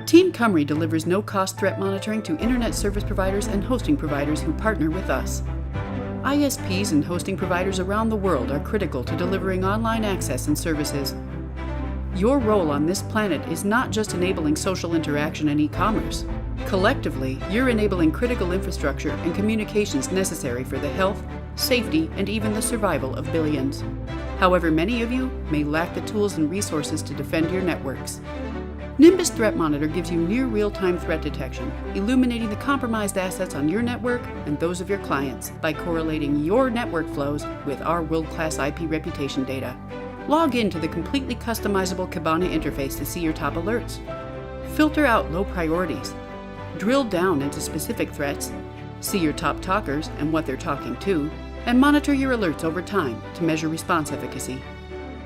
Team Cymru delivers no-cost threat monitoring to internet service providers and hosting providers who partner with us. ISPs and hosting providers around the world are critical to delivering online access and services. Your role on this planet is not just enabling social interaction and e-commerce. Collectively, you're enabling critical infrastructure and communications necessary for the health, safety, and even the survival of billions. However, many of you may lack the tools and resources to defend your networks. Nimbus Threat Monitor gives you near real-time threat detection, illuminating the compromised assets on your network and those of your clients by correlating your network flows with our world-class IP reputation data. Log in to the completely customizable Kibana interface to see your top alerts. Filter out low priorities. Drill down into specific threats, see your top talkers and what they're talking to, and monitor your alerts over time to measure response efficacy.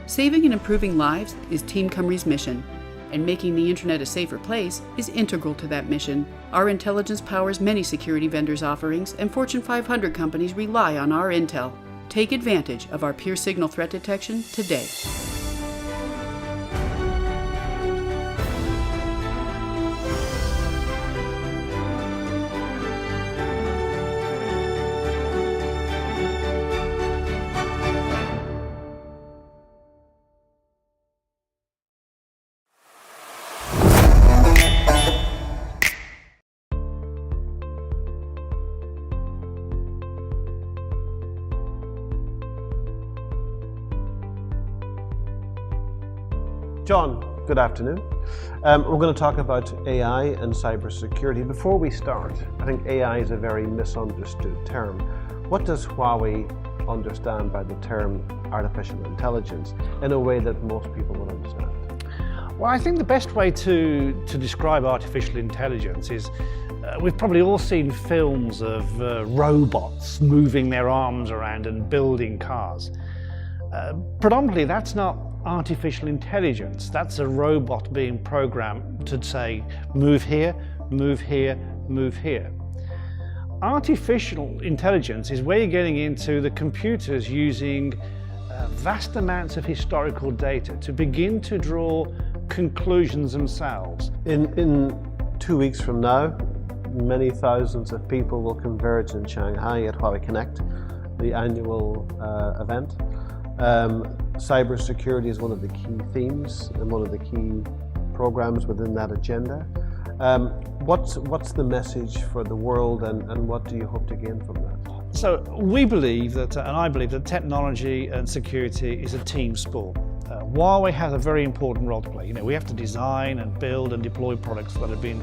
Saving and improving lives is Team Cymru's mission, and making the internet a safer place is integral to that mission. Our intelligence powers many security vendors' offerings, and Fortune 500 companies rely on our intel. Take advantage of our pure signal threat detection today. John, good afternoon. We're going to talk about AI and cybersecurity. Before we start, I think AI is a very misunderstood term. What does Huawei understand by the term artificial intelligence in a way that most people would understand? Well, I think the best way to describe artificial intelligence is we've probably all seen films of robots moving their arms around and building cars. Predominantly, that's not artificial intelligence. That's a robot being programmed to say, move here, move here, move here. Artificial intelligence is where you're getting into the computers using vast amounts of historical data to begin to draw conclusions themselves. In 2 weeks from now, many thousands of people will converge in Shanghai at Huawei Connect, the annual event. Cybersecurity is one of the key themes and one of the key programs within that agenda. What's the message for the world, and what do you hope to gain from that? So we believe that, and I believe that technology and security is a team sport. Huawei has a very important role to play. We have to design and build and deploy products that have been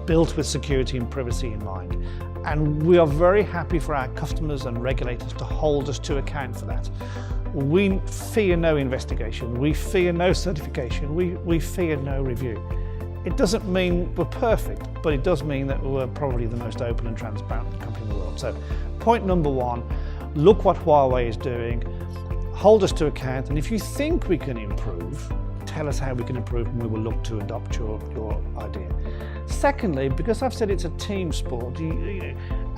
built with security and privacy in mind. And we are very happy for our customers and regulators to hold us to account for that. We fear no investigation, we fear no certification, we fear no review. It doesn't mean we're perfect, but it does mean that we're probably the most open and transparent company in the world. So point number one, look what Huawei is doing, hold us to account, and if you think we can improve, tell us how we can improve, and we will look to adopt your idea. Secondly, because I've said it's a team sport,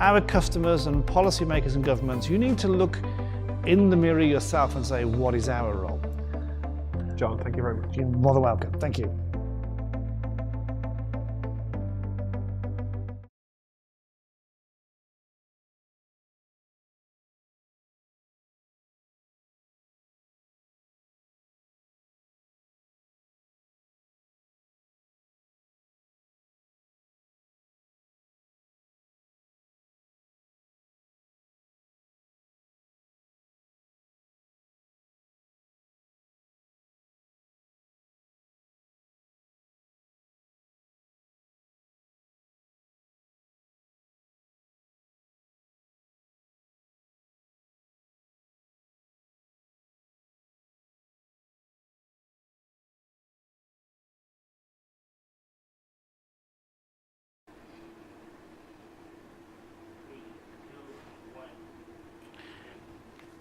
our customers and policymakers and governments, you need to look in the mirror yourself and say, what is our role? John, thank you very much. You're more than welcome. Thank you.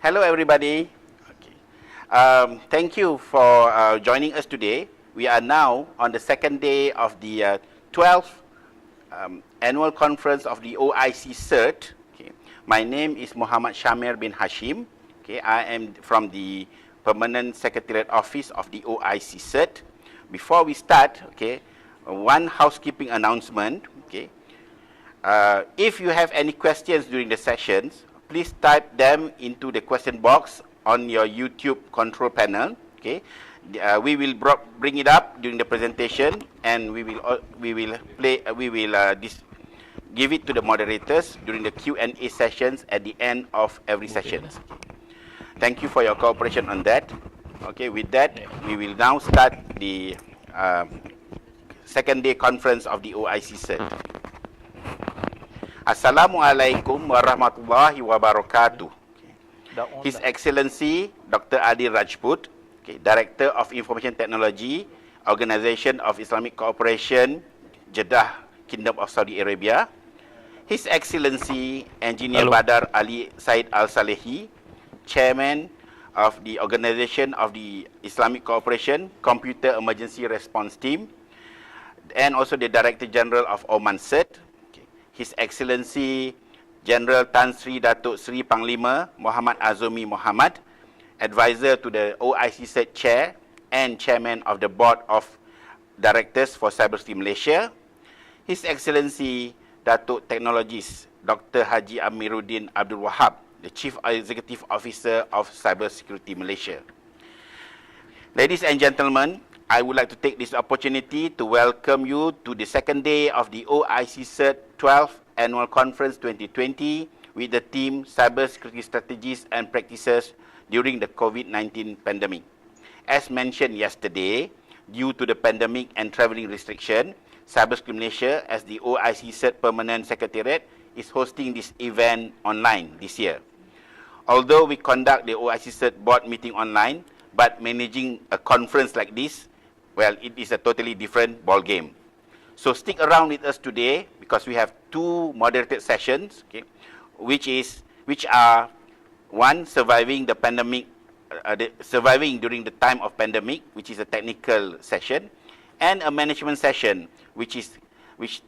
Hello everybody. Okay. Thank you for joining us today. We are now on the second day of the 12th annual conference of the OIC-CERT. Okay. My name is Muhammad Shamir bin Hashim. Okay. I am from the Permanent Secretariat Office of the OIC-CERT. Before we start, okay, one housekeeping announcement. Okay. If you have any questions during the sessions, please type them into the question box on your YouTube control panel. Okay. We will bring it up during the presentation, and we will give it to the moderators during the Q&A sessions at the end of every session. Thank you for your cooperation on that. Okay, with that, we will now start the second day conference of the OIC-CERT. Assalamualaikum warahmatullahi wabarakatuh. His Excellency Dr. Adil Rajput, Director of Information Technology, Organization of Islamic Cooperation, Jeddah, Kingdom of Saudi Arabia. His Excellency Engineer Badar Ali Said Al-Salehi, Chairman of the Organization of the Islamic Cooperation Computer Emergency Response Team, and also the Director General of Oman CERT. His Excellency General Tan Sri Datuk Sri Panglima Muhammad Azumi Muhammad, Advisor to the OIC-CERT Chair and Chairman of the Board of Directors for CyberSecurity Malaysia. His Excellency Datuk Technologist Dr. Haji Amiruddin Abdul Wahab, the Chief Executive Officer of CyberSecurity Malaysia. Ladies and gentlemen, I would like to take this opportunity to welcome you to the second day of the OIC-CERT 12th Annual Conference 2020 with the theme Cybersecurity Strategies and Practices during the COVID-19 pandemic. As mentioned yesterday, due to the pandemic and travelling restriction, CyberSecurity Malaysia, as the OIC-CERT Permanent Secretariat, is hosting this event online this year. Although we conduct the OIC-CERT board meeting online, but managing a conference like this, well, it is a totally different ball game. So stick around with us today because we have two moderated sessions, which are one, surviving the pandemic, surviving during the time of pandemic, which is a technical session, and a management session, which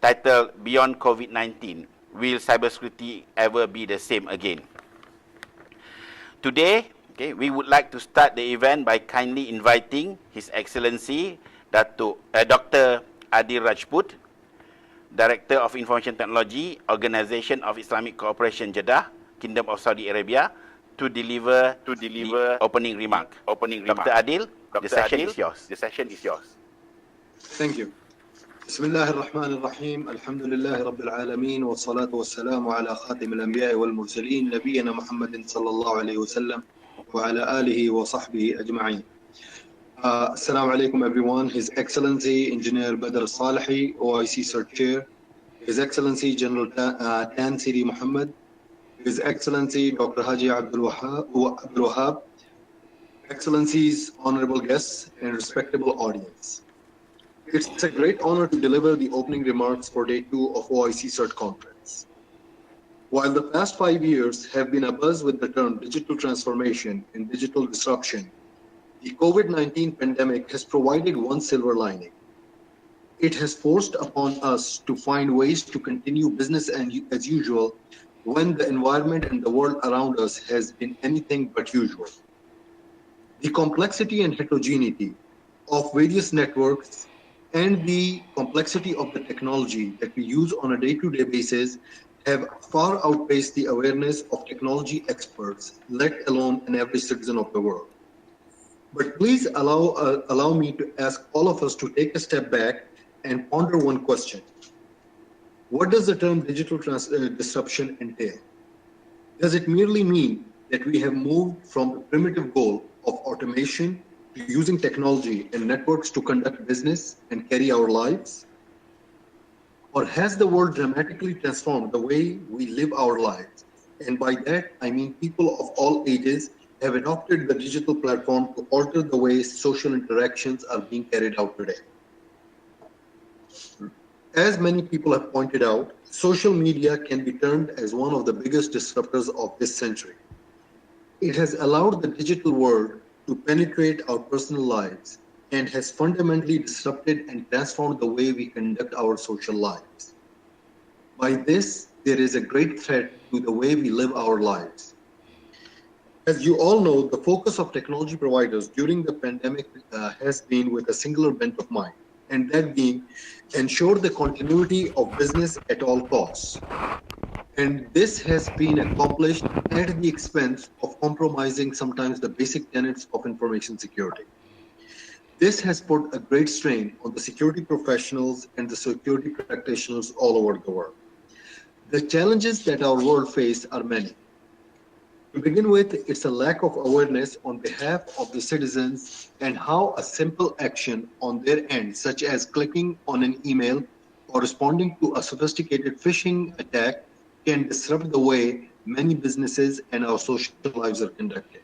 titled Beyond COVID-19, Will Cybersecurity Ever Be the Same Again? Today, we would like to start the event by kindly inviting His Excellency Dr. Adil Rajput, Director of Information Technology, Organization of Islamic Cooperation, Jeddah, Kingdom of Saudi Arabia, to deliver the opening remark. Dr. Adil, the session is yours. Thank you. بسم الله الرحمن الرحيم الحمد لله رب العالمين والصلاة والسلام على خاتم الأنبياء والمرسلين نبينا محمد صلى الله عليه وسلم وعلى آله وصحبه أجمعين. Assalamu alaikum everyone. His Excellency Engineer Badr Salehi, OIC-CERT Chair, His Excellency General Tan Sri Muhammad, His Excellency Dr. Haji Abdul Wahab, Excellencies, honorable guests, and respectable audience. It's a great honor to deliver the opening remarks for Day 2 of OIC-CERT Conference. While the past 5 years have been abuzz with the term digital transformation and digital disruption, the COVID-19 pandemic has provided one silver lining. It has forced upon us to find ways to continue business as usual when the environment and the world around us has been anything but usual. The complexity and heterogeneity of various networks and the complexity of the technology that we use on a day-to-day basis have far outpaced the awareness of technology experts, let alone an average citizen of the world. But please allow me to ask all of us to take a step back and ponder one question. What does the term digital disruption entail? Does it merely mean that we have moved from the primitive goal of automation to using technology and networks to conduct business and carry our lives? Or has the world dramatically transformed the way we live our lives? And by that, I mean people of all ages have adopted the digital platform to alter the way social interactions are being carried out today. As many people have pointed out, social media can be termed as one of the biggest disruptors of this century. It has allowed the digital world to penetrate our personal lives and has fundamentally disrupted and transformed the way we conduct our social lives. By this, there is a great threat to the way we live our lives. As you all know, the focus of technology providers during the pandemic has been with a singular bent of mind, and that being ensure the continuity of business at all costs. And this has been accomplished at the expense of compromising sometimes the basic tenets of information security. This has put a great strain on the security professionals and the security practitioners all over the world. The challenges that our world faces are many. To begin with, it's a lack of awareness on behalf of the citizens and how a simple action on their end, such as clicking on an email or responding to a sophisticated phishing attack, can disrupt the way many businesses and our social lives are conducted.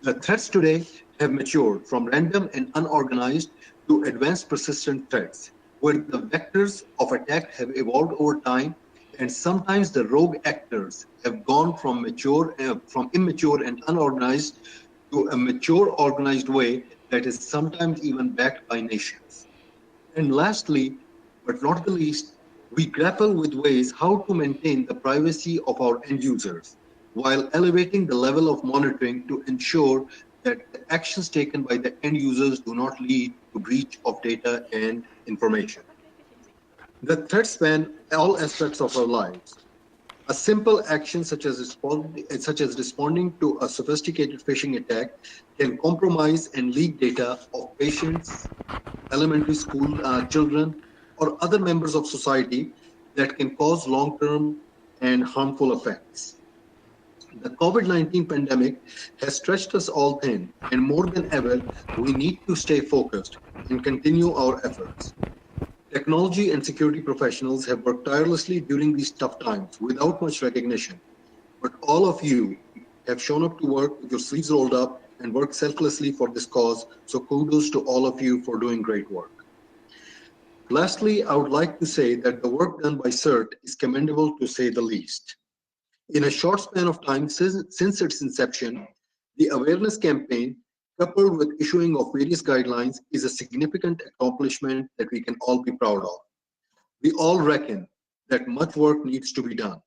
The threats today have matured from random and unorganized to advanced persistent threats, where the vectors of attack have evolved over time, and sometimes the rogue actors have gone from immature and unorganized to a mature, organized way that is sometimes even backed by nations. And lastly, but not the least, we grapple with ways how to maintain the privacy of our end users while elevating the level of monitoring to ensure that the actions taken by the end users do not lead to breach of data and information. The threats span all aspects of our lives. A simple action such as responding to a sophisticated phishing attack can compromise and leak data of patients, elementary school children, or other members of society that can cause long-term and harmful effects. The COVID-19 pandemic has stretched us all thin, and more than ever, we need to stay focused and continue our efforts. Technology and security professionals have worked tirelessly during these tough times without much recognition, but all of you have shown up to work with your sleeves rolled up and worked selflessly for this cause, so kudos to all of you for doing great work. Lastly, I would like to say that the work done by CERT is commendable to say the least. In a short span of time since its inception, the awareness campaign, coupled with issuing of various guidelines, is a significant accomplishment that we can all be proud of. We all reckon that much work needs to be done.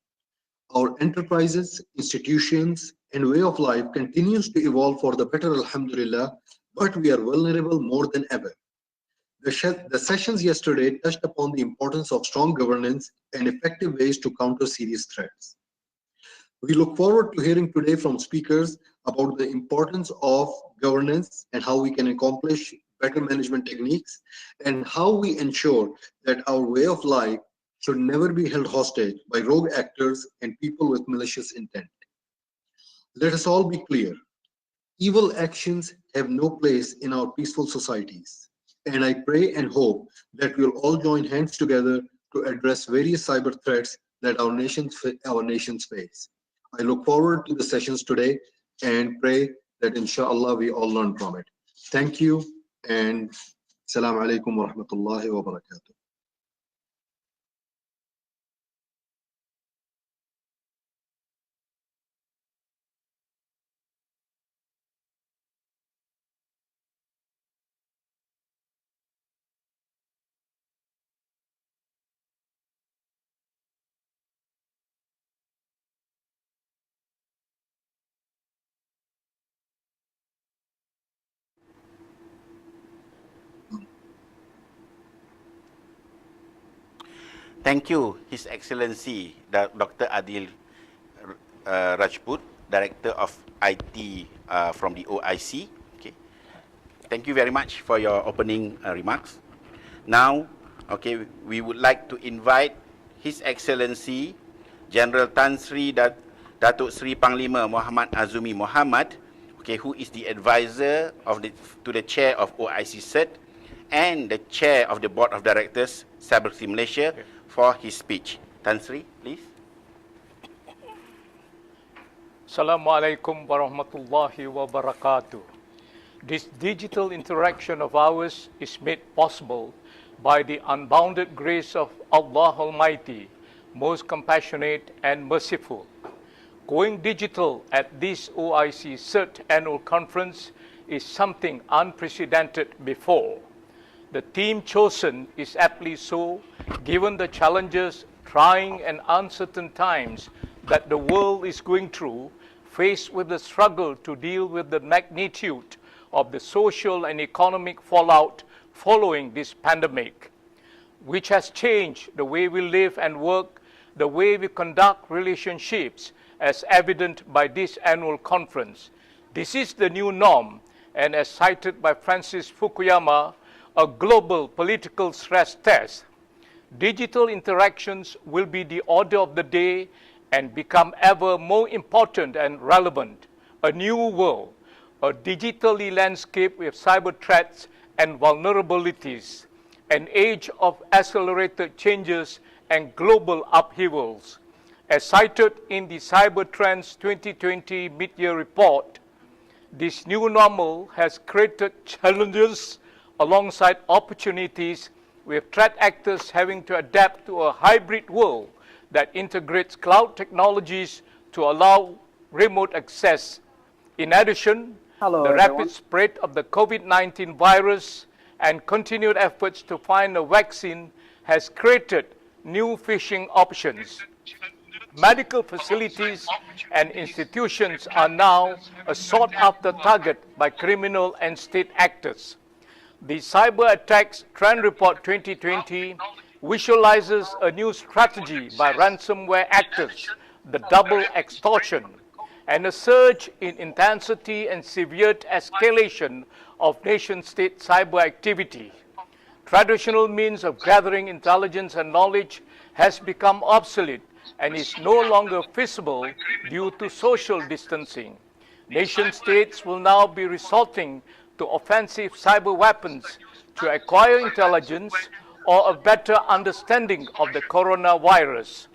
Our enterprises, institutions, and way of life continues to evolve for the better, alhamdulillah, but we are vulnerable more than ever. The sessions yesterday touched upon the importance of strong governance and effective ways to counter serious threats. We look forward to hearing today from speakers about the importance of governance and how we can accomplish better management techniques and how we ensure that our way of life should never be held hostage by rogue actors and people with malicious intent. Let us all be clear. Evil actions have no place in our peaceful societies. And I pray and hope that we'll all join hands together to address various cyber threats that our nations face. I look forward to the sessions today and pray that inshallah we all learn from it. Thank you, and Assalamu alaikum wa rahmatullahi wa barakatuh. Thank you, His Excellency Dr. Adil Rajput, Director of IT from the OIC. Okay. Thank you very much for your opening remarks. Now, okay, we would like to invite His Excellency General Tan Sri Datuk Sri Panglima Muhammad Azumi Muhammad, okay, who is the advisor to the chair of OIC-CERT and the chair of the Board of Directors, CyberSecurity Malaysia, for his speech. Tan Sri, please. Assalamualaikum warahmatullahi wabarakatuh. This digital interaction of ours is made possible by the unbounded grace of Allah Almighty, most compassionate and merciful. Going digital at this OIC-CERT annual conference is something unprecedented before. The theme chosen is aptly so, given the challenges, trying and uncertain times that the world is going through, faced with the struggle to deal with the magnitude of the social and economic fallout following this pandemic, which has changed the way we live and work, the way we conduct relationships, as evident by this annual conference. This is the new norm, and as cited by Francis Fukuyama, a global political stress test. Digital interactions will be the order of the day and become ever more important and relevant. A new world, a digitally landscape with cyber threats and vulnerabilities, an age of accelerated changes and global upheavals. As cited in the Cyber Trends 2020 mid-year report, this new normal has created challenges alongside opportunities, with threat actors having to adapt to a hybrid world that integrates cloud technologies to allow remote access. In addition, the rapid spread of the COVID-19 virus and continued efforts to find a vaccine has created new phishing options. Medical facilities and institutions are now a sought-after target by criminal and state actors. The Cyber Attacks Trend Report 2020 visualizes a new strategy by ransomware actors, the double extortion, and a surge in intensity and severe escalation of nation-state cyber activity. Traditional means of gathering intelligence and knowledge has become obsolete and is no longer feasible due to social distancing. Nation-states will now be resorting to offensive cyber weapons to acquire intelligence or a better understanding of the coronavirus.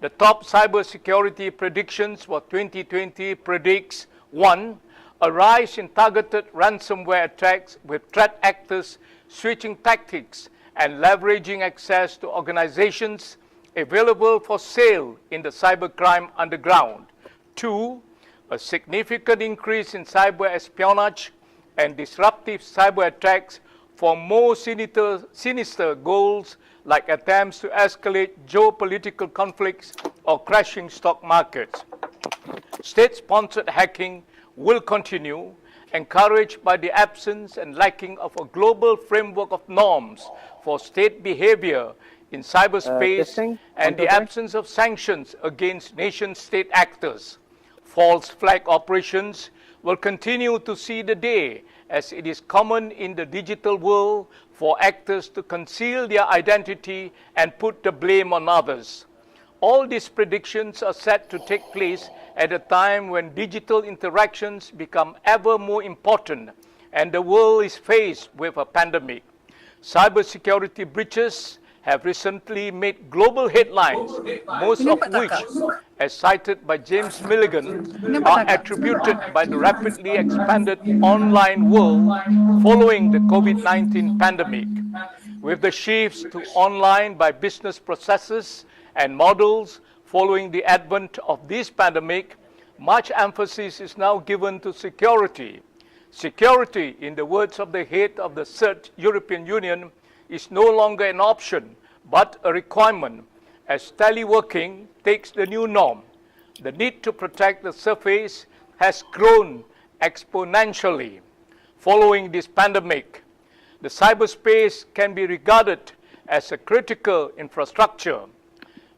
The top cybersecurity predictions for 2020 predicts 1. A rise in targeted ransomware attacks with threat actors switching tactics and leveraging access to organizations available for sale in the cybercrime underground. 2. A significant increase in cyber espionage and disruptive cyber attacks for more sinister goals like attempts to escalate geopolitical conflicts or crashing stock markets. State-sponsored hacking will continue, encouraged by the absence and lacking of a global framework of norms for state behavior in cyberspace and the absence of sanctions against nation-state actors. False flag operations will continue to see the day, as it is common in the digital world for actors to conceal their identity and put the blame on others. All these predictions are set to take place at a time when digital interactions become ever more important and the world is faced with a pandemic. Cybersecurity breaches have recently made global headlines, most of which, as cited by James Milligan, are attributed by the rapidly expanded online world following the COVID-19 pandemic. With the shifts to online by business processes and models following the advent of this pandemic, much emphasis is now given to security. Security, in the words of the head of the CERT European Union, is no longer an option, but a requirement, as teleworking takes the new norm. The need to protect the surface has grown exponentially. Following this pandemic, the cyberspace can be regarded as a critical infrastructure.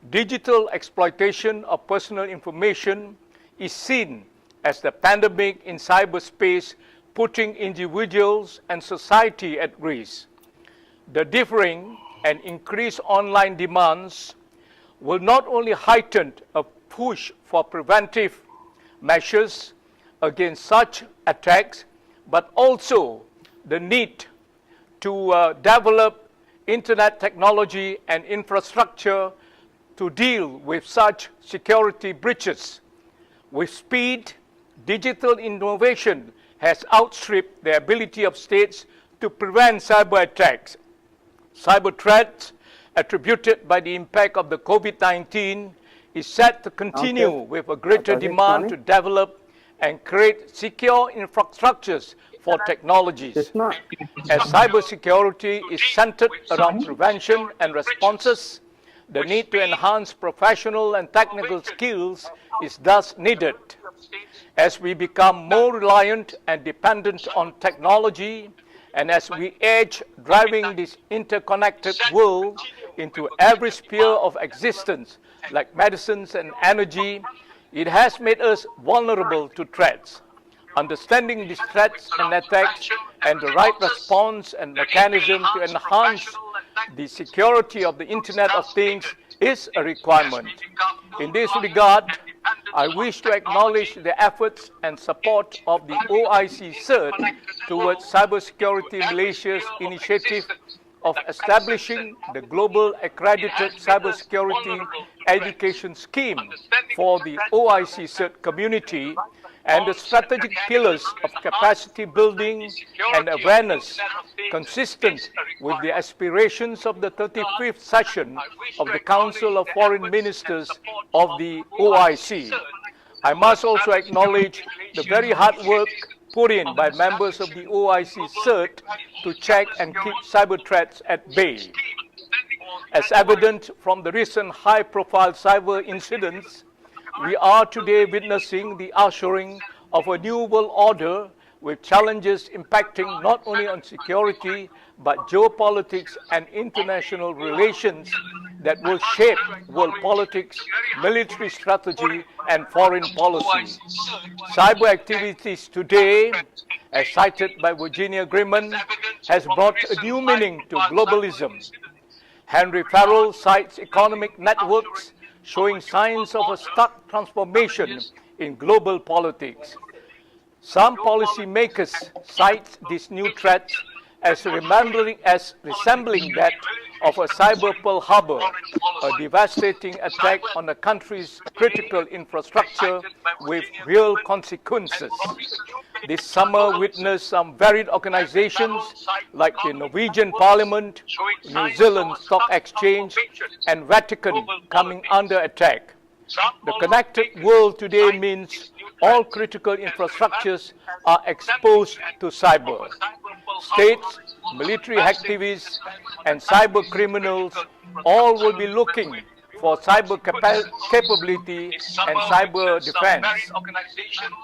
Digital exploitation of personal information is seen as the pandemic in cyberspace, putting individuals and society at risk. The differing and increased online demands will not only heighten a push for preventive measures against such attacks, but also the need to develop internet technology and infrastructure to deal with such security breaches. With speed, digital innovation has outstripped the ability of states to prevent cyber attacks. Cyber threats attributed by the impact of the COVID-19 is set to continue with a greater demand to develop and create secure infrastructures for technologies. As cybersecurity is centered around prevention and responses, the need to enhance professional and technical skills is thus needed. As we become more reliant and dependent on technology And as we age, driving this interconnected world into every sphere of existence, like medicines and energy, it has made us vulnerable to threats. Understanding these threats and attacks and the right response and mechanism to enhance the security of the Internet of Things is a requirement. In this regard, I wish to acknowledge the efforts and support of the OIC-CERT towards CyberSecurity Malaysia's initiative of establishing the Global Accredited Cybersecurity Education Scheme for the OIC-CERT community and the strategic pillars of capacity building and awareness consistent with the aspirations of the 35th session of the Council of Foreign Ministers of the OIC. I must also acknowledge the very hard work put in by members of the OIC-CERT to check and keep cyber threats at bay. As evident from the recent high-profile cyber incidents, we are today witnessing the ushering of a new world order with challenges impacting not only on security but geopolitics and international relations that will shape world politics, military strategy and foreign policy. Cyber activities today, as cited by Virginia Grimmon, has brought a new meaning to globalism. Henry Farrell cites economic networks showing signs of a stark transformation in global politics. Some policymakers cite these new threats as resembling that of a cyber Pearl Harbor, a devastating attack on a country's critical infrastructure with real consequences. This summer witnessed some varied organizations like the Norwegian Parliament, New Zealand Stock Exchange, and Vatican coming under attack. The connected world today means all critical infrastructures are exposed to cyber. States, military activists, and cyber criminals all will be looking for cyber capability and cyber defense.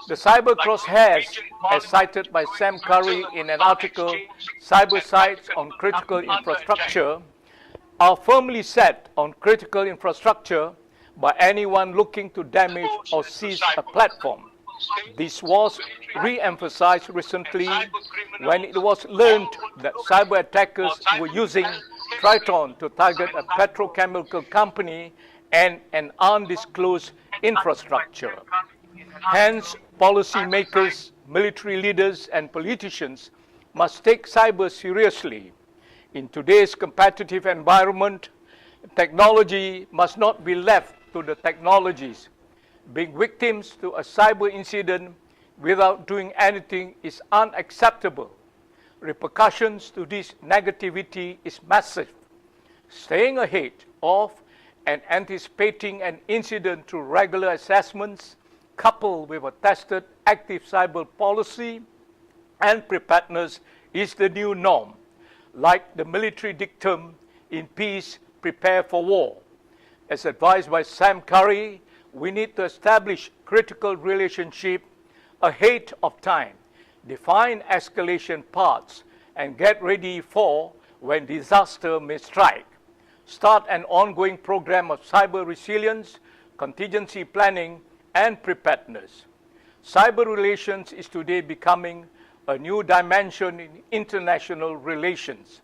The cyber crosshairs, as cited by Sam Curry in an article, Cyber Sites on Critical Infrastructure, are firmly set on critical infrastructure by anyone looking to damage or seize a platform. This was re-emphasized recently when it was learned that cyber attackers were using Triton to target a petrochemical company and an undisclosed infrastructure. Hence, policymakers, military leaders, and politicians must take cyber seriously. In today's competitive environment, technology must not be left to the technologies. Being victims to a cyber incident without doing anything is unacceptable. Repercussions to this negativity is massive. Staying ahead of and anticipating an incident through regular assessments, coupled with a tested active cyber policy and preparedness, is the new norm. Like the military dictum, in peace, prepare for war. As advised by Sam Curry, we need to establish critical relationship ahead of time, define escalation paths, and get ready for when disaster may strike. Start an ongoing program of cyber resilience, contingency planning, and preparedness. Cyber relations is today becoming a new dimension in international relations.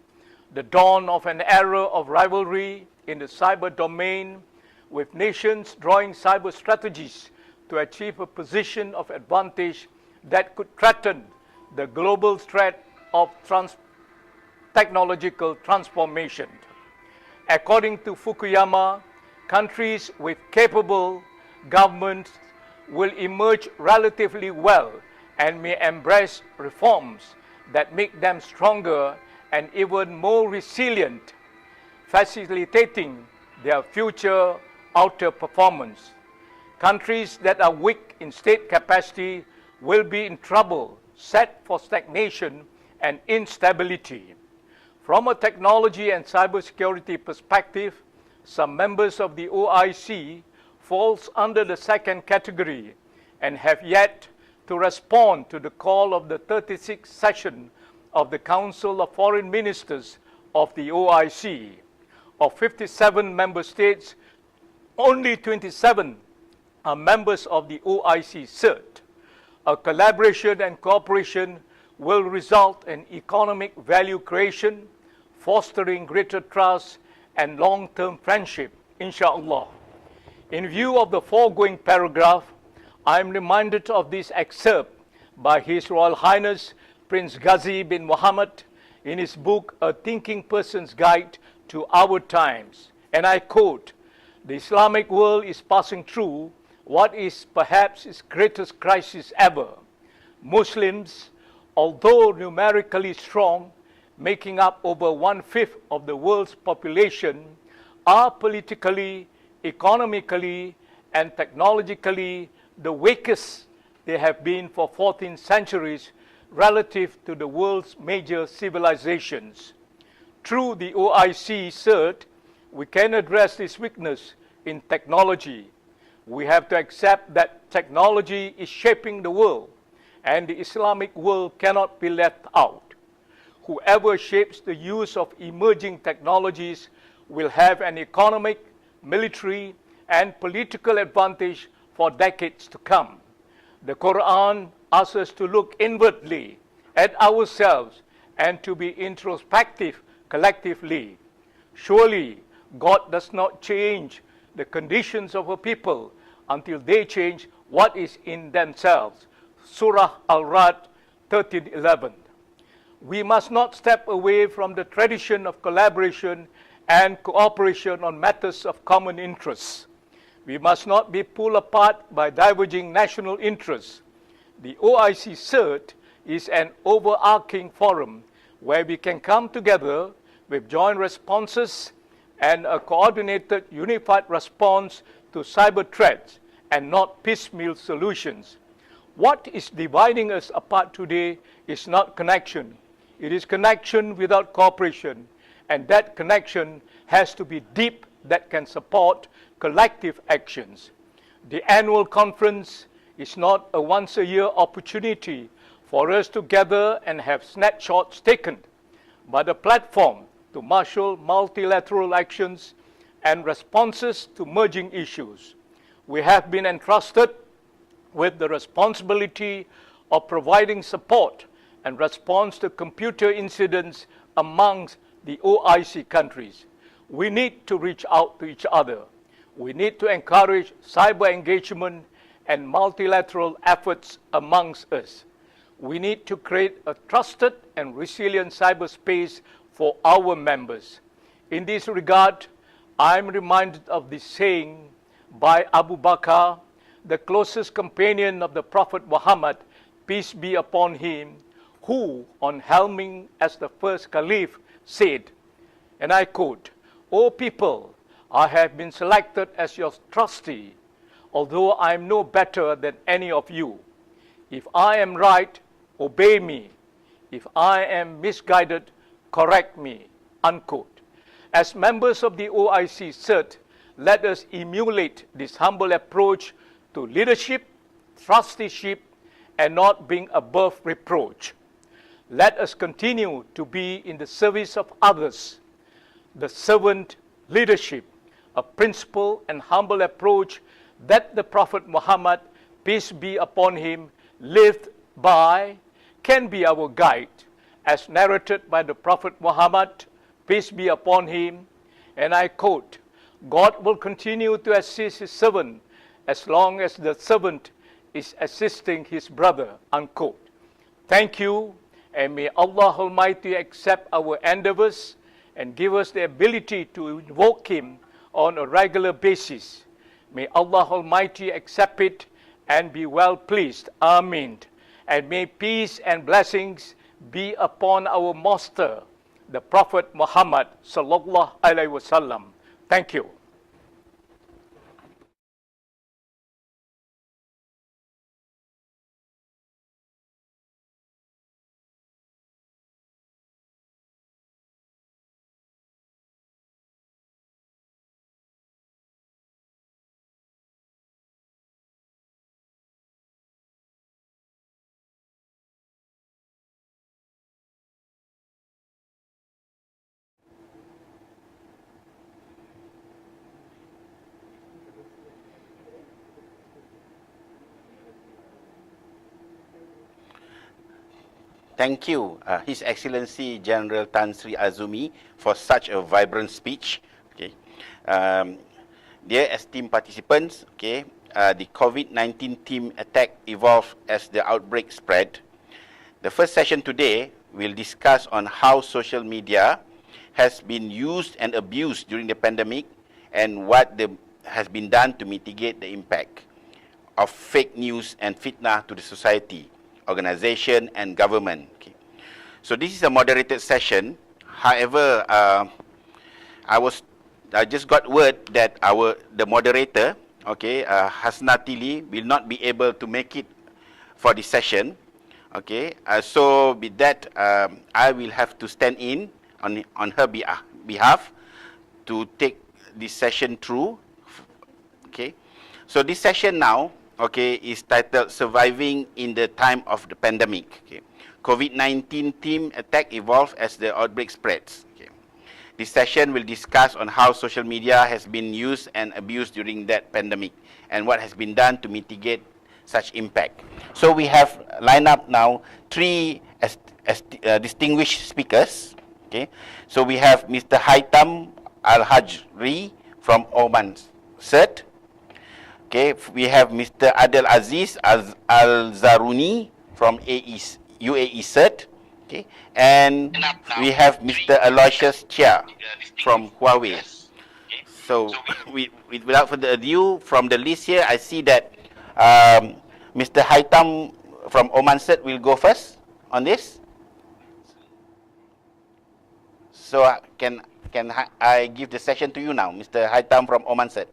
The dawn of an era of rivalry in the cyber domain, with nations drawing cyber strategies to achieve a position of advantage that could threaten the global threat of technological transformation. According to Fukuyama, countries with capable governments will emerge relatively well and may embrace reforms that make them stronger and even more resilient, facilitating their future outer performance. Countries that are weak in state capacity will be in trouble, set for stagnation and instability. From a technology and cybersecurity perspective, some members of the OIC falls under the second category and have yet to respond to the call of the 36th session of the Council of Foreign Ministers of the OIC. Of 57 member states, only 27 are members of the OIC-CERT. A collaboration and cooperation will result in economic value creation, fostering greater trust and long-term friendship, inshallah. In view of the foregoing paragraph, I am reminded of this excerpt by His Royal Highness Prince Ghazi bin Mohammed in his book, A Thinking Person's Guide to Our Times. And I quote, "The Islamic world is passing through what is perhaps its greatest crisis ever. Muslims, although numerically strong, making up over 1/5 of the world's population, are politically, economically, and technologically the weakest they have been for 14 centuries relative to the world's major civilizations. Through the OIC-CERT, we can address this weakness in technology. We have to accept that technology is shaping the world, and the Islamic world cannot be left out. Whoever shapes the use of emerging technologies will have an economic, military, and political advantage for decades to come. The Quran asks us to look inwardly at ourselves and to be introspective collectively. Surely, God does not change the conditions of a people until they change what is in themselves. Surah Al-Ra'd 13:11. We must not step away from the tradition of collaboration and cooperation on matters of common interest. We must not be pulled apart by diverging national interests. The OIC-CERT is an overarching forum where we can come together with joint responses and a coordinated, unified response to cyber threats and not piecemeal solutions. What is dividing us apart today is not connection. It is connection without cooperation, and that connection has to be deep that can support collective actions. The annual conference is not a once-a-year opportunity for us to gather and have snapshots taken, but a platform to marshal multilateral actions and responses to merging issues. We have been entrusted with the responsibility of providing support and response to computer incidents amongst the OIC countries. We need to reach out to each other. We need to encourage cyber engagement and multilateral efforts amongst us. We need to create a trusted and resilient cyberspace for our members. In this regard, I am reminded of this saying by Abu Bakr, the closest companion of the Prophet Muhammad, peace be upon him, who, on helming as the first caliph, said, and I quote, "O people, I have been selected as your trustee, although I am no better than any of you. If I am right, obey me. If I am misguided, correct me," unquote. As members of the OIC-CERT, let us emulate this humble approach to leadership, trusteeship, and not being above reproach. Let us continue to be in the service of others. The servant leadership, a principled and humble approach that the Prophet Muhammad, peace be upon him, lived by, can be our guide, as narrated by the Prophet Muhammad, peace be upon him, and I quote, "God will continue to assist his servant as long as the servant is assisting his brother," unquote. Thank you, and may Allah Almighty accept our endeavors and give us the ability to invoke him on a regular basis. May Allah Almighty accept it and be well pleased. Amen. And may peace and blessings be upon our master, the Prophet Muhammad sallallahu alaihi wasallam. Thank you. thank you, His Excellency General Tan Sri Azumi, for such a vibrant speech. Okay. Dear esteemed participants, okay, the COVID-19 team attack evolved as the outbreak spread. The first session today will discuss on how social media has been used and abused during the pandemic and what has been done to mitigate the impact of fake news and fitna to the society, organization, and government. Okay. So this is a moderated session. However, I just got word that the moderator, okay, Hasnatili, will not be able to make it for this session. Okay, so with that, I will have to stand in on her behalf to take this session through. Okay, so this session now, okay, is titled "Surviving in the Time of the Pandemic." Okay, COVID-19 team attack evolved as the outbreak spreads. Okay, this session will discuss on how social media has been used and abused during that pandemic and what has been done to mitigate such impact. So we have lined up now three distinguished speakers. Okay, so we have Mr. Haitam Al-Hajri from Oman CERT. Okay, we have Mr. Adel Aziz Al-Zaruni from UAE CERT. Okay, and we have Mr. Aloysius Chia from Huawei. So without further ado, from the list here, I see that Mr. Haitam from Oman CERT will go first on this. So can I give the session to you now, Mr. Haitam from Oman CERT?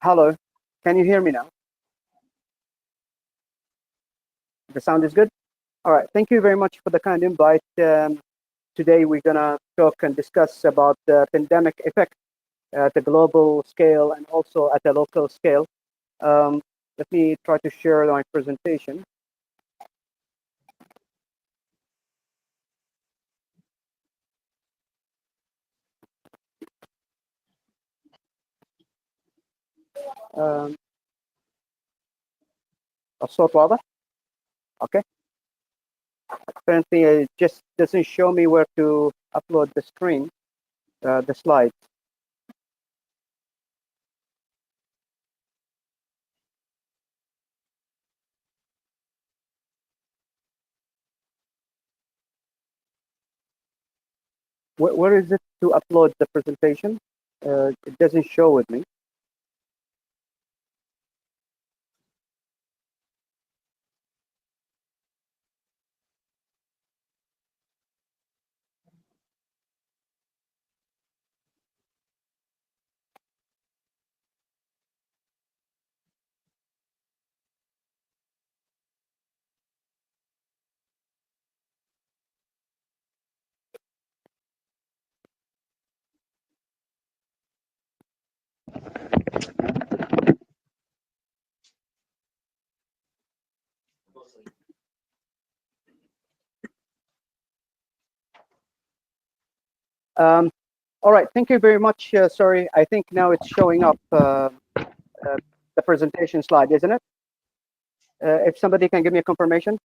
Hello, can you hear me now? The sound is good? All right, thank you very much for the kind invite. Today we're gonna talk and discuss about the pandemic effect at the global scale and also at the local scale. Let me try to share my presentation. الصوت واضح؟ Okay. Apparently it just doesn't show me where to upload the screen, the slides. Where is it to upload the presentation? It doesn't show with me. All right, thank you very much. Sorry, I think now it's showing up the presentation slide, isn't it? If somebody can give me a confirmation.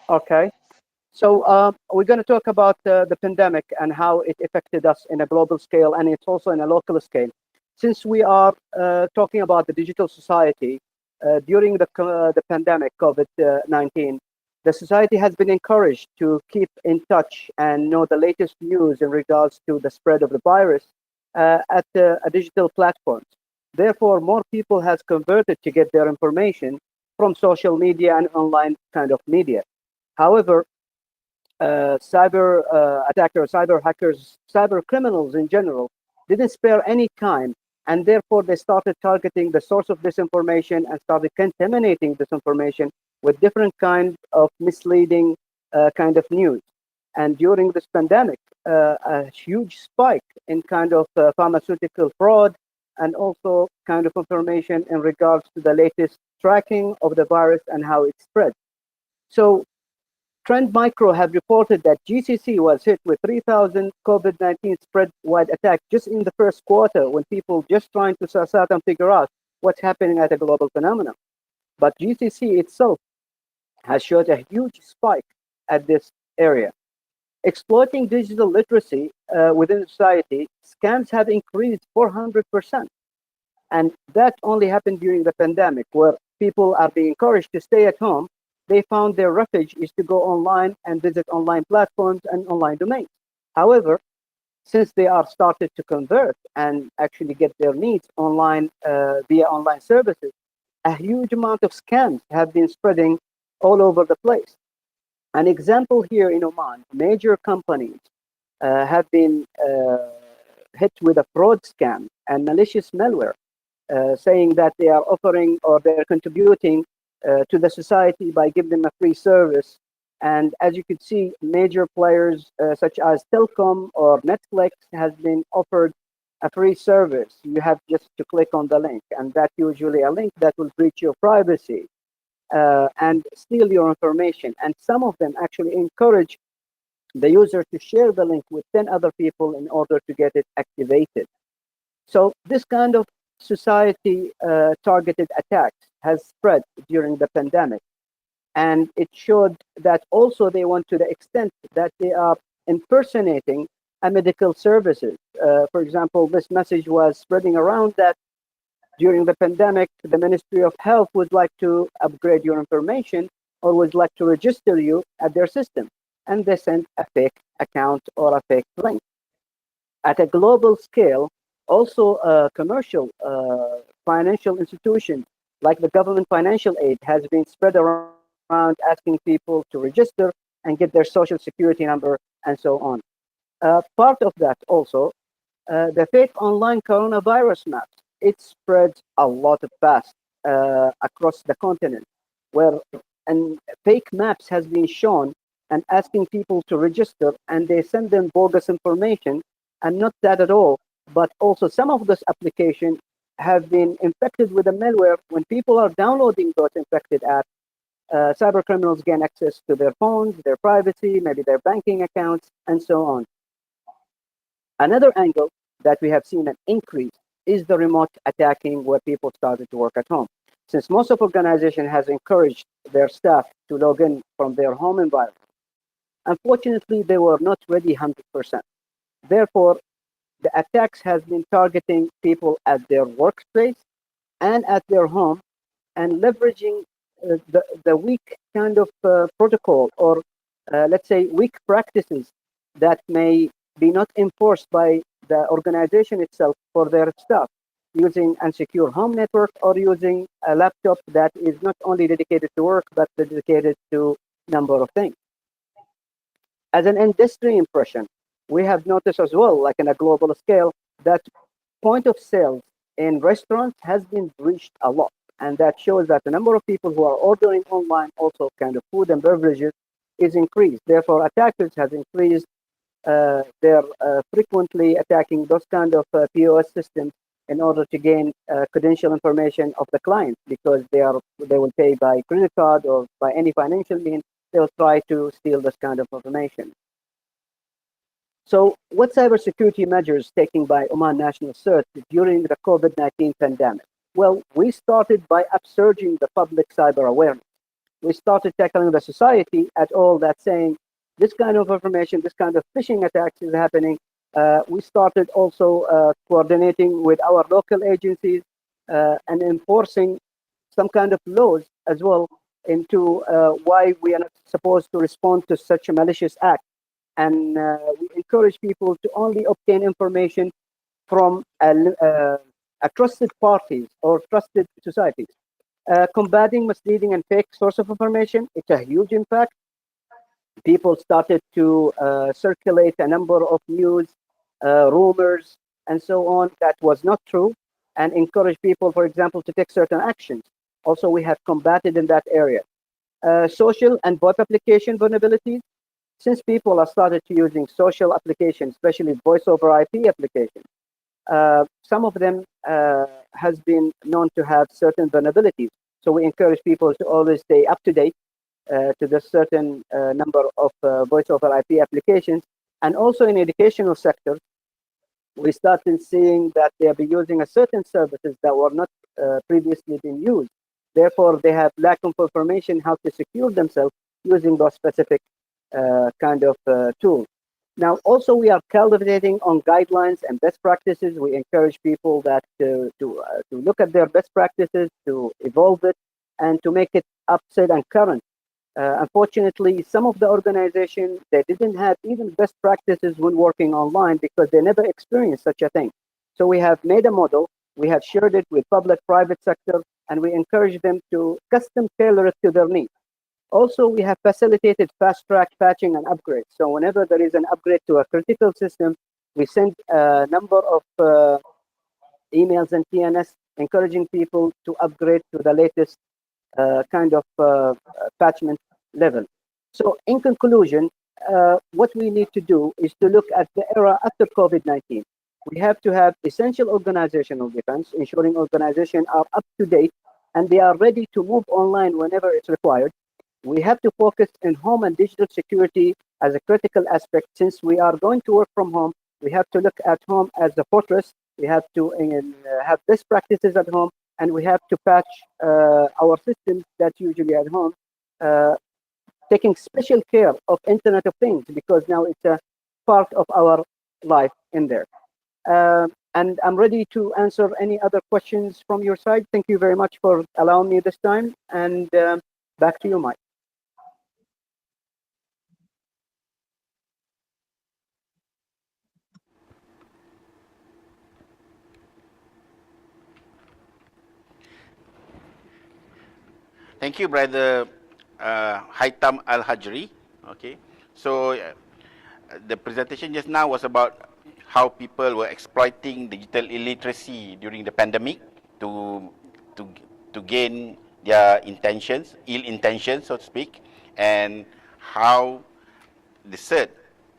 Okay, so we're going to talk about the pandemic and how it affected us in a global scale, and it's also in a local scale. Since we are talking about the digital society, during the pandemic COVID-19, the society has been encouraged to keep in touch and know the latest news in regards to the spread of the virus at digital platforms. Therefore, more people has converted to get their information from social media and online kind of media. However, cyber attackers, cyber hackers, cyber criminals in general didn't spare any time, and therefore they started targeting the source of this information and started contaminating this information with different kinds of misleading kind of news. And during this pandemic, a huge spike in kind of pharmaceutical fraud and also kind of information in regards to the latest tracking of the virus and how it spread. So Trend Micro have reported that GCC was hit with 3,000 COVID-19 spread-wide attacks just in the first quarter, when people just trying to start and figure out what's happening at a global phenomenon. But GCC itself has showed a huge spike at this area. Exploiting digital literacy within society, scams have increased 400%. And that only happened during the pandemic, where people are being encouraged to stay at home. They found their refuge is to go online and visit online platforms and online domains. However, since they are started to convert and actually get their needs online via online services, a huge amount of scams have been spreading all over the place. An example here in Oman, major companies have been hit with a fraud scam and malicious malware, saying that they are offering or they're contributing to the society by giving them a free service. And as you can see, major players such as Telcom or Netflix has been offered a free service. You have just to click on the link, and that's usually a link that will breach your privacy and steal your information. And some of them actually encourage the user to share the link with 10 other people in order to get it activated. So this kind of society targeted attacks has spread during the pandemic. And it showed that also they went to the extent that they are impersonating a medical services. For example, this message was spreading around that during the pandemic, the Ministry of Health would like to upgrade your information or would like to register you at their system. And they sent a fake account or a fake link. At a global scale, also commercial financial institutions like the government financial aid has been spread around asking people to register and get their social security number and so on. Part of that also, the fake online coronavirus maps, it spreads a lot fast across the continent, where and fake maps has been shown and asking people to register, and they send them bogus information, and not that at all, but also some of those applications have been infected with a malware. When people are downloading those infected apps, cyber criminals gain access to their phones, their privacy, maybe their banking accounts, and so on. Another angle that we have seen an increase is the remote attacking, where people started to work at home. Since most of organizations has encouraged their staff to log in from their home environment, unfortunately, they were not ready 100%. Therefore, the attacks has been targeting people at their workspace and at their home, and leveraging the weak kind of protocol, or let's say weak practices that may be not enforced by the organization itself for their staff, using unsecure home network or using a laptop that is not only dedicated to work but dedicated to number of things. As an industry impression, we have noticed as well, like in a global scale, that point of sales in restaurants has been breached a lot. And that shows that the number of people who are ordering online, also kind of food and beverages, is increased. Therefore, attackers have increased. They're frequently attacking those kind of POS systems in order to gain credential information of the client, because they will pay by credit card or by any financial means. They'll try to steal this kind of information. So what cybersecurity measures taken by Oman National CERT during the COVID-19 pandemic? Well, we started by upsurging the public cyber awareness. We started tackling the society at all that saying this kind of information, this kind of phishing attacks is happening. We started also coordinating with our local agencies and enforcing some kind of laws as well into why we are not supposed to respond to such a malicious act. And we encourage people to only obtain information from a trusted parties or trusted societies. Combating misleading and fake source of information, it's a huge impact. People started to circulate a number of news, rumors, and so on that was not true, and encourage people, for example, to take certain actions. Also, we have combated in that area. Social and web application vulnerabilities. Since people have started to using social applications, especially voice over IP applications, some of them has been known to have certain vulnerabilities. So we encourage people to always stay up to date to the certain number of voice over IP applications. And also in educational sector, we started seeing that they have been using a certain services that were not previously been used. Therefore, they have lack of information how to secure themselves using those specific kind of tools. Now, also we are cultivating on guidelines and best practices. We encourage people that to look at their best practices, to evolve it, and to make it updated and current. Unfortunately, some of the organizations, they didn't have even best practices when working online because they never experienced such a thing. So we have made a model, we have shared it with public, private sector, and we encourage them to custom tailor it to their needs. Also, we have facilitated fast-track patching and upgrades. So whenever there is an upgrade to a critical system, we send a number of emails and TNS encouraging people to upgrade to the latest kind of patchment level. So in conclusion, what we need to do is to look at the era after COVID-19. We have to have essential organizational defense, ensuring organizations are up to date and they are ready to move online whenever it's required. We have to focus on home and digital security as a critical aspect. Since we are going to work from home, we have to look at home as a fortress. We have to have best practices at home, and we have to patch our systems that's usually at home, taking special care of Internet of Things, because now it's a part of our life in there. And I'm ready to answer any other questions from your side. Thank you very much for allowing me this time, and back to you, Mike. Thank you, Brother Haitam Al-Hajri. Okay, so the presentation just now was about how people were exploiting digital illiteracy during the pandemic to gain their intentions, ill intentions, so to speak, and how the CERT,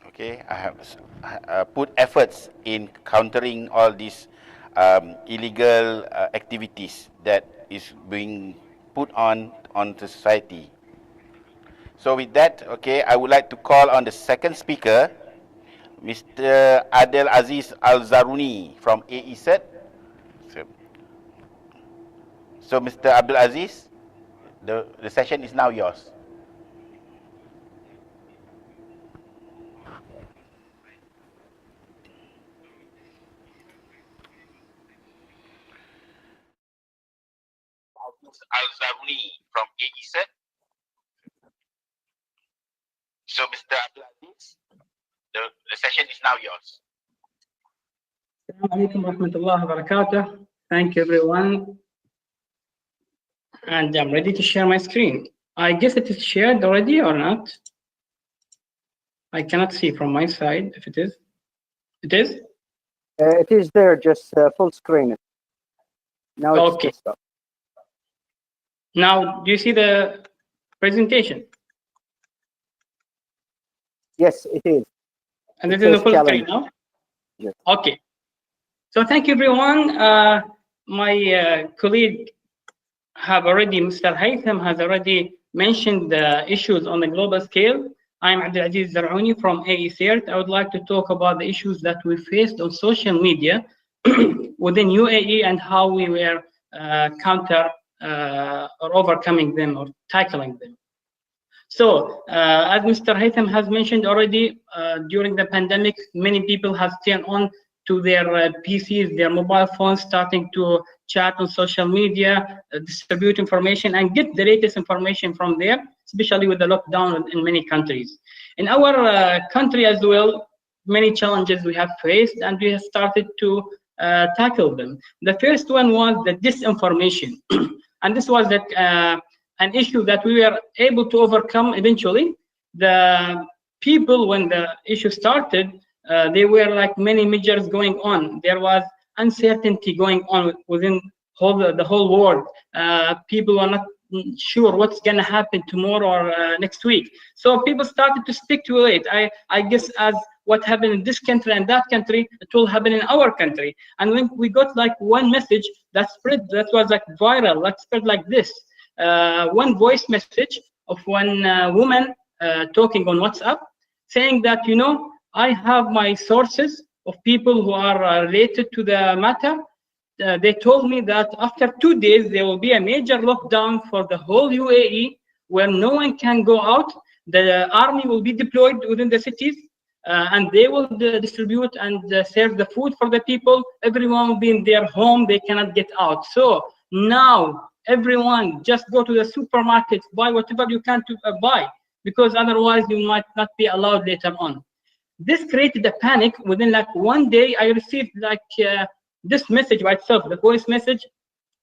okay, have put efforts in countering all these illegal activities that is being put on to society. So with that, okay, I would like to call on the second speaker, Mr. Adel Aziz Al-Zaruni from AE-CERT. So Mr. Abdul Aziz, the session is now yours. Al-Zaruni from AE-CERT. So Mr. Abdul Aziz, the session is now yours. Assalamu alaikum warahmatullahi wabarakatuh. Thank you, everyone. And I'm ready to share my screen. I guess it is shared already or not? I cannot see from my side if it is. It is? It is there, just full screen. Now it's okay. just up. Now, do you see the presentation? Yes, it is. And it is the full screen now? Yes. Okay. So thank you, everyone. My colleague have already, Mr. Haytham has already mentioned the issues on the global scale. I'm Abdul Aziz Zaruni from AE-CERT. I would like to talk about the issues that we faced on social media within UAE and how we were counter or overcoming them or tackling them. So, as Mr. Haytham has mentioned already, during the pandemic, many people have turned on to their PCs, their mobile phones, starting to chat on social media, distribute information, and get the latest information from there, especially with the lockdown in many countries. In our country as well, many challenges we have faced, and we have started to tackle them. The first one was the disinformation. And this was an issue that we were able to overcome eventually. The people, when the issue started, there were like many measures going on. There was uncertainty going on within the whole world. People are not sure what's going to happen tomorrow or next week. So people started to speculate. I guess as what happened in this country and that country, it will happen in our country. And when we got like one message that spread, that was like viral, that spread like this. One voice message of one woman talking on WhatsApp, saying that, you know, I have my sources of people who are related to the matter. They told me that after 2 days, there will be a major lockdown for the whole UAE, where no one can go out. The army will be deployed within the cities, and they will distribute and serve the food for the people. Everyone will be in their home. They cannot get out. So now everyone just go to the supermarkets, buy whatever you can to buy, because otherwise you might not be allowed later on. This created a panic. Within like 1 day, I received like this message by itself, the voice message.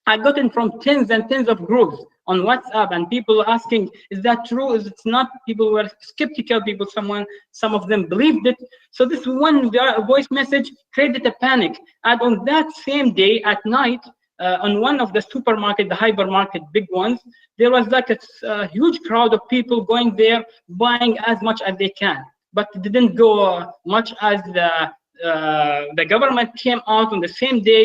I got it from tens and tens of groups on WhatsApp, and people asking, is that true? Is it not? People were skeptical. Some of them believed it. So this one voice message created a panic. And on that same day at night, on one of the supermarket, the hypermarket, big ones, there was like a huge crowd of people going there, buying as much as they can. But it didn't go much, as the government came out on the same day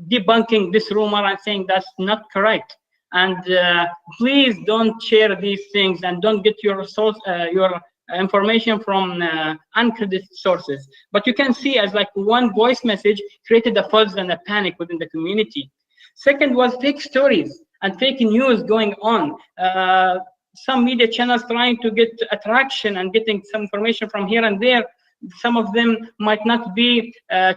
debunking this rumor and saying that's not correct. And please don't share these things, and don't get your source, your information from uncredited sources. But you can see as like one voice message created a fuzz and a panic within the community. Second was fake stories and fake news going on. Some media channels trying to get attraction and getting some information from here and there. Some of them might not be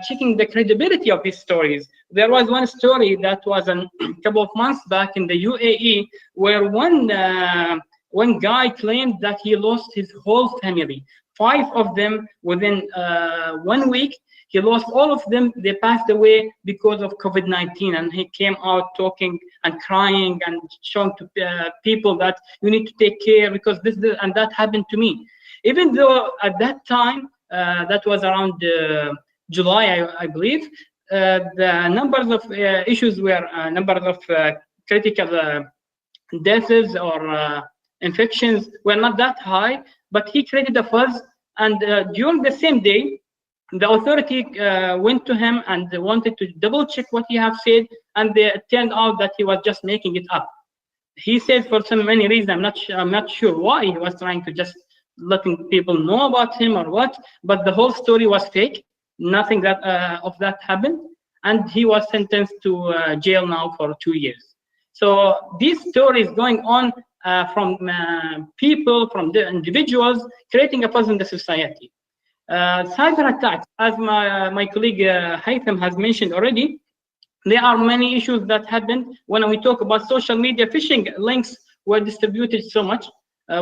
checking the credibility of these stories. There was one story that was a couple of months back in the UAE, where one guy claimed that he lost his whole family. 5 of them within 1 week. He lost all of them. They passed away because of COVID-19, and he came out talking and crying and showing to people that you need to take care, because this and that happened to me. Even though at that time, that was around July, I believe, the numbers of issues were numbers of critical deaths or infections were not that high, but he created a fuzz. And during the same day, the authority went to him and wanted to double check what he have said, and it turned out that he was just making it up. He said for so many reasons, I'm not sure why he was trying to just letting people know about him or what, but the whole story was fake. Nothing that of that happened, and he was sentenced to jail now for 2 years. So these stories going on from people, from the individuals, creating a fuzz in the society. Cyber attacks, as my colleague Haytham has mentioned already, there are many issues that happened. When we talk about social media, phishing links were distributed so much.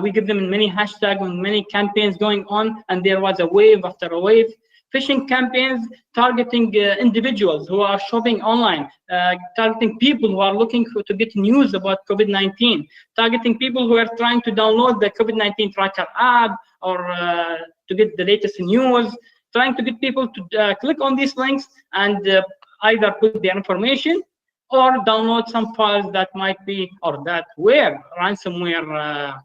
We give them in many hashtags and many campaigns going on, and there was a wave after a wave. Phishing campaigns targeting individuals who are shopping online, targeting people who are looking to get news about COVID-19, targeting people who are trying to download the COVID-19 tracker app or to get the latest news, trying to get people to click on these links and either put their information or download some files that might be, or that were ransomware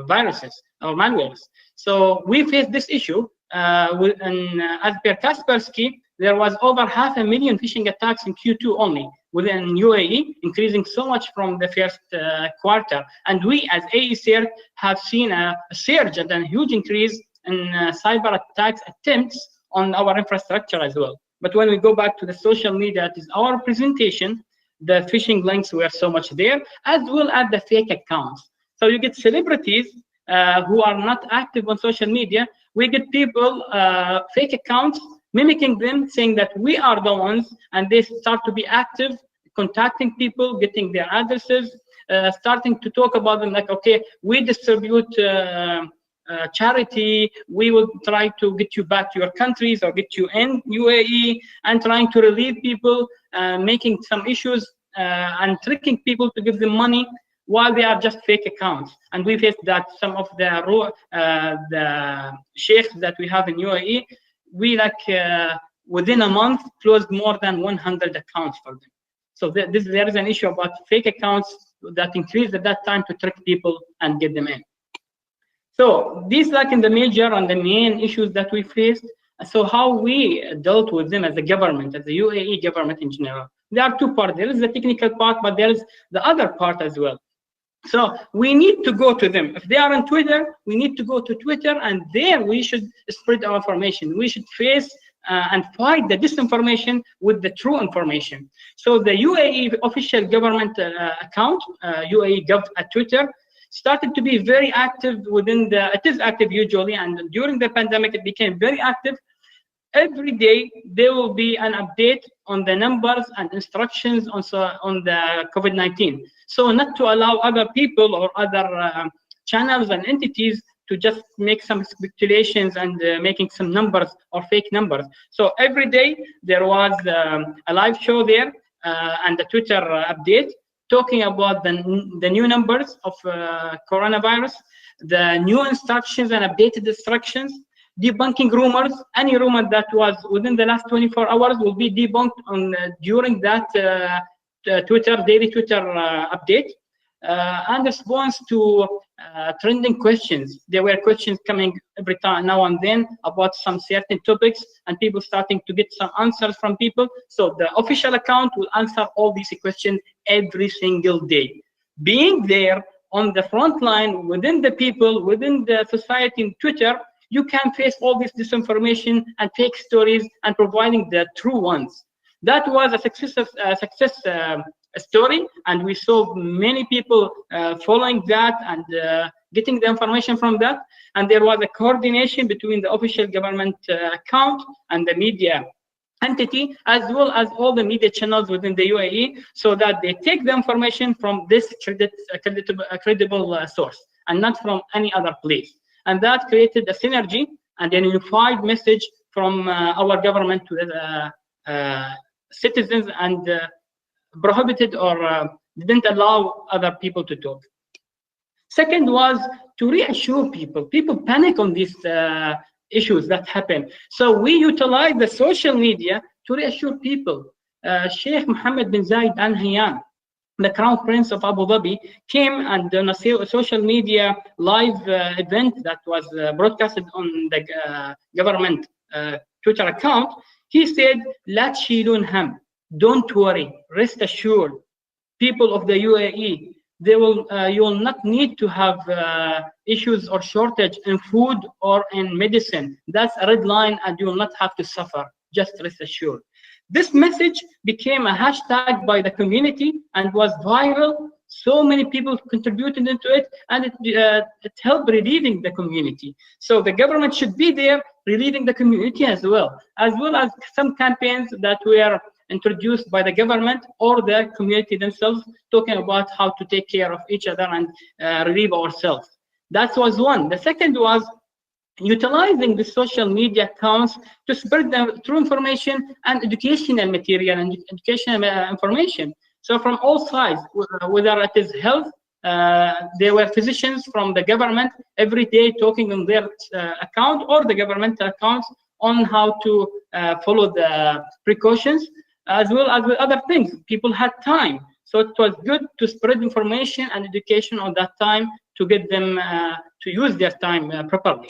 viruses or malwares. So we faced this issue. As per Kaspersky, there was over 500,000 phishing attacks in Q2 only within UAE, increasing so much from the first quarter. And we as OIC-CERT have seen a surge and a huge increase in cyber attacks attempts on our infrastructure as well. But when we go back to the social media, that is our presentation, the phishing links were so much there, as well as the fake accounts. So you get celebrities who are not active on social media. We get people, fake accounts, mimicking them, saying that we are the ones, and they start to be active, contacting people, getting their addresses, starting to talk about them like, okay, we distribute charity, we will try to get you back to your countries or get you in UAE, and trying to relieve people, making some issues and tricking people to give them money while they are just fake accounts. And we faced that some of the sheikhs that we have in UAE, we within a month closed more than 100 accounts for them. So there is an issue about fake accounts that increased at that time to trick people and get them in. So these in the major and the main issues that we faced. So how we dealt with them as a government, as the UAE government in general. There are two parts. There is the technical part, but there is the other part as well. So we need to go to them. If they are on Twitter, we need to go to Twitter, and there we should spread our information. We should face and fight the disinformation with the true information. So the UAE official government account, UAE Gov at Twitter, started to be very active within it is active usually, and during the pandemic it became very active. Every day there will be an update on the numbers and instructions on the COVID-19. So not to allow other people or other channels and entities to just make some speculations and making some numbers or fake numbers. So every day there was a live show there and a Twitter update talking about the new numbers of coronavirus, the new instructions and updated instructions, debunking rumors. Any rumor that was within the last 24 hours will be debunked during that daily Twitter update. And response to trending questions. There were questions coming every time now and then about some certain topics, and people starting to get some answers from people. So the official account will answer all these questions every single day. Being there on the front line, within the people, within the society in Twitter, you can face all this disinformation and fake stories and providing the true ones. That was a success story, and we saw many people following that and getting the information from that. And there was a coordination between the official government account and the media entity, as well as all the media channels within the UAE, so that they take the information from this credible source and not from any other place. And that created a synergy and a unified message from our government to the citizens, and prohibited or didn't allow other people to talk. Second was to reassure people. People panic on these issues that happen. So we utilize the social media to reassure people. Sheikh Mohammed bin Zayed Al Nahyan, the Crown Prince of Abu Dhabi, came and on a social media live event that was broadcasted on the government Twitter account. He said, "La tshilun ham." Don't worry, rest assured, people of the UAE, you will not need to have issues or shortage in food or in medicine. That's a red line, and you will not have to suffer. Just rest assured. This message became a hashtag by the community and was viral. So many people contributed into it, and it helped relieving the community. So the government should be there relieving the community as well as some campaigns that were introduced by the government or the community themselves, talking about how to take care of each other and relieve ourselves. That was one. The second was utilizing the social media accounts to spread the true information and educational material and educational information. So from all sides, whether it is health, there were physicians from the government every day talking on their account or the government accounts on how to follow the precautions, as well as with other things. People had time. So it was good to spread information and education on that time to get them to use their time properly.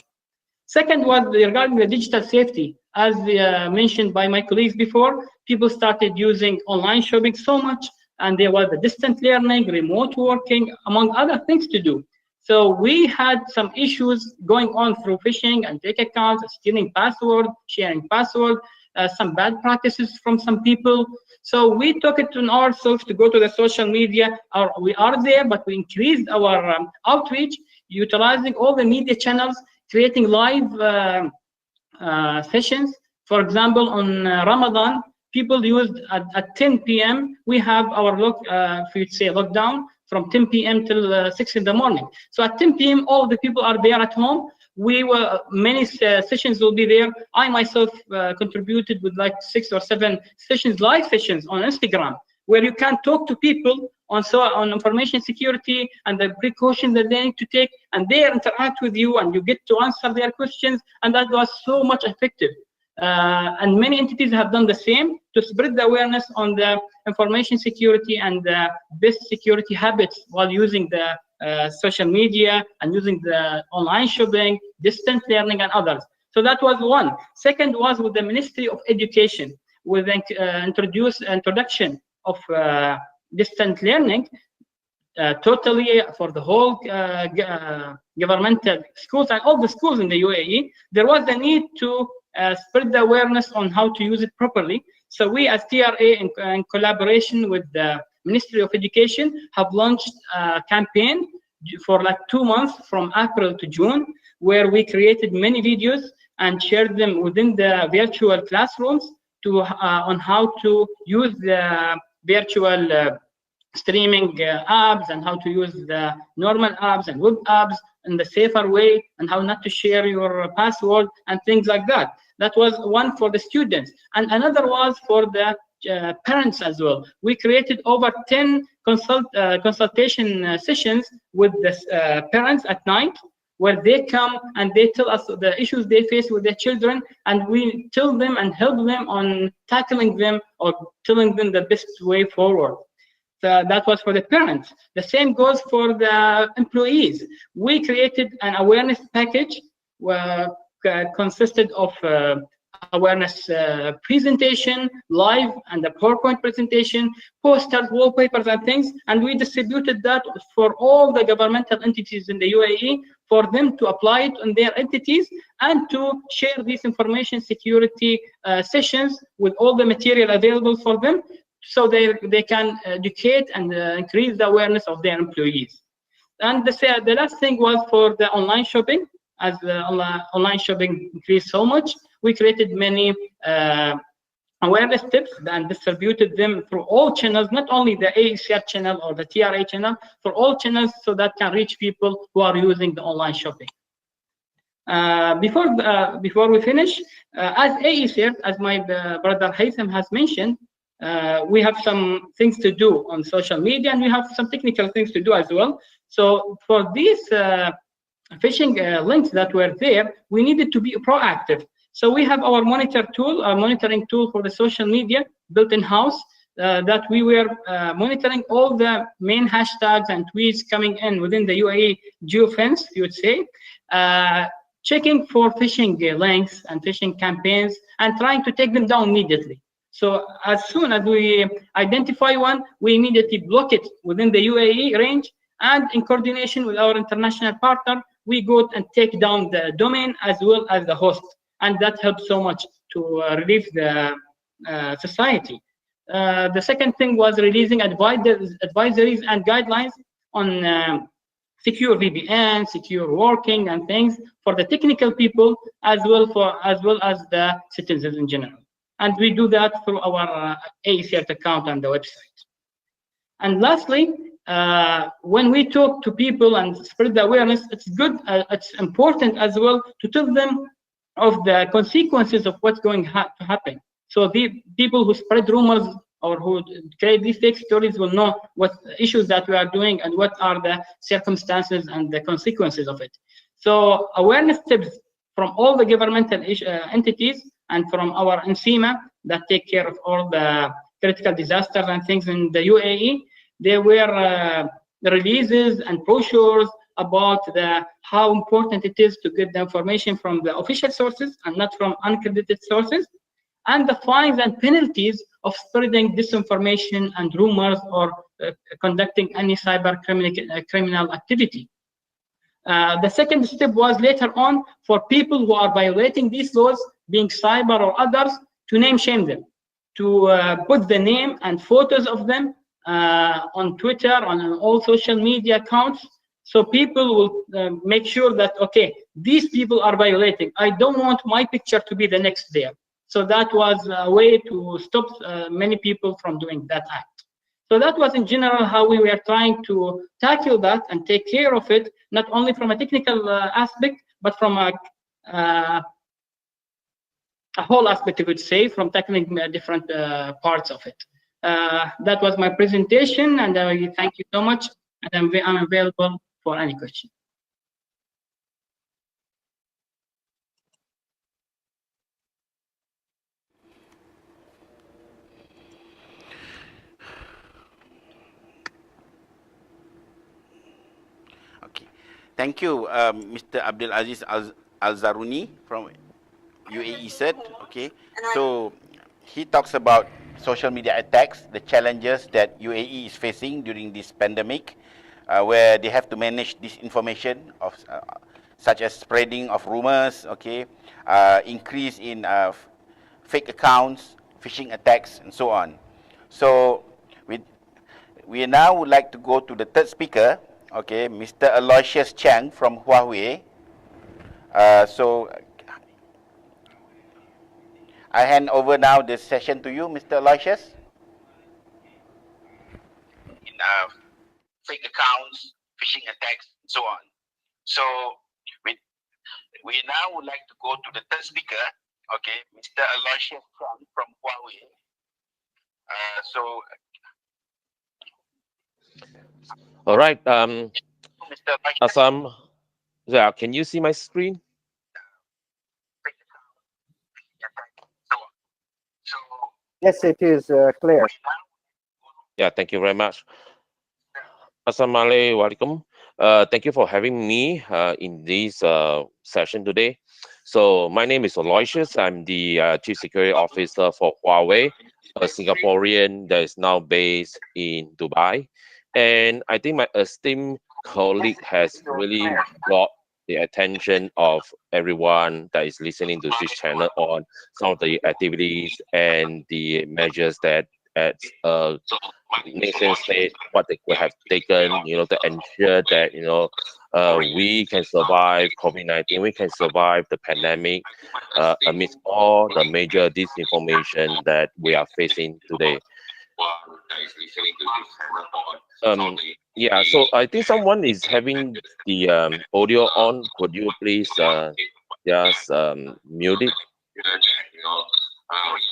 Second was regarding the digital safety. As mentioned by my colleagues before, people started using online shopping so much, and there was the distant learning, remote working, among other things to do. So we had some issues going on through phishing and fake accounts, stealing password, sharing password, some bad practices from some people. So we took it on ourselves to go to the social media. We are there, but we increased our outreach, utilizing all the media channels, creating live sessions, For example, on Ramadan, people used at 10 p.m. We have our if you'd say lockdown from 10 p.m. till 6 in the morning. So at 10 p.m., all the people are there at home. Many sessions will be there. I myself contributed with like 6 or 7 sessions, live sessions on Instagram, where you can talk to people on information security and the precautions that they need to take, and they interact with you, and you get to answer their questions, and that was so much effective. And many entities have done the same to spread the awareness on the information security and the best security habits while using the social media and using the online shopping, distance learning, and others. So that was one. Second was with the Ministry of Education, with introduction of distance learning totally for the whole governmental schools and all the schools in the UAE. There was the need to spread the awareness on how to use it properly. So we as TRA, in collaboration with the Ministry of Education, have launched a campaign for like 2 months from April to June, where we created many videos and shared them within the virtual classrooms on how to use the virtual streaming apps, and how to use the normal apps and web apps in the safer way, and how not to share your password and things like that. That was one for the students, and another was for the parents as well. We created over 10 consultation sessions with the parents at night, where they come and they tell us the issues they face with their children, and we tell them and help them on tackling them or telling them the best way forward. So that was for the parents. The same goes for the employees. We created an awareness package consisted of awareness presentation, live and a PowerPoint presentation, posters, wallpapers, and things, and we distributed that for all the governmental entities in the UAE for them to apply it on their entities and to share these information security sessions with all the material available for them, so they can educate and increase the awareness of their employees. And the last thing was for the online shopping. As the online shopping increased so much, we created many awareness tips and distributed them through all channels, not only the OIC-CERT channel or the TRA channel, for all channels, so that can reach people who are using the online shopping. Before we finish, as OIC-CERT, as my brother Haytham has mentioned, we have some things to do on social media, and we have some technical things to do as well. So for these phishing links that were there, we needed to be proactive. So we have our monitoring tool for the social media built in-house, that we were monitoring all the main hashtags and tweets coming in within the UAE geofence, you would say, checking for phishing links and phishing campaigns and trying to take them down immediately. So as soon as we identify one, we immediately block it within the UAE range, and in coordination with our international partner, we go and take down the domain as well as the host, and that helps so much to relieve the society. The second thing was releasing advisories and guidelines on secure VPN, secure working, and things for the technical people as well as the citizens in general. And we do that through our OIC-CERT account on the website. And lastly, when we talk to people and spread the awareness, it's good, it's important as well to tell them of the consequences of what's going to happen. So the people who spread rumors or who create these fake stories will know what issues that we are doing and what are the circumstances and the consequences of it. So awareness tips from all the governmental entities and from our NCEMA that take care of all the critical disasters and things in the UAE. There were releases and brochures about how important it is to get the information from the official sources and not from uncredited sources, and the fines and penalties of spreading disinformation and rumors or conducting any cyber criminal activity. The second step was later on for people who are violating these laws, being cyber or others, to name shame them, to put the name and photos of them on Twitter, on all social media accounts, so people will make sure that, okay, these people are violating. I don't want my picture to be the next there. So that was a way to stop many people from doing that act. So that was in general how we were trying to tackle that and take care of it, not only from a technical aspect, but from a whole aspect, I would say, from tackling different parts of it. That was my presentation, and I thank you so much, and I'm available for any question. Okay, thank you, Mr. Abdul Aziz Al-Zaruni from UAE-CERT. Okay, so he talks about social media attacks, the challenges that UAE is facing during this pandemic, where they have to manage disinformation of such as spreading of rumors, okay, increase in fake accounts, phishing attacks, and so on. So we now would like to go to the third speaker, okay, Mr. Aloysius Chang from Huawei. So I hand over now the session to you, Mr. Aloysius. In fake accounts, phishing attacks, and so on. So we now would like to go to the third speaker, okay, Mr. Aloysius Chang from Huawei. All right. Mr. Assam, yeah, can you see my screen? Yes, it is clear. Yeah, thank you very much. Assalamualaikum. Thank you for having me in this session today. So my name is Aloysius. I'm the Chief Security Officer for Huawei, a Singaporean that is now based in Dubai. And I think my esteemed colleague has really brought the attention of everyone that is listening to this channel on some of the activities and the measures that at nation state what they have taken, to ensure that we can survive COVID-19, we can survive the pandemic amidst all the major disinformation that we are facing today. Yeah, so I think someone is having the audio on. Could you please just mute it?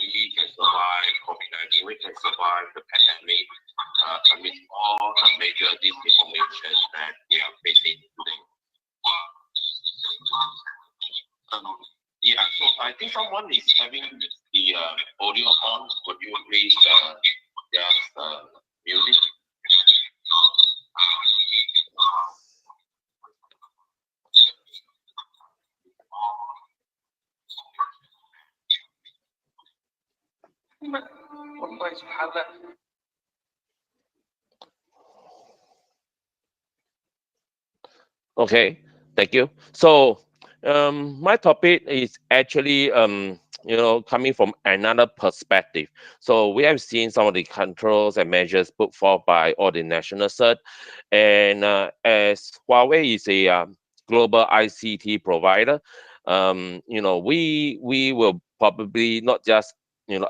We can survive COVID-19, we can survive the pandemic amidst all the major disinformation that we are facing today. Yeah, so I think someone is having the audio on. Could you please just mute it? Okay, thank you. So my topic is actually coming from another perspective. So we have seen some of the controls and measures put forth by all the national CERT, and as Huawei is a global ICT provider, we will probably not just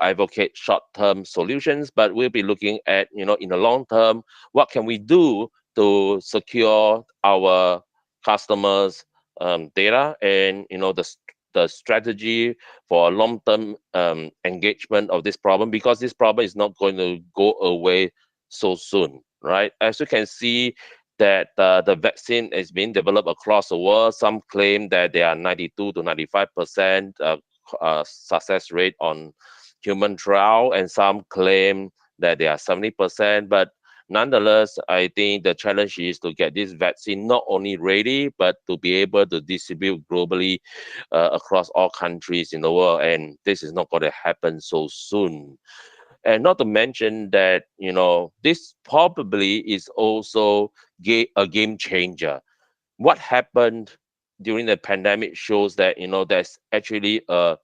advocate short-term solutions, but we'll be looking at in the long term, what can we do to secure our customers' data, and the strategy for long-term engagement of this problem, because this problem is not going to go away so soon, right? As you can see, that the vaccine is being developed across the world. Some claim that they are 92 to 95% success rate on human trial, and some claim that they are 70%. But nonetheless, I think the challenge is to get this vaccine not only ready, but to be able to distribute globally across all countries in the world. And this is not going to happen so soon. And not to mention that, this probably is also a game changer. What happened during the pandemic shows that, there's actually a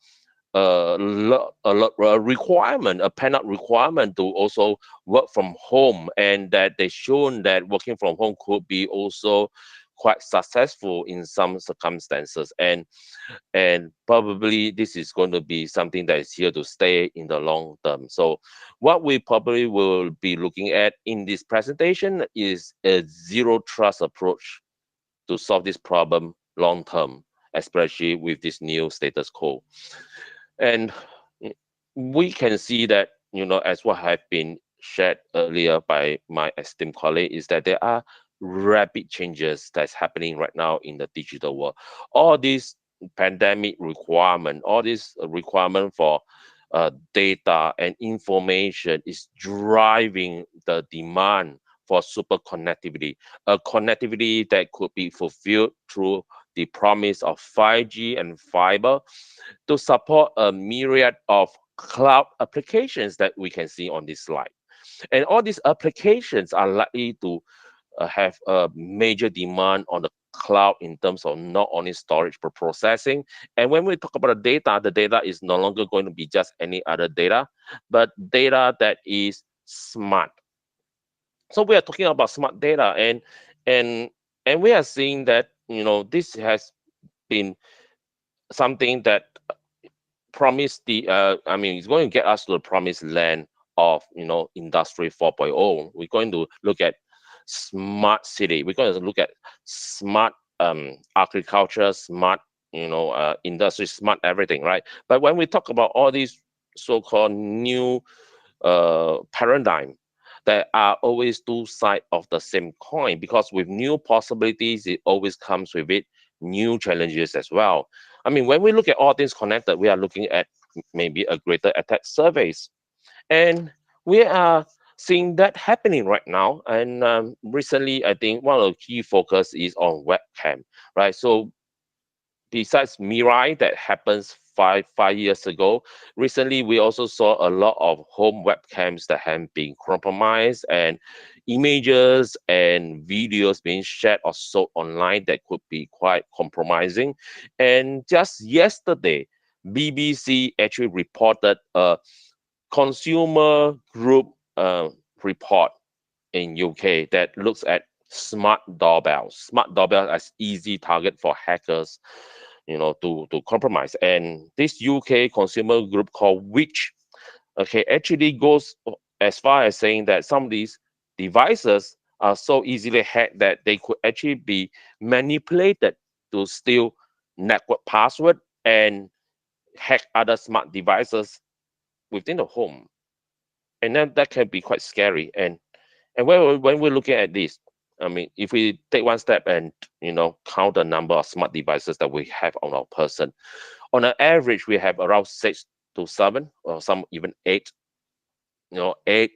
requirement, a pent-up requirement to also work from home, and that they've shown that working from home could be also quite successful in some circumstances, and probably this is going to be something that is here to stay in the long term. So what we probably will be looking at in this presentation is a zero trust approach to solve this problem long term, especially with this new status quo. And we can see that, as what have been shared earlier by my esteemed colleague, is that there are rapid changes that's happening right now in the digital world. All these pandemic requirement, all this requirement for data and information is driving the demand for super connectivity, a connectivity that could be fulfilled through the promise of 5G and fiber to support a myriad of cloud applications that we can see on this slide. And all these applications are likely to have a major demand on the cloud in terms of not only storage but processing. And when we talk about the data is no longer going to be just any other data, but data that is smart. So we are talking about smart data, and we are seeing that this has been something that promised it's going to get us to the promised land of Industry 4.0. We're going to look at smart city. We're going to look at smart agriculture, smart industry, smart everything, right? But when we talk about all these so-called new paradigm, there are always two sides of the same coin, because with new possibilities, it always comes with it new challenges as well. I mean, when we look at all things connected, we are looking at maybe a greater attack surface. And we are seeing that happening right now. And recently, I think one of the key focus is on webcam, right? So besides Mirai that happens five years ago, recently we also saw a lot of home webcams that have been compromised, and images and videos being shared or sold online that could be quite compromising. And just yesterday, BBC actually reported a consumer group report in UK that looks at smart doorbells. Smart doorbells as easy target for hackers, to compromise. And this UK consumer group called Which, actually goes as far as saying that some of these devices are so easily hacked that they could actually be manipulated to steal network password and hack other smart devices within the home. And then that can be quite scary. And when we're looking at this, I mean, if we take one step and count the number of smart devices that we have on our person, on an average we have around 6 to 7, or some even 8. 8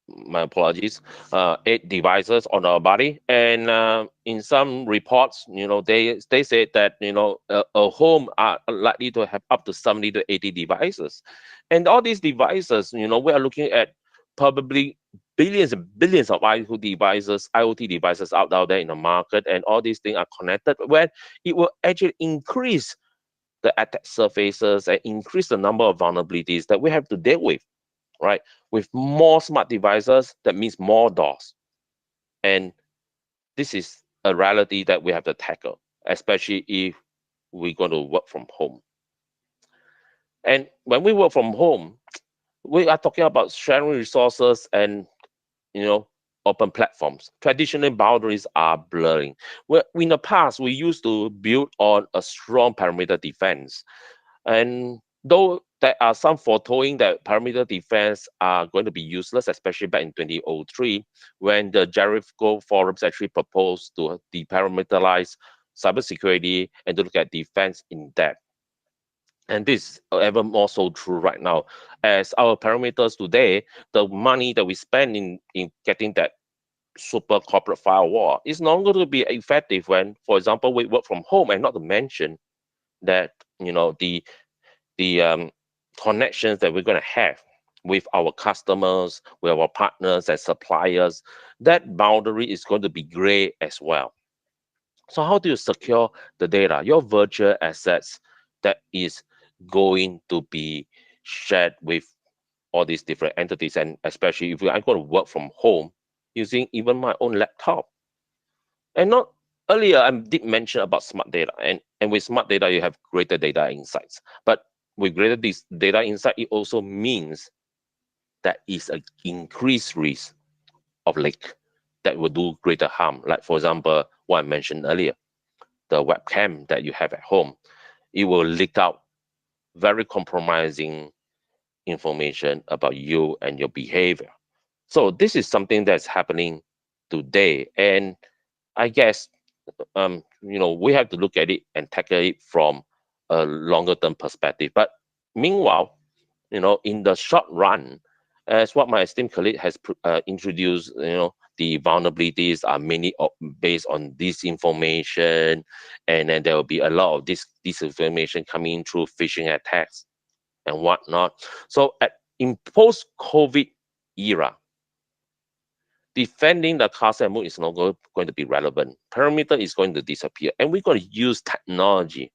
my apologies, 8 devices on our body. And in some reports, they say that a home are likely to have up to 70 to 80 devices. And all these devices, we are looking at probably billions and billions of IoT devices out there in the market, and all these things are connected, where it will actually increase the attack surfaces and increase the number of vulnerabilities that we have to deal with, right? With more smart devices, that means more doors. And this is a reality that we have to tackle, especially if we're going to work from home. And when we work from home, we are talking about sharing resources and open platforms. Traditional boundaries are blurring. Well, in the past, we used to build on a strong perimeter defense. And though there are some foretoning that perimeter defense are going to be useless, especially back in 2003, when the Jericho forums actually proposed to deperimeterize cybersecurity and to look at defense in depth. And this is ever more so true right now, as our parameters today, the money that we spend in getting that super corporate firewall is not going to be effective when, for example, we work from home. And not to mention that the connections that we're going to have with our customers, with our partners and suppliers, that boundary is going to be gray as well. So how do you secure the data, your virtual assets that is going to be shared with all these different entities, and especially if I'm going to work from home using even my own laptop. And not earlier, I did mention about smart data, and with smart data, you have greater data insights. But with greater data insight, it also means that is an increased risk of leak that will do greater harm. Like, for example, what I mentioned earlier, the webcam that you have at home, it will leak out very compromising information about you and your behavior. So this is something that's happening today. And I guess, we have to look at it and tackle it from a longer term perspective. But meanwhile, in the short run, as what my esteemed colleague has introduced, the vulnerabilities are mainly based on disinformation, and then there will be a lot of disinformation coming through phishing attacks and whatnot. So in post-COVID era, defending the castle and moat is not going to be relevant. Perimeter is going to disappear, and we're going to use technology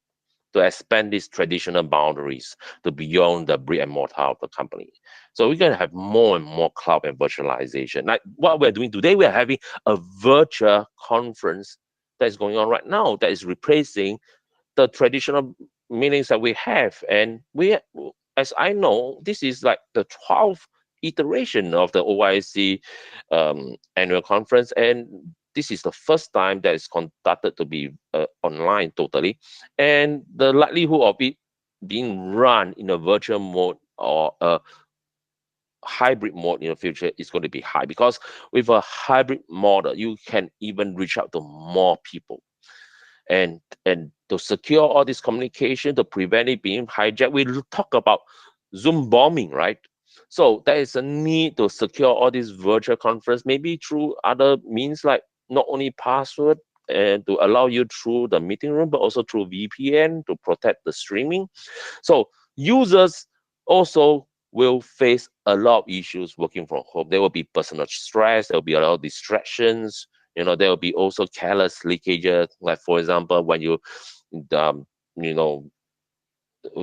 to expand these traditional boundaries to beyond the brick and mortar of the company. So we're going to have more and more cloud and virtualization. Like what we're doing today, we're having a virtual conference that is going on right now that is replacing the traditional meetings that we have. And as I know, this is like the 12th iteration of the OIC annual conference, and this is the first time that it's conducted to be online totally, and the likelihood of it being run in a virtual mode or a hybrid mode in the future is going to be high, because with a hybrid model, you can even reach out to more people. And to secure all this communication, to prevent it being hijacked, we talk about Zoom bombing, right? So there is a need to secure all these virtual conference, maybe through other means, like not only password and to allow you through the meeting room, but also through VPN to protect the streaming. So users also will face a lot of issues working from home. There will be personal stress, there will be a lot of distractions, there will be also careless leakages. Like, for example, when you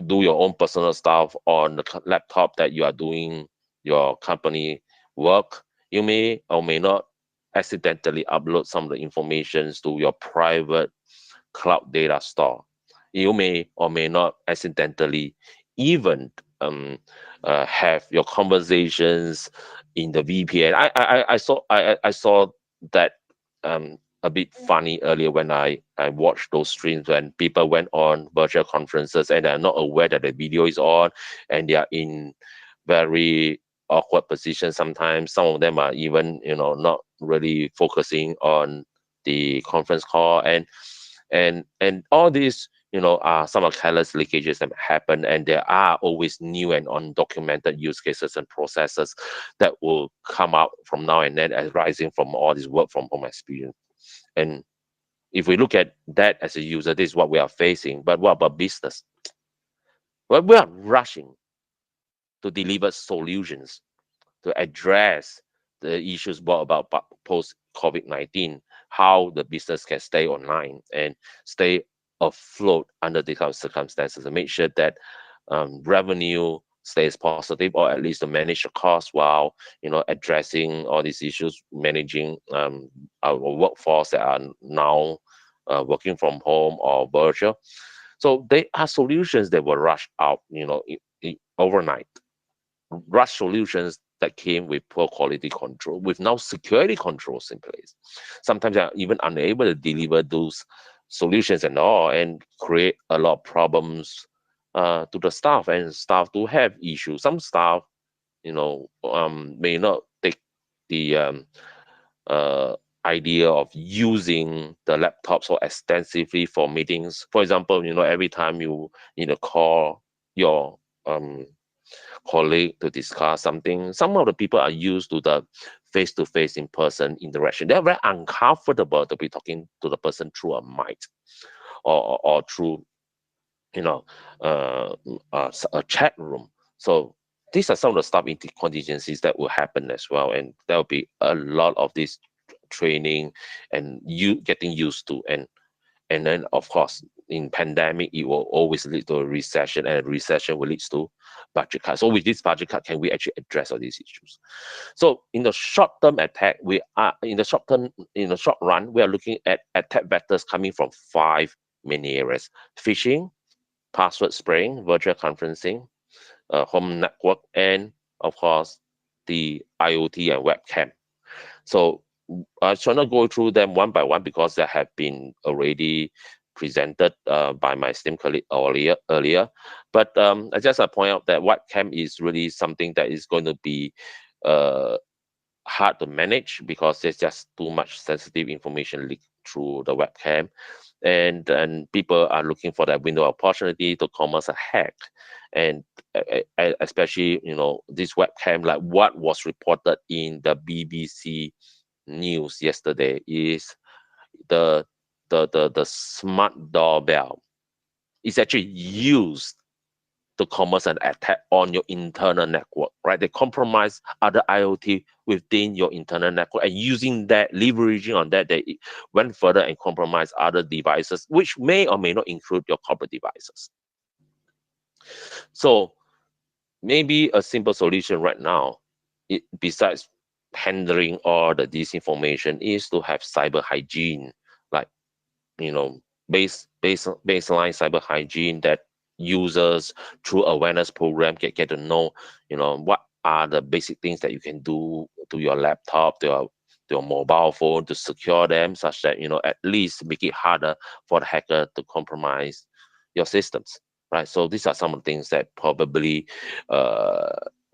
do your own personal stuff on the laptop that you are doing your company work, you may or may not accidentally upload some of the information to your private cloud data store. You may or may not accidentally even have your conversations in the VPN. I saw that a bit funny earlier when I watched those streams when people went on virtual conferences and they're not aware that the video is on, and they are in very awkward positions sometimes. Some of them are even not really focusing on the conference call, and all these are some of the careless leakages that happen, and there are always new and undocumented use cases and processes that will come out from now and then as rising from all this work from home experience. And if we look at that as a user, this is what we are facing. But what about business? Well, we are rushing to deliver solutions to address the issues brought about post-COVID-19, how the business can stay online and stay afloat under these kind of circumstances, and make sure that revenue stays positive, or at least to manage the cost while addressing all these issues, managing our workforce that are now working from home or virtual. So they are solutions that were rushed out overnight, rush solutions that came with poor quality control, with now security controls in place. Sometimes they are even unable to deliver those solutions and all, and create a lot of problems to the staff, and staff do have issues. Some staff, may not take the idea of using the laptop so extensively for meetings. For example, every time you need to call your colleague to discuss something, some of the people are used to the face-to-face in-person interaction. They're very uncomfortable to be talking to the person through a mic or through a chat room. So these are some of the staff contingencies that will happen as well, and there will be a lot of this training and you getting used to, and then of course in pandemic, it will always lead to a recession, and a recession will lead to budget cut. So with this budget cut, can we actually address all these issues? So in the short-term attack, we are in the short run, we are looking at attack vectors coming from 5 main areas: phishing, password spraying, virtual conferencing, home network, and of course the IoT and webcam. So I shall not go through them one by one because they have been already presented by my esteemed colleague earlier. But I just point out that webcam is really something that is going to be hard to manage because there's just too much sensitive information leaked through the webcam, and people are looking for that window of opportunity to commit a hack. And especially, you know, this webcam, like what was reported in the BBC news yesterday, is the smart doorbell is actually used to commit an attack on your internal network, right? They compromise other IoT within your internal network, and using that, leveraging on that, they went further and compromise other devices, which may or may not include your corporate devices. So maybe a simple solution right now, besides handling all the disinformation, is to have cyber hygiene, like, you know, baseline cyber hygiene that users through awareness program get to know, you know, what are the basic things that you can do to your laptop, to your mobile phone, to secure them, such that, you know, at least make it harder for the hacker to compromise your systems, right? So these are some of the things that probably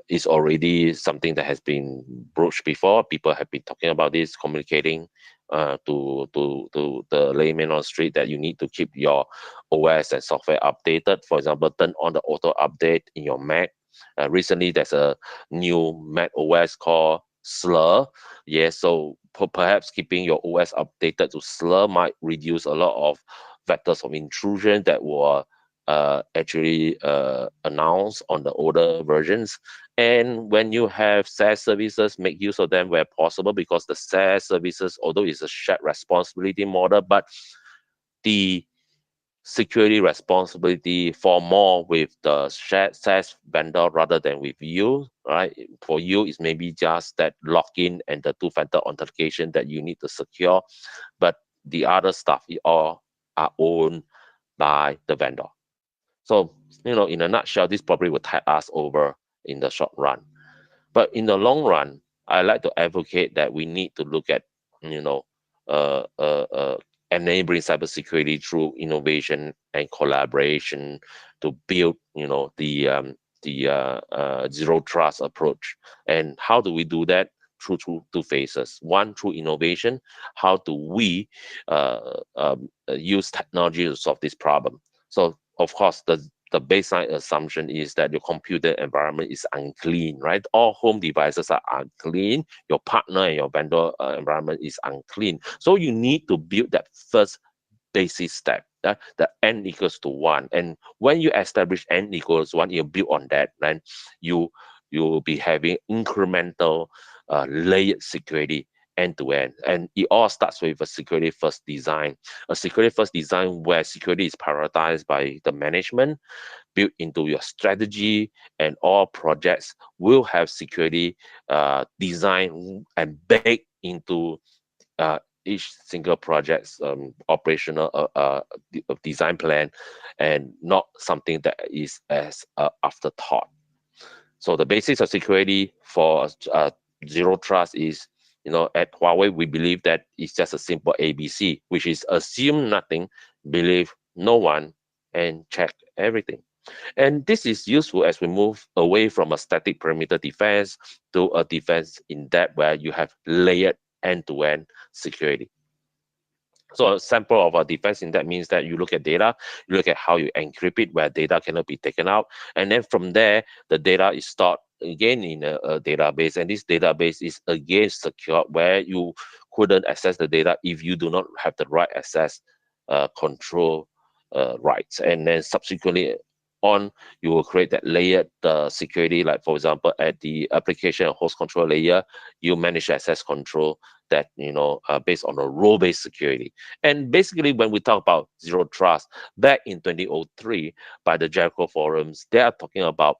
is already something that has been broached before. People have been talking about this, communicating to the layman on the street that you need to keep your OS and software updated. For example, turn on the auto update in your Mac. Recently, there's a new Mac OS called Slur. Yes, so perhaps keeping your OS updated to Slur might reduce a lot of vectors of intrusion that were actually announced on the older versions. And when you have SaaS services, make use of them where possible, because the SaaS services, although it's a shared responsibility model, but the security responsibility fall more with the shared SaaS vendor rather than with you, right? For you, it's maybe just that login and the two-factor authentication that you need to secure, but the other stuff all are owned by the vendor. So, you know, in a nutshell, this probably will tide us over in the short run. But in the long run, I like to advocate that we need to look at, you know, enabling cybersecurity through innovation and collaboration to build, you know, the zero trust approach. And how do we do that? Through two phases. One, through innovation. How do we use technology to solve this problem? So, of course, the baseline assumption is that your computer environment is unclean, right? All home devices are unclean. Your partner and your vendor environment is unclean. So you need to build that first basic step, that the n equals to 1. And when you establish n equals 1, you build on that, then you will be having incremental layered security end-to-end. And it all starts with a security first design. A security first design where security is prioritized by the management, built into your strategy, and all projects will have security design and baked into each single project's operational design plan, and not something that is as afterthought. So the basics of security for zero trust is, you know, at Huawei, we believe that it's just a simple ABC, which is assume nothing, believe no one, and check everything. And this is useful as we move away from a static perimeter defense to a defense in depth where you have layered end-to-end security. So a sample of a defense in that means that you look at data, you look at how you encrypt it where data cannot be taken out. And then from there, the data is stored again in a database. And this database is again secure where you couldn't access the data if you do not have the right access control rights. And then subsequently on, you will create that layered security, like for example, at the application and host control layer, you manage access control that, based on a role-based security. And basically, when we talk about zero trust, back in 2003, by the Jericho forums, they are talking about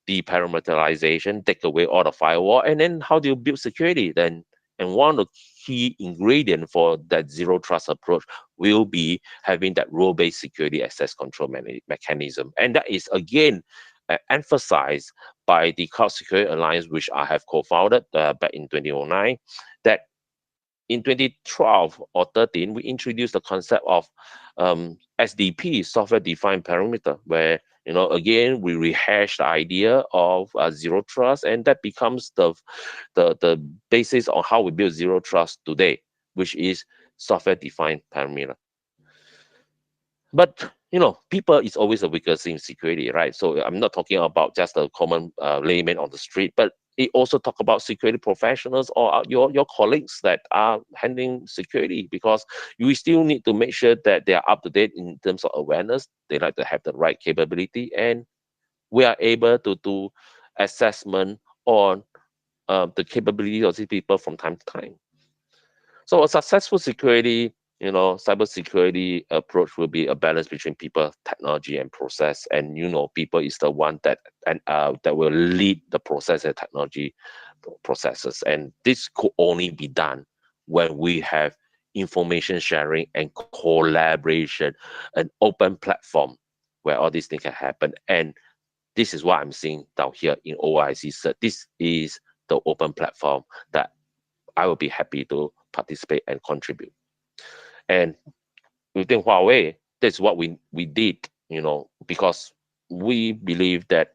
deparameterization, take away all the firewall, and then how do you build security then? And one of the key ingredients for that zero trust approach will be having that role-based security access control mechanism. And that is, again, emphasized by the Cloud Security Alliance, which I have co-founded back in 2009, that in 2012 or 13, we introduced the concept of SDP, software-defined perimeter, where, again, we rehash the idea of zero trust, and that becomes the basis on how we build zero trust today, which is software-defined perimeter. But people is always a weakest in security, right? So I'm not talking about just a common layman on the street, but it also talk about security professionals or your colleagues that are handling security, because you still need to make sure that they are up to date in terms of awareness. They like to have the right capability, and we are able to do assessment on the capability of these people from time to time. So a successful security, cybersecurity approach will be a balance between people, technology, and process. And people is the one that will lead the process and technology processes. And this could only be done when we have information sharing and collaboration, an open platform where all these things can happen. And this is what I'm seeing down here in OIC-CERT. This is the open platform that I will be happy to participate and contribute. And within Huawei, that's what we did, because we believe that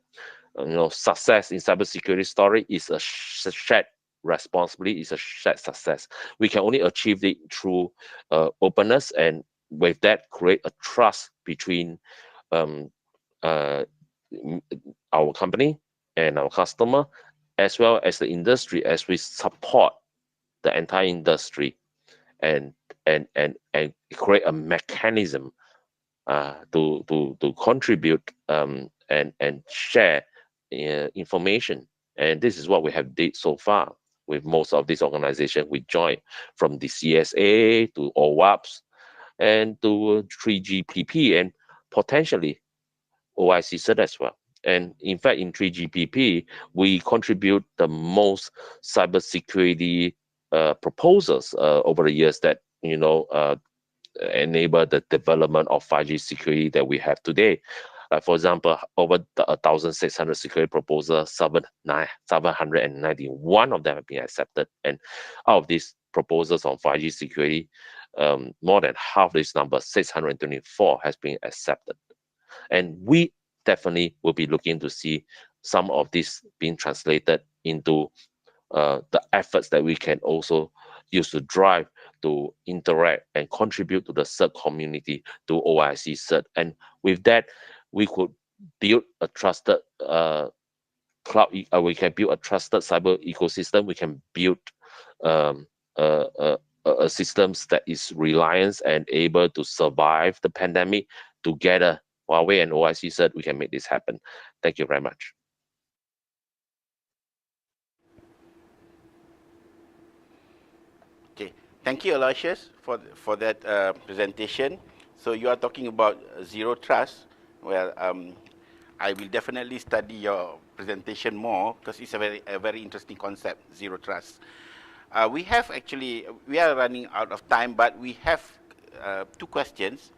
success in cybersecurity story is a shared responsibility, is a shared success. We can only achieve it through openness, and with that create a trust between our company and our customer, as well as the industry, as we support the entire industry and create a mechanism to contribute and share information. And this is what we have did so far with most of these organizations we joined, from the CSA to OWASP and to 3GPP, and potentially OIC-CERT as well. And in fact, in 3GPP, we contribute the most cybersecurity proposals over the years that enable the development of 5G security that we have today. For example, over 1,600 security proposals, 791 of them have been accepted. And out of these proposals on 5G security, more than half this number, 624, has been accepted. And we definitely will be looking to see some of this being translated into the efforts that we can also use to drive, to interact and contribute to the CERT community, to OIC-CERT. And with that, we could build a trusted cloud, we can build a trusted cyber ecosystem. We can build systems that is reliant and able to survive the pandemic. Together, Huawei and OIC-CERT, we can make this happen. Thank you very much. Okay, thank you, Aloysius, for that presentation. So you are talking about zero trust. Well, I will definitely study your presentation more, because it's a very interesting concept, zero trust. We are running out of time, but we have two questions.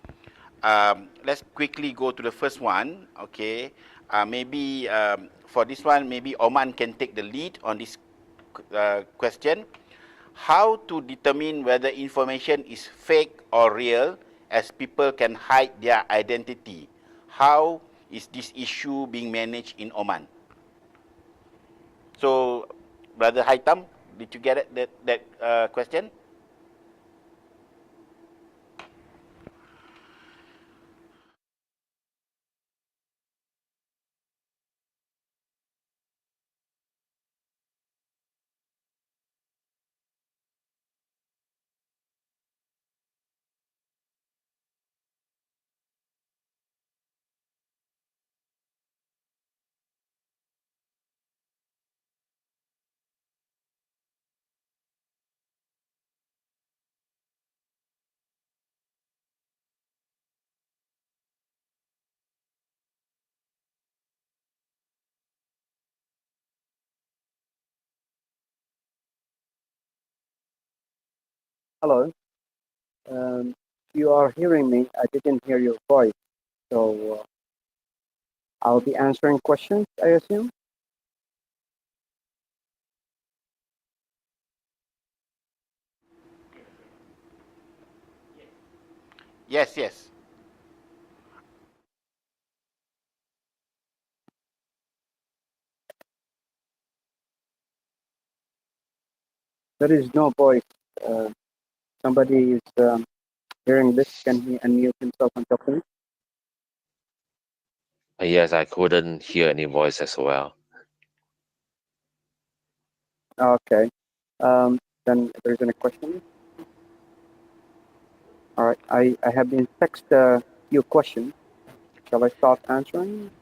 Let's quickly go to the first one. Okay, maybe for this one, maybe Oman can take the lead on this question. How to determine whether information is fake or real, as people can hide their identity? How is this issue being managed in Oman? So, Brother Haitam, did you get it, that question? Hello. You are hearing me. I didn't hear your voice. So I'll be answering questions, I assume. Yes, yes. There is no voice. Uh, Somebody is hearing this. Can he unmute himself and talk to me? Yes, I couldn't hear any voice as well. Okay. Then if there's any question. All right. I have been text few questions. Shall I start answering?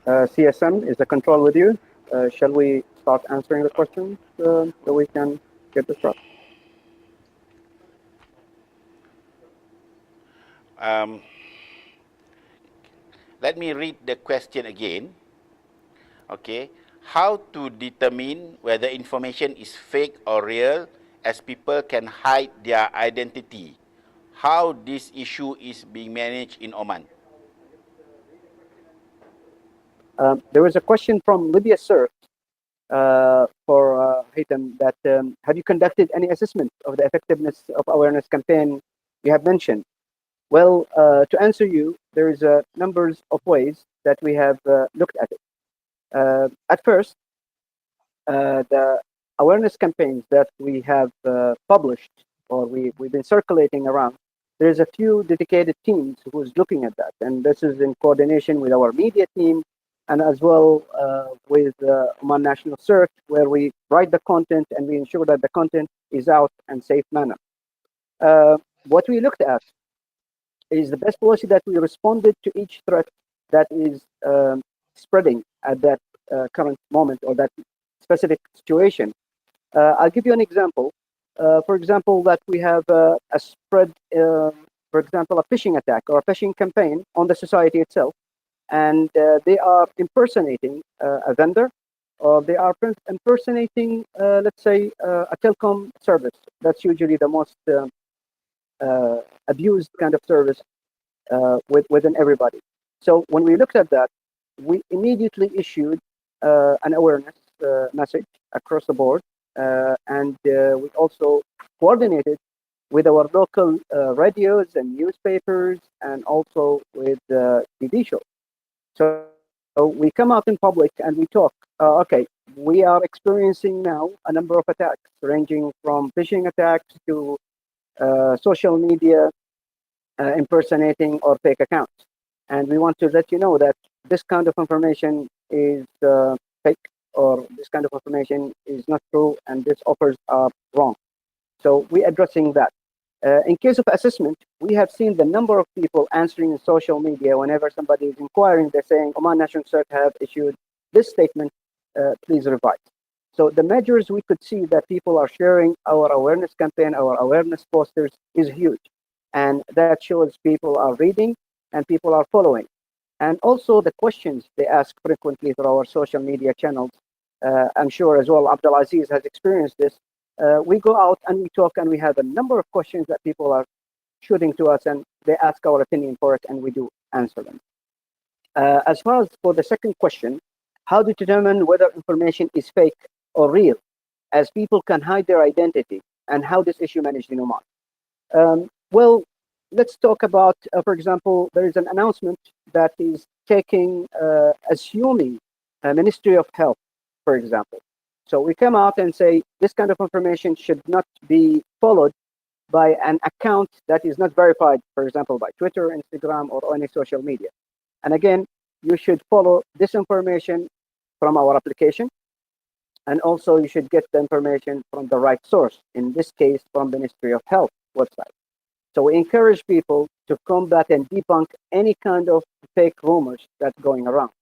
CSM, is the control with you? Shall we start answering the questions so we can get this right? Let me read the question again. Okay. How to determine whether information is fake or real, as people can hide their identity? How this issue is being managed in Oman? There was a question from Libya CERT for Haytham that have you conducted any assessment of the effectiveness of awareness campaign you have mentioned? Well, to answer you, there is numbers of ways that we have looked at it. At first, the awareness campaigns that we have published or we've been circulating around, there's a few dedicated teams who's looking at that. And this is in coordination with our media team and as well with Oman National CERT, where we write the content and we ensure that the content is out in safe manner. What we looked at is the best policy that we responded to each threat that is spreading at that current moment or that specific situation. I'll give you an example. For example, that we have a spread, for example, a phishing attack or a phishing campaign on the society itself, and they are impersonating a vendor, or they are impersonating, let's say, a telecom service. That's usually the most abused kind of service within everybody. So when we looked at that, we immediately issued an awareness message across the board, and we also coordinated with our local radios and newspapers, and also with TV shows. So we come out in public and we talk. Okay, we are experiencing now a number of attacks, ranging from phishing attacks to social media impersonating or fake accounts. And we want to let you know that this kind of information is fake, or this kind of information is not true, and these offers are wrong. So we're addressing that. In case of assessment, we have seen the number of people answering in social media whenever somebody is inquiring. They're saying, Oman National CERT have issued this statement, please revise. So the measures we could see that people are sharing our awareness campaign, our awareness posters, is huge. And that shows people are reading and people are following. And also the questions they ask frequently through our social media channels. I'm sure as well Abdulaziz has experienced this. We go out and we talk, and we have a number of questions that people are shooting to us, and they ask our opinion for it, and we do answer them. As far as for the second question, how to determine whether information is fake or real, as people can hide their identity, and how this issue managed in Oman. Well, let's talk about, for example, there is an announcement that is taking, assuming a Ministry of Health, for example. So we come out and say this kind of information should not be followed by an account that is not verified, for example, by Twitter, Instagram, or any social media. And again, you should follow this information from our application. And also you should get the information from the right source, in this case, from the Ministry of Health website. So we encourage people to combat and debunk any kind of fake rumors that's going around.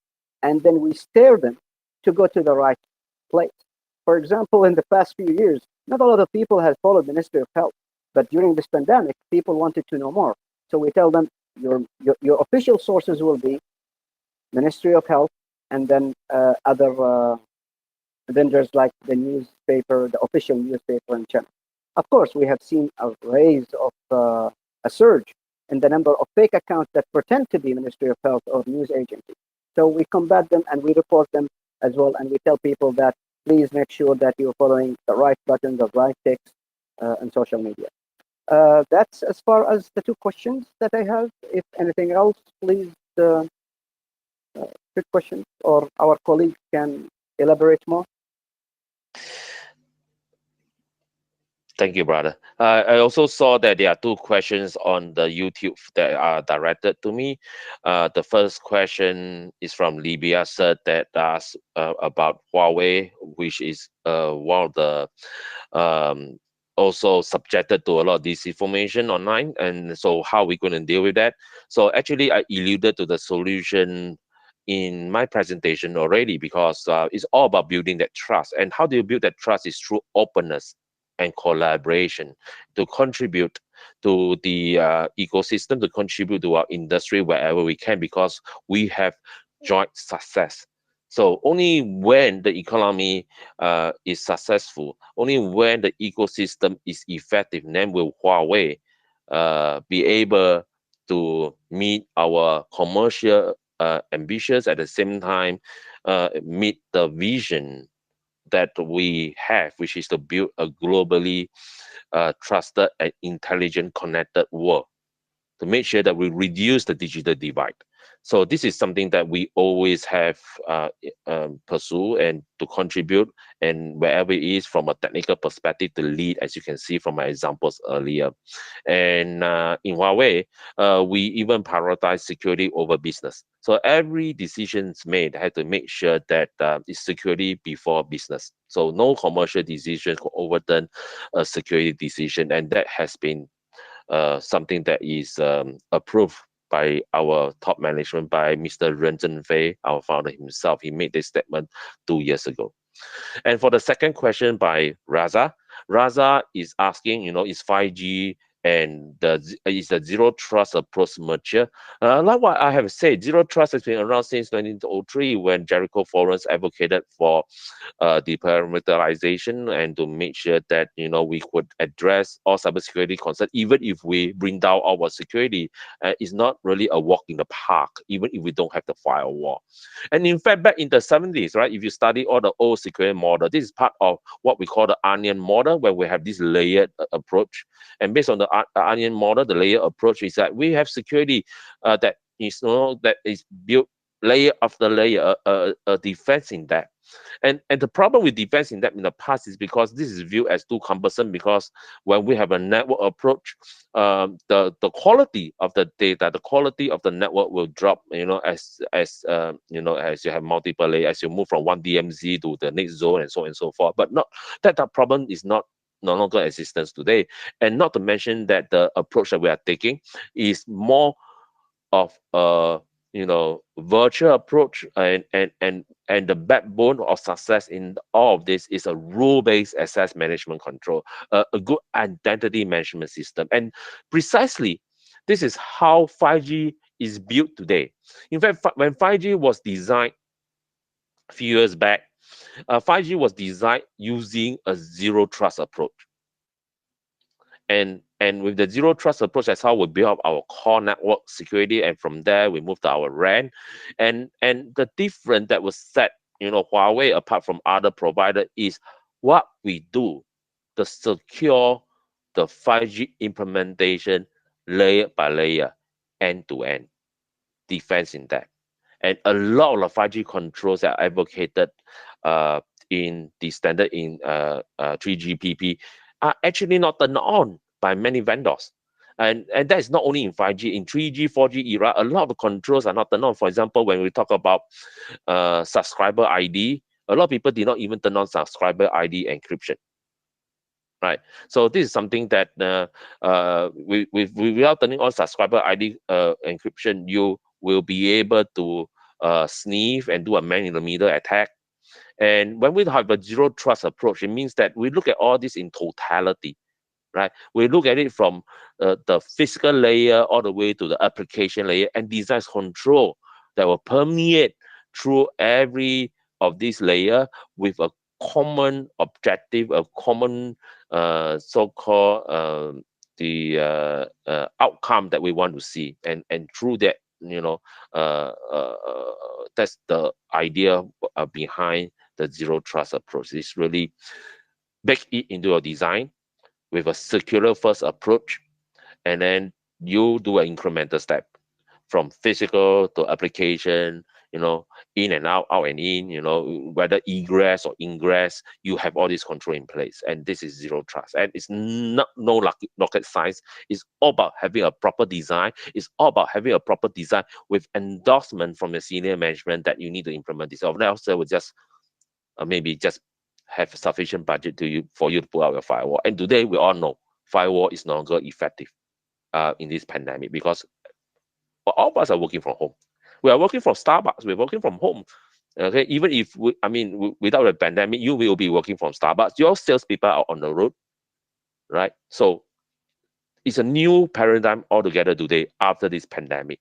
And then we steer them to go to the right place. For example, in the past few years, not a lot of people have followed the Ministry of Health. But during this pandemic, people wanted to know more. So we tell them your official sources will be Ministry of Health, and then other vendors like the newspaper, the official newspaper and channel. Of course, we have seen a rise of a surge in the number of fake accounts that pretend to be Ministry of Health or news agency. So we combat them and we report them as well, and we tell people that please make sure that you're following the right buttons, the right text on social media. That's as far as the two questions that I have. If anything else, please quick questions, or our colleagues can elaborate more. Thank you, brother. I also saw that there are two questions on the YouTube that are directed to me. The first question is from Libya, CERT, that asks about Huawei, which is one of the also subjected to a lot of disinformation online. And so how are we going to deal with that? So actually, I alluded to the solution in my presentation already, because it's all about building that trust. And how do you build that trust is through openness and collaboration to contribute to the ecosystem, to contribute to our industry wherever we can, because we have joint success. So only when the economy is successful, only when the ecosystem is effective, then will Huawei be able to meet our commercial ambitions, at the same time meet the vision that we have, which is to build a globally trusted and intelligent connected world, to make sure that we reduce the digital divide. So this is something that we always have pursue and to contribute, and wherever it is from a technical perspective to lead, as you can see from my examples earlier. And in Huawei, we even prioritize security over business. So every decision made had to make sure that it's security before business. So no commercial decision could overturn a security decision, and that has been something that is approved by our top management, by Mr. Ren Zhenfei, our founder himself. He made this statement 2 years ago. And for the second question by Raza, Raza is asking, is 5G and is the zero trust approach mature? Like what I have said, zero trust has been around since 1903, when Jericho Forums advocated for deparameterization, and to make sure that we could address all cybersecurity concerns, even if we bring down our security. It's not really a walk in the park, even if we don't have the firewall. And in fact, back in the 70s, right, if you study all the old security model, this is part of what we call the onion model, where we have this layered approach. And based on the onion model, the layer approach is that we have security that is built layer after layer, a defense in depth. And the problem with defense in depth in the past is because this is viewed as too cumbersome, because when we have a network approach, the quality of the data, the quality of the network will drop, as you have multiple layers, as you move from one DMZ to the next zone, and so on and so forth. But not that problem is no longer existence today. And not to mention that the approach that we are taking is more of a virtual approach, and the backbone of success in all of this is a rule-based access management control, a good identity management system. And precisely this is how 5G is built today. In fact, when 5G was designed a few years back, 5G was designed using a zero trust approach. And with the zero trust approach, that's how we build up our core network security, and from there we move to our RAN. And the difference that was set, Huawei apart from other providers, is what we do to secure the 5G implementation layer by layer, end to end, defense in depth. And a lot of 5G controls are advocated in the standard in 3GPP are actually not turned on by many vendors. And that is not only in 5G, in 3G, 4G era, a lot of controls are not turned on. For example, when we talk about subscriber ID, a lot of people did not even turn on subscriber ID encryption. Right. So this is something that without turning on subscriber ID encryption, you will be able to sniff and do a man-in-the-middle attack. And when we have a zero trust approach, it means that we look at all this in totality. right? We look at it from the physical layer all the way to the application layer and design control that will permeate through every of these layer with a common objective, a common so-called outcome that we want to see, and through that, that's the idea behind the zero trust approach. It's really bake it into your design with a secure first approach, and then you do an incremental step from physical to application, in and out, out and in, whether egress or ingress, you have all this control in place. And this is zero trust. And it's not no rocket science. It's all about having a proper design. It's all about having a proper design with endorsement from the senior management that you need to implement this. Or else they will just maybe just have sufficient budget for you to put out your firewall. And today we all know firewall is no longer effective in this pandemic, because all of us are working from home. We are working from Starbucks. We're working from home. Okay, even if without a pandemic, you will be working from Starbucks. Your salespeople are on the road, right? So it's a new paradigm altogether today after this pandemic.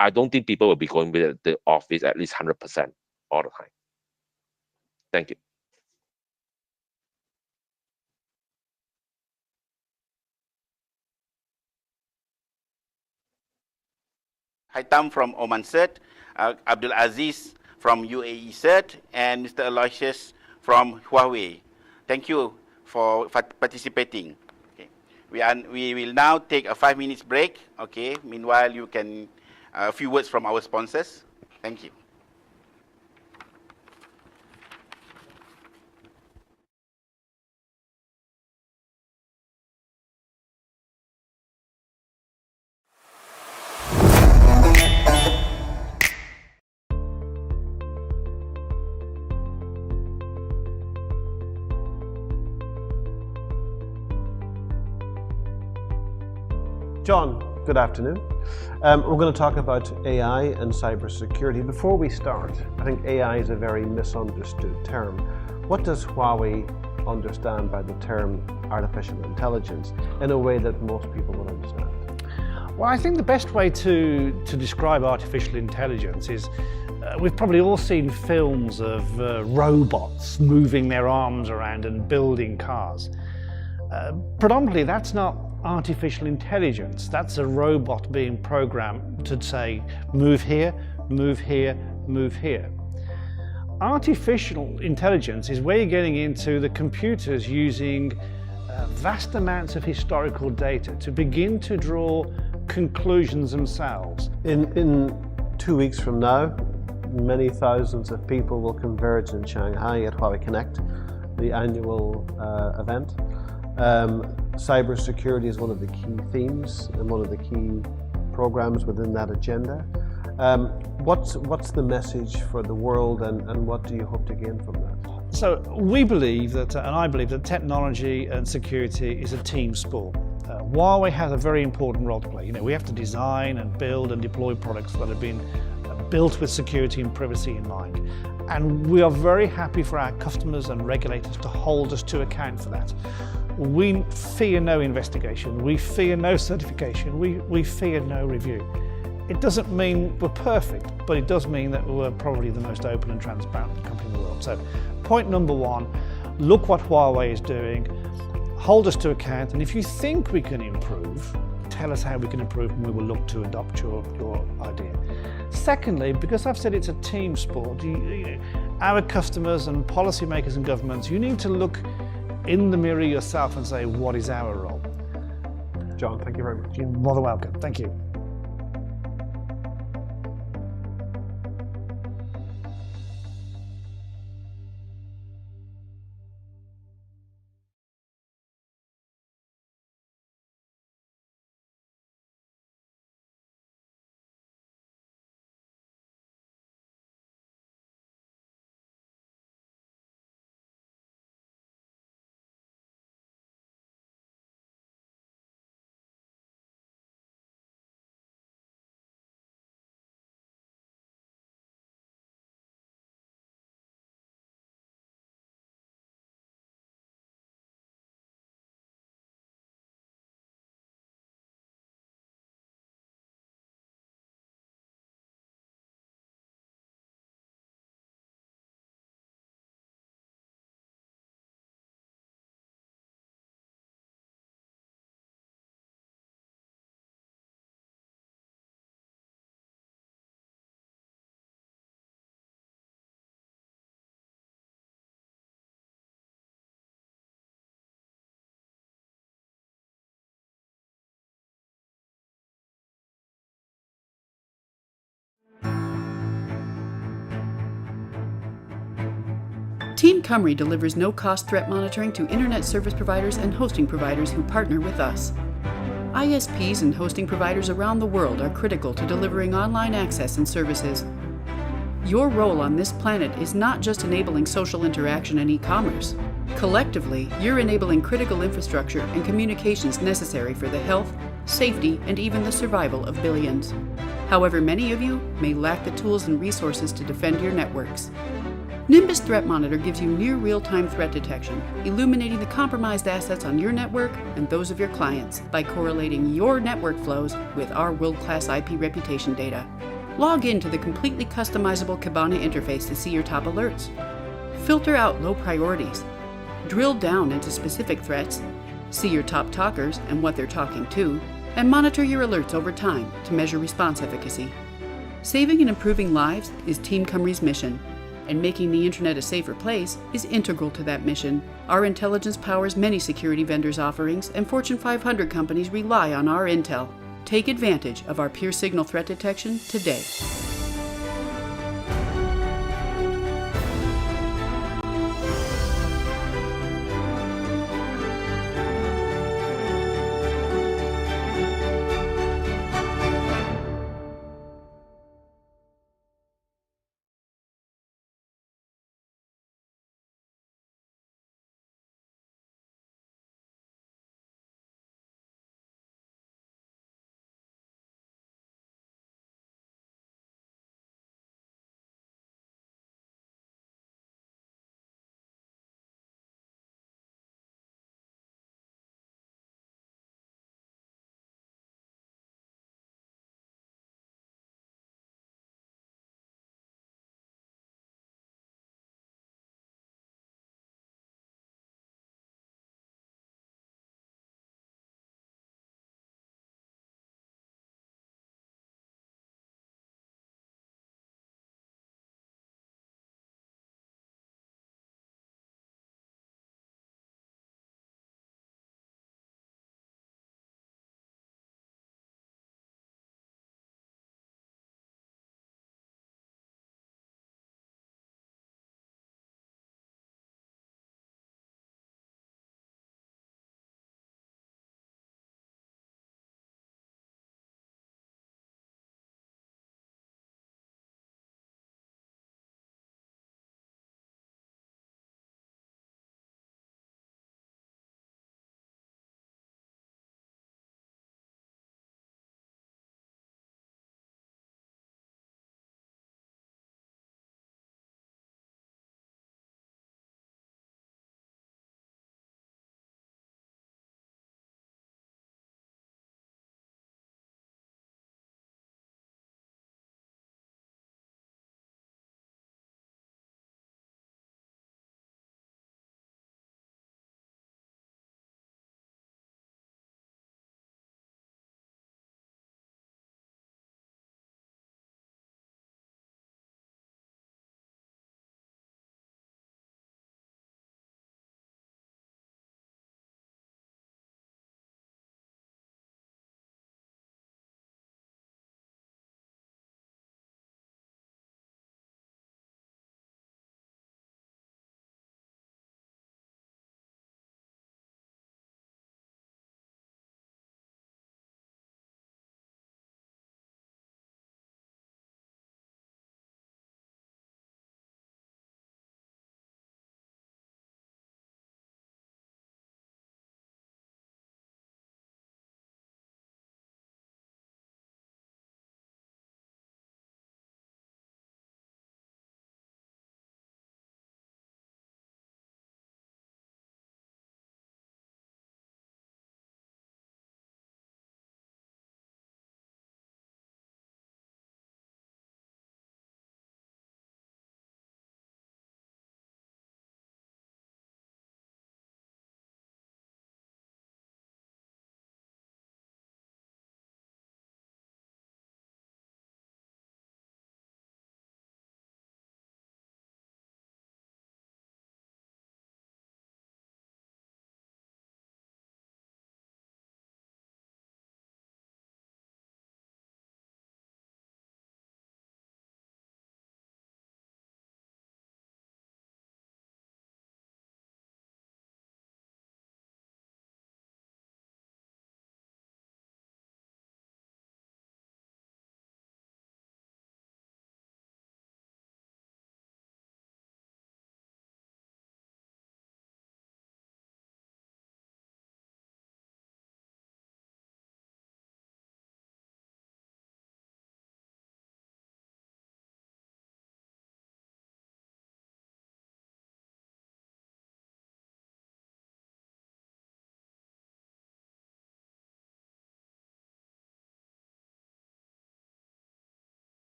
I don't think people will be going to the office at least 100% all the time. Thank you. Haitam from Oman CERT, Abdul Aziz from UAE CERT, and Mr. Aloysius from Huawei. Thank you for participating. Okay. We will now take a 5 minutes break. Okay. Meanwhile, you can a few words from our sponsors. Thank you. John, good afternoon. We're going to talk about AI and cybersecurity. Before we start, I think AI is a very misunderstood term. What does Huawei understand by the term artificial intelligence in a way that most people will understand? Well, I think the best way to describe artificial intelligence is we've probably all seen films of robots moving their arms around and building cars. Predominantly, that's not artificial intelligence. That's a robot being programmed to say, move here, move here, move here. Artificial intelligence is where you're getting into the computers using vast amounts of historical data to begin to draw conclusions themselves. In 2 weeks from now, many thousands of people will converge in Shanghai at Huawei Connect, the annual event. Cybersecurity is one of the key themes and one of the key programs within that agenda. What's the message for the world, and what do you hope to gain from that? So we believe that, and I believe that technology and security is a team sport. Huawei has a very important role to play. We have to design and build and deploy products that have been built with security and privacy in mind. And we are very happy for our customers and regulators to hold us to account for that. We fear no investigation, we fear no certification, we fear no review. It doesn't mean we're perfect, but it does mean that we're probably the most open and transparent company in the world. So point number one, look what Huawei is doing, hold us to account, and if you think we can improve, tell us how we can improve, and we will look to adopt your idea. Secondly, because I've said it's a team sport, our customers and policymakers and governments, you need to look in the mirror yourself and say, what is our role? John, thank you very much. You're more than welcome. Thank you. Team Cymru delivers no-cost threat monitoring to internet service providers and hosting providers who partner with us. ISPs and hosting providers around the world are critical to delivering online access and services. Your role on this planet is not just enabling social interaction and e-commerce. Collectively, you're enabling critical infrastructure and communications necessary for the health, safety, and even the survival of billions. However, many of you may lack the tools and resources to defend your networks. Nimbus Threat Monitor gives you near real-time threat detection, illuminating the compromised assets on your network and those of your clients by correlating your network flows with our world-class IP reputation data. Log in to the completely customizable Kibana interface to see your top alerts. Filter out low priorities. Drill down into specific threats, see your top talkers and what they're talking to, and monitor your alerts over time to measure response efficacy. Saving and improving lives is Team Cymru's mission, and making the internet a safer place is integral to that mission. Our intelligence powers many security vendors' offerings, and Fortune 500 companies rely on our intel. Take advantage of our peer signal threat detection today.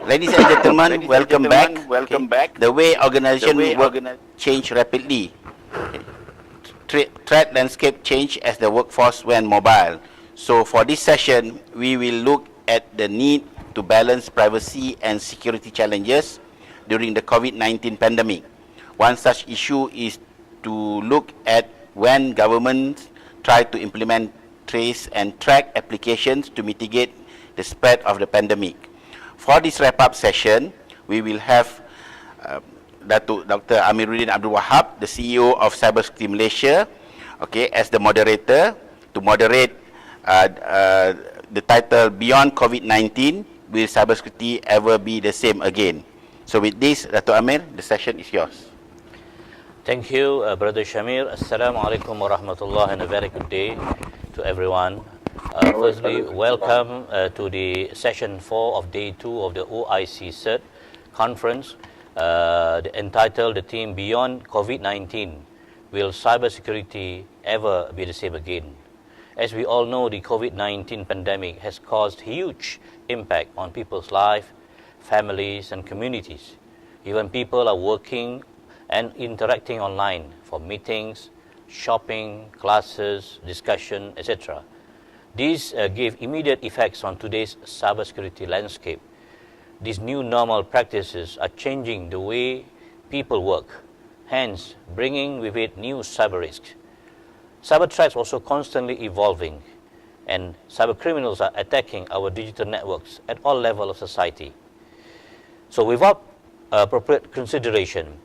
Ladies and gentlemen, welcome back. The way organization work change rapidly. Threat landscape change as the workforce went mobile. So for this session, we will look at the need to balance privacy and security challenges during the COVID-19 pandemic. One such issue is to look at when governments try to implement, trace and track applications to mitigate the spread of the pandemic. For this wrap-up session, we will have Dr. Amiruddin Abdul Wahab, the CEO of CyberSecurity Malaysia, okay, as the moderator to moderate the title Beyond COVID-19, Will Cybersecurity Ever Be the Same Again? So with this, Dr. Amir, the session is yours. Thank you, Brother Shamir. Assalamu alaikum wa rahmatullah, and a very good day to everyone. Firstly, welcome to the session 4 of day 2 of the OIC-CERT conference, entitled The Theme Beyond COVID-19, Will Cybersecurity Ever Be the Same Again? As we all know, the COVID-19 pandemic has caused huge impact on people's life, families and communities. Even people are working and interacting online for meetings, shopping, classes, discussion, etc. These give immediate effects on today's cybersecurity landscape. These new normal practices are changing the way people work, hence bringing with it new cyber risks. Cyber threats also constantly evolving, and cyber criminals are attacking our digital networks at all levels of society. So without appropriate consideration,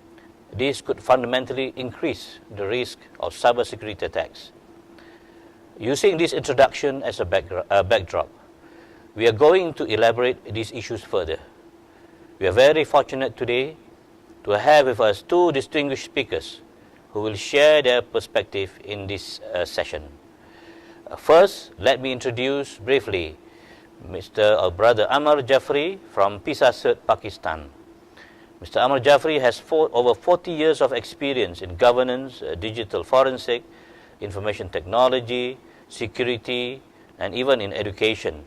this could fundamentally increase the risk of cybersecurity attacks. Using this introduction as a backdrop, we are going to elaborate these issues further. We are very fortunate today to have with us two distinguished speakers who will share their perspective in this session. First, let me introduce briefly Mr. or Brother Amar Jafri from OIC-CERT Pakistan. Mr. Amar Jafri has over 40 years of experience in governance, digital forensic, information technology, security, and even in education.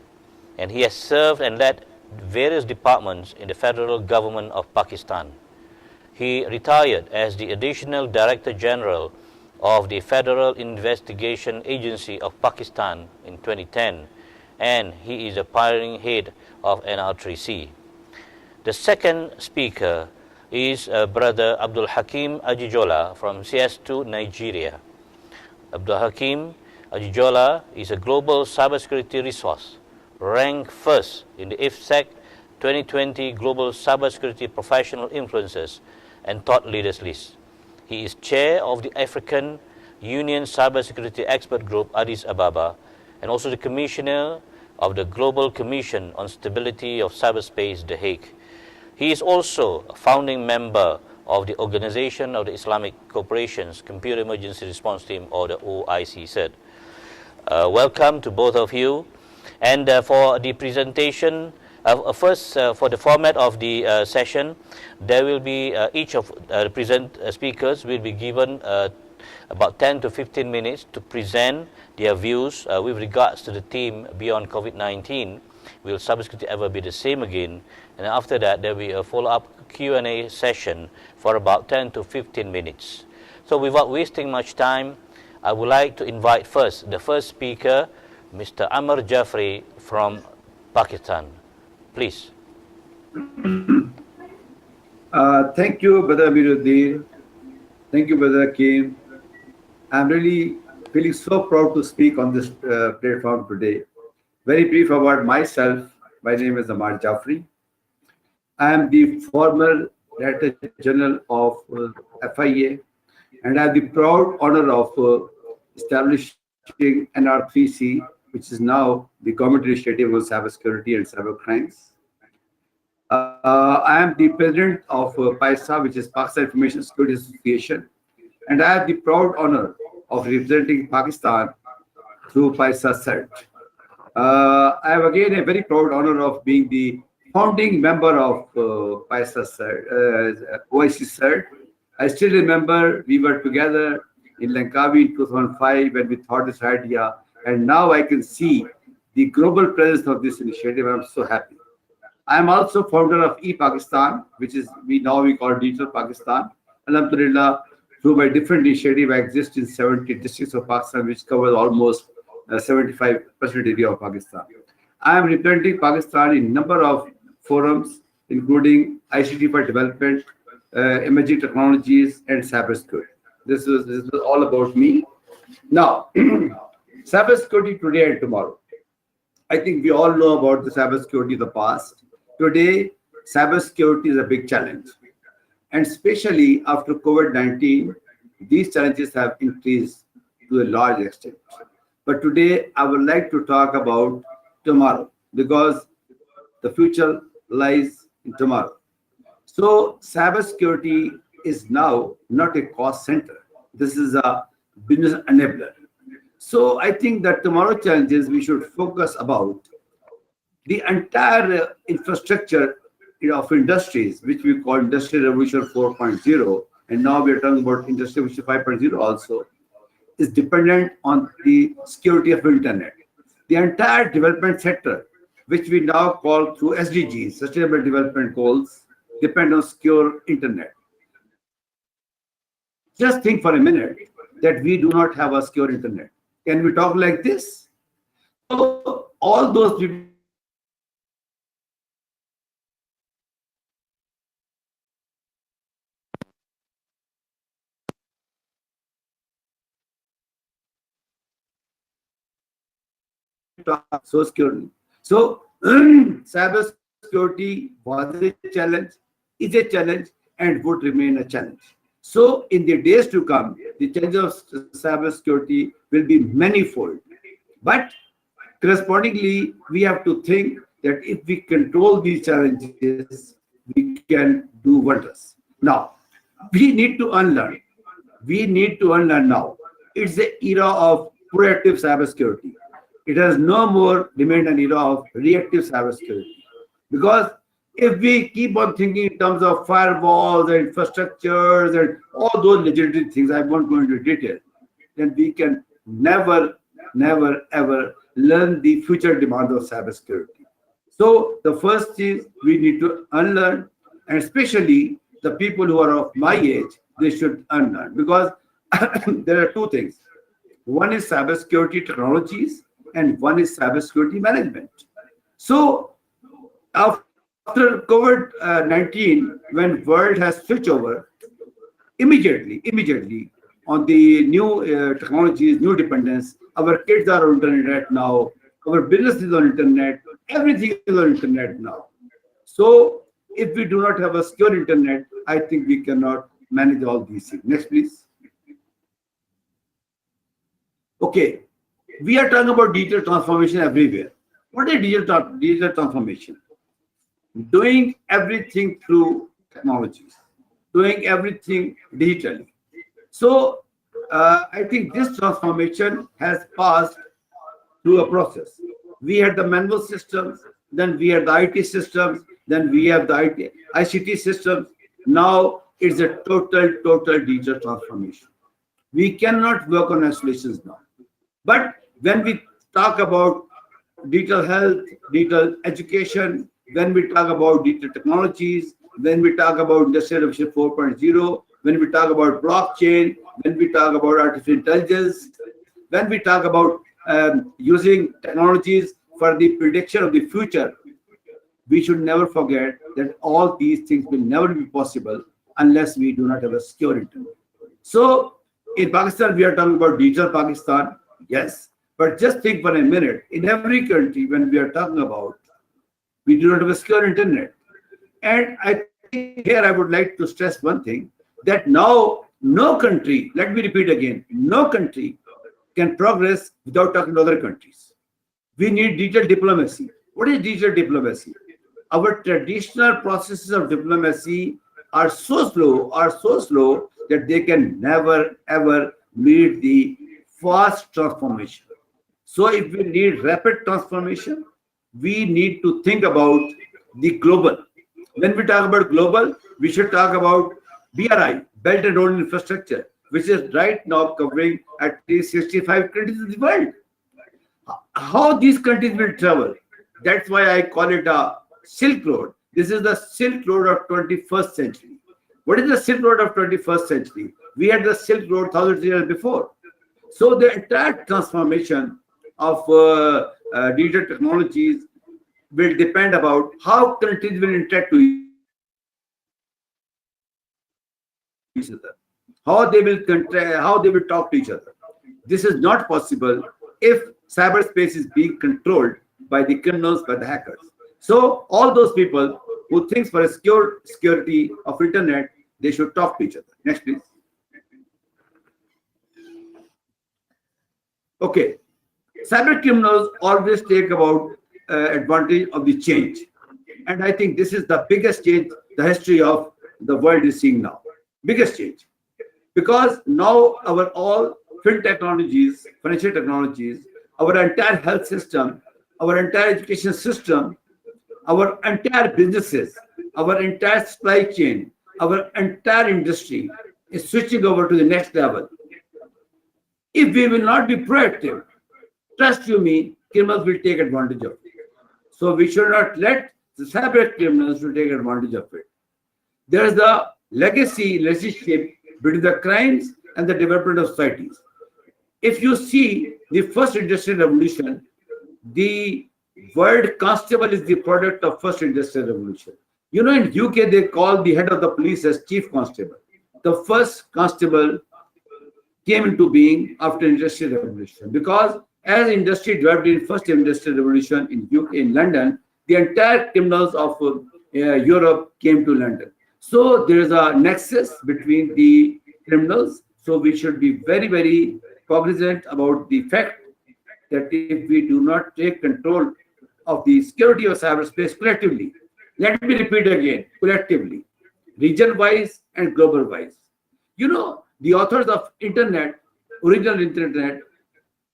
And he has served and led various departments in the federal government of Pakistan. He retired as the Additional Director General of the Federal Investigation Agency of Pakistan in 2010, and he is a pioneering head of NR3C. The second speaker is Brother Abdul Hakim Ajijola from CS2 Nigeria. Abdul Hakim Ajijola is a global cybersecurity resource, ranked first in the IFSEC 2020 Global Cybersecurity Professional Influencers and Thought Leaders list. He is chair of the African Union Cybersecurity Expert Group Addis Ababa, and also the commissioner of the Global Commission on Stability of Cyberspace, The Hague. He is also a founding member of the Organization of the Islamic Cooperation's Computer Emergency Response Team, or the OIC-CERT. Welcome to both of you. And for the presentation, first, for the format of the session, there will be each of the speakers will be given about 10 to 15 minutes to present their views with regards to the theme Beyond COVID-19, Will Cybersecurity Ever Be the Same Again? And after that, there will be a follow-up Q&A session for about 10 to 15 minutes. So without wasting much time, I would like to invite first the first speaker, Mr. Amar Jafri from Pakistan. Please. Thank you, Brother Amiruddin. Thank you, Brother Hakim. I'm really feeling so proud to speak on this platform today. Very brief about myself. My name is Amar Jafri. I am the former Director General of FIA, and I have the proud honor of establishing NR3C, which is now the Government Initiative on Cybersecurity and Cyber Crimes. I am the President of PISA, which is Pakistan Information Security Association, and I have the proud honor of representing Pakistan through OIC-CERT. I have again a very proud honor of being the founding member of OIC-CERT. I still remember we were together in Langkawi in 2005 when we thought this idea, and now I can see the global presence of this initiative. I'm so happy. I am also founder of E-Pakistan, which is we call Digital Pakistan. Alhamdulillah, through my different initiative, I exist in 70 districts of Pakistan, which covers almost 75% area of Pakistan. I am representing Pakistan in number of forums, including ICT for development, emerging technologies, and cybersecurity. This is all about me. Now, cybersecurity today and tomorrow. I think we all know about the cybersecurity of the past. Today, cybersecurity is a big challenge. And especially after COVID-19, these challenges have increased to a large extent. But today, I would like to talk about tomorrow, because the future lies in tomorrow. So cybersecurity is now not a cost center. This is a business enabler. So I think that tomorrow challenges we should focus about the entire infrastructure of industries, which we call Industrial Revolution 4.0, and now we are talking about Industrial Revolution 5.0 also, is dependent on the security of internet. The entire development sector, which we now call through SDGs, Sustainable Development Goals, depend on secure internet. Just think for a minute that we do not have a secure internet. Can we talk like this? So all those people so securely. So cybersecurity was a challenge, is a challenge, and would remain a challenge. So in the days to come, the challenges of cybersecurity will be manifold. But correspondingly, we have to think that if we control these challenges, we can do wonders. Now, we need to unlearn. We need to unlearn now. It's the era of proactive cybersecurity. It has no more remained an era of reactive cybersecurity. Because if we keep on thinking in terms of firewalls and infrastructures and all those legendary things, I won't go into detail, then we can never, ever learn the future demands of cybersecurity. So the first is we need to unlearn, and especially the people who are of my age, they should unlearn, because there are two things. One is cybersecurity technologies, and one is cybersecurity management. So after COVID-19, when world has switched over, immediately on the new technologies, new dependence, our kids are on internet now, our business is on internet, everything is on internet now. So if we do not have a secure internet, I think we cannot manage all these things. Next, please. Okay, we are talking about digital transformation everywhere. What is digital transformation? Doing everything through technologies, doing everything digitally. So I think this transformation has passed through a process. We had the manual systems, then we had the IT systems, then we have the ICT systems. Now it's a total digital transformation. We cannot work on isolations now. But when we talk about digital health, digital education, when we talk about digital technologies, when we talk about Industrial Revolution 4.0, when we talk about blockchain, when we talk about artificial intelligence, when we talk about using technologies for the prediction of the future, we should never forget that all these things will never be possible unless we do not have a secure internet. So in Pakistan, we are talking about digital Pakistan, yes. But just think for a minute, in every country, when we are talking about, we do not have a secure internet. And I think here I would like to stress one thing, that now no country, let me repeat again, no country can progress without talking to other countries. We need digital diplomacy. What is digital diplomacy? Our traditional processes of diplomacy are so slow that they can never ever meet the fast transformation. So if we need rapid transformation, we need to think about the global. When we talk about global, we should talk about BRI, Belt and Road Infrastructure, which is right now covering at least 65 countries in the world. How these countries will travel, that's why I call it a Silk Road. This is the Silk Road of 21st century. What is the Silk Road of 21st century? We had the Silk Road thousands of years before. So the entire transformation of digital technologies will depend about how countries will interact to each other, how they will talk to each other. This is not possible if cyberspace is being controlled by the criminals, by the hackers. So all those people who think for a security of internet, they should talk to each other. Next, please. Okay, cyber criminals always take about advantage of the change, and I think this is the biggest change the history of the world is seeing now. Biggest change, because now our all field technologies, financial technologies, our entire health system, our entire education system, our entire businesses, our entire supply chain, our entire industry is switching over to the next level. If we will not be proactive, trust you me, criminals will take advantage of it. So we should not let the cyber criminals to take advantage of it. There is the legacy relationship between the crimes and the development of societies. If you see the first industrial revolution, the word constable is the product of first industrial revolution. You know, in UK, they call the head of the police as chief constable. The first constable came into being after industrial revolution, because as industry developed in first industrial revolution in UK, in London, the entire criminals of Europe came to London. So there is a nexus between the criminals. So we should be very, very cognizant about the fact that if we do not take control of the security of cyberspace collectively, let me repeat again, collectively, region-wise and global-wise. You know, the authors of internet, original internet,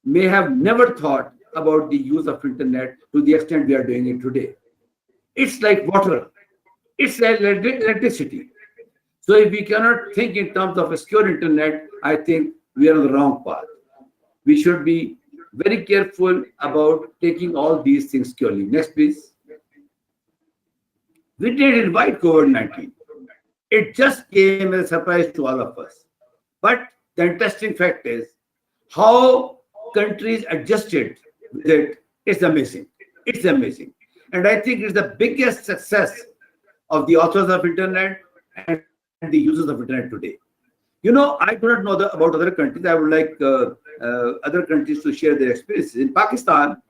may have never thought about the use of internet to the extent we are doing it today. It's like water. It's like electricity. So if we cannot think in terms of a secure internet, I think we are on the wrong path. We should be very careful about taking all these things securely. Next, please. We did invite COVID-19. It just came as a surprise to all of us. But the interesting fact is how countries adjusted with it. It's amazing. It's amazing. And I think it's the biggest success of the authors of internet and the users of internet today. You know, I do not know about other countries. I would like other countries to share their experiences. In Pakistan,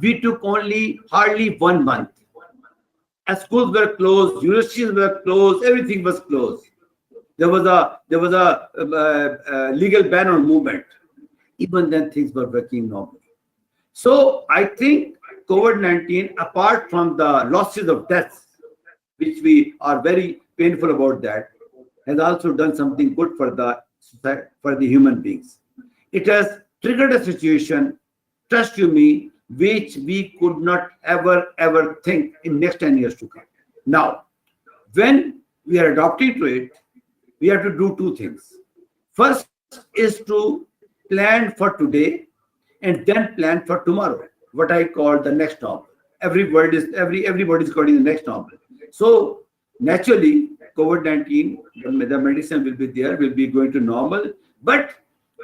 we took only hardly 1 month. As schools were closed, universities were closed, everything was closed. There was a legal ban on movement. Even then, things were working normally. So I think COVID-19, apart from the losses of deaths, which we are very painful about that, has also done something good for the human beings. It has triggered a situation, trust you me, which we could not ever think in next 10 years to come. Now, when we are adopting to it, we have to do two things. First is to plan for today and then plan for tomorrow, what I call the next normal. Everybody is calling the next normal. So naturally, COVID-19, the medicine will be there, will be going to normal. But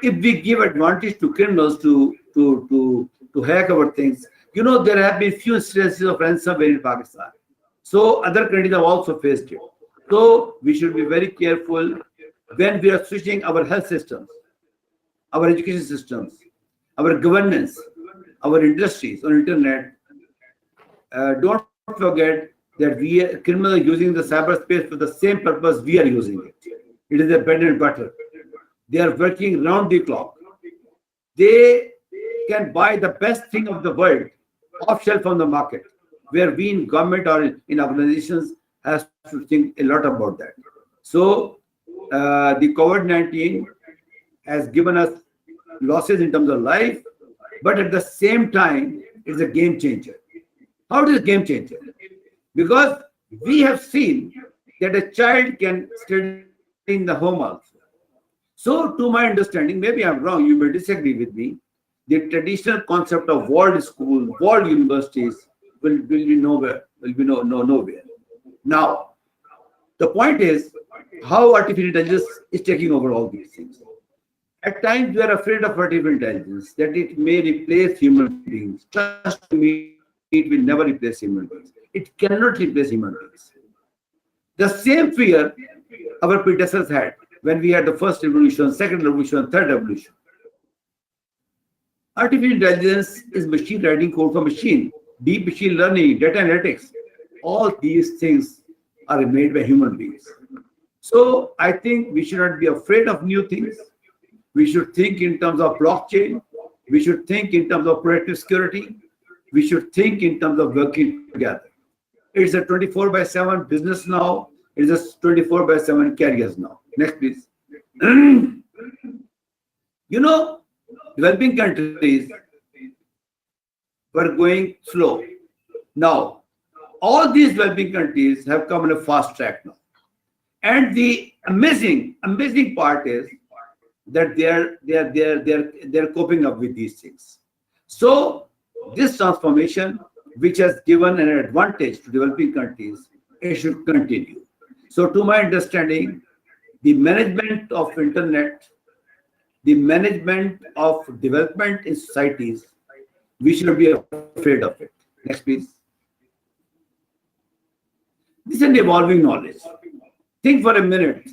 if we give advantage to criminals to hack our things, you know, there have been few instances of ransomware in Pakistan. So other countries have also faced it. So we should be very careful when we are switching our health systems, our education systems, our governance, our industries on internet. Don't forget that criminals are using the cyberspace for the same purpose we are using it. It is a bread and butter. They are working round the clock. They can buy the best thing of the world off shelf on the market, where we in government or in organizations has to think a lot about that. So the COVID-19 has given us losses in terms of life, but at the same time, it's a game changer. How is it a game changer? Because we have seen that a child can study in the home also. So to my understanding, maybe I'm wrong, you may disagree with me, the traditional concept of world schools, world universities will be nowhere. Nowhere. Now, the point is how artificial intelligence is taking over all these things. At times, we are afraid of artificial intelligence, that it may replace human beings. Trust me, it will never replace human beings. It cannot replace human beings. The same fear our predecessors had when we had the first revolution, second revolution, third revolution. Artificial intelligence is machine writing code for machine, deep machine learning, data analytics. All these things are made by human beings. So I think we should not be afraid of new things. We should think in terms of blockchain. We should think in terms of proactive security. We should think in terms of working together. It's a 24/7 business now. It's a 24/7 careers now. Next, please. You know, developing countries were going slow. Now, all these developing countries have come on a fast track now. And the amazing part is that they're coping up with these things. So this transformation, which has given an advantage to developing countries, it should continue. So to my understanding, the management of internet, the management of development in societies, we should be afraid of it. Next, please. This is an evolving knowledge. Think for a minute.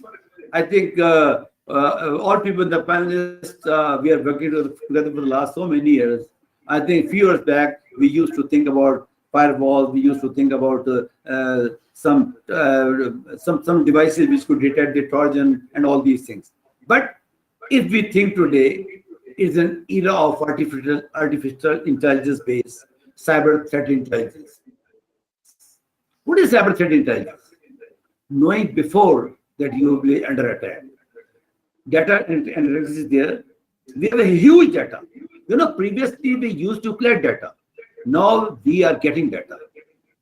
I think all people in the panelists, we are working together for the last so many years. I think a few years back, we used to think about firewalls. We used to think about some devices which could detect the Trojan and all these things. But if we think today, it's an era of artificial intelligence-based cyber threat intelligence. What is cyber threat intelligence? Knowing before that you will be under attack. Data and analytics is there. We have a huge data. You know, previously we used to collect data. Now we are getting data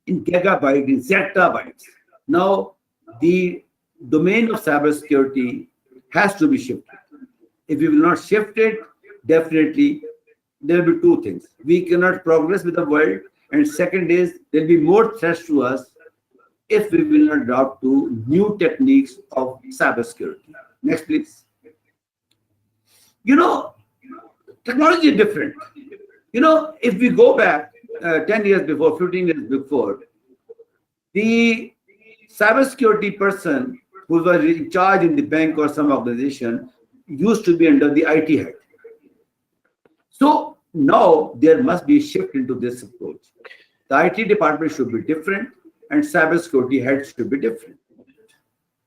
in gigabytes, in zettabytes. Now the domain of cybersecurity has to be shifted. If we will not shift it, definitely there will be two things. We cannot progress with the world, and second is there will be more threats to us if we will not adopt to new techniques of cybersecurity. Next, please. You know, technology is different. You know, if we go back 10 years before, 15 years before, the cybersecurity person who was in charge in the bank or some organization used to be under the IT head. So now there must be a shift into this approach. The IT department should be different and cybersecurity head should be different.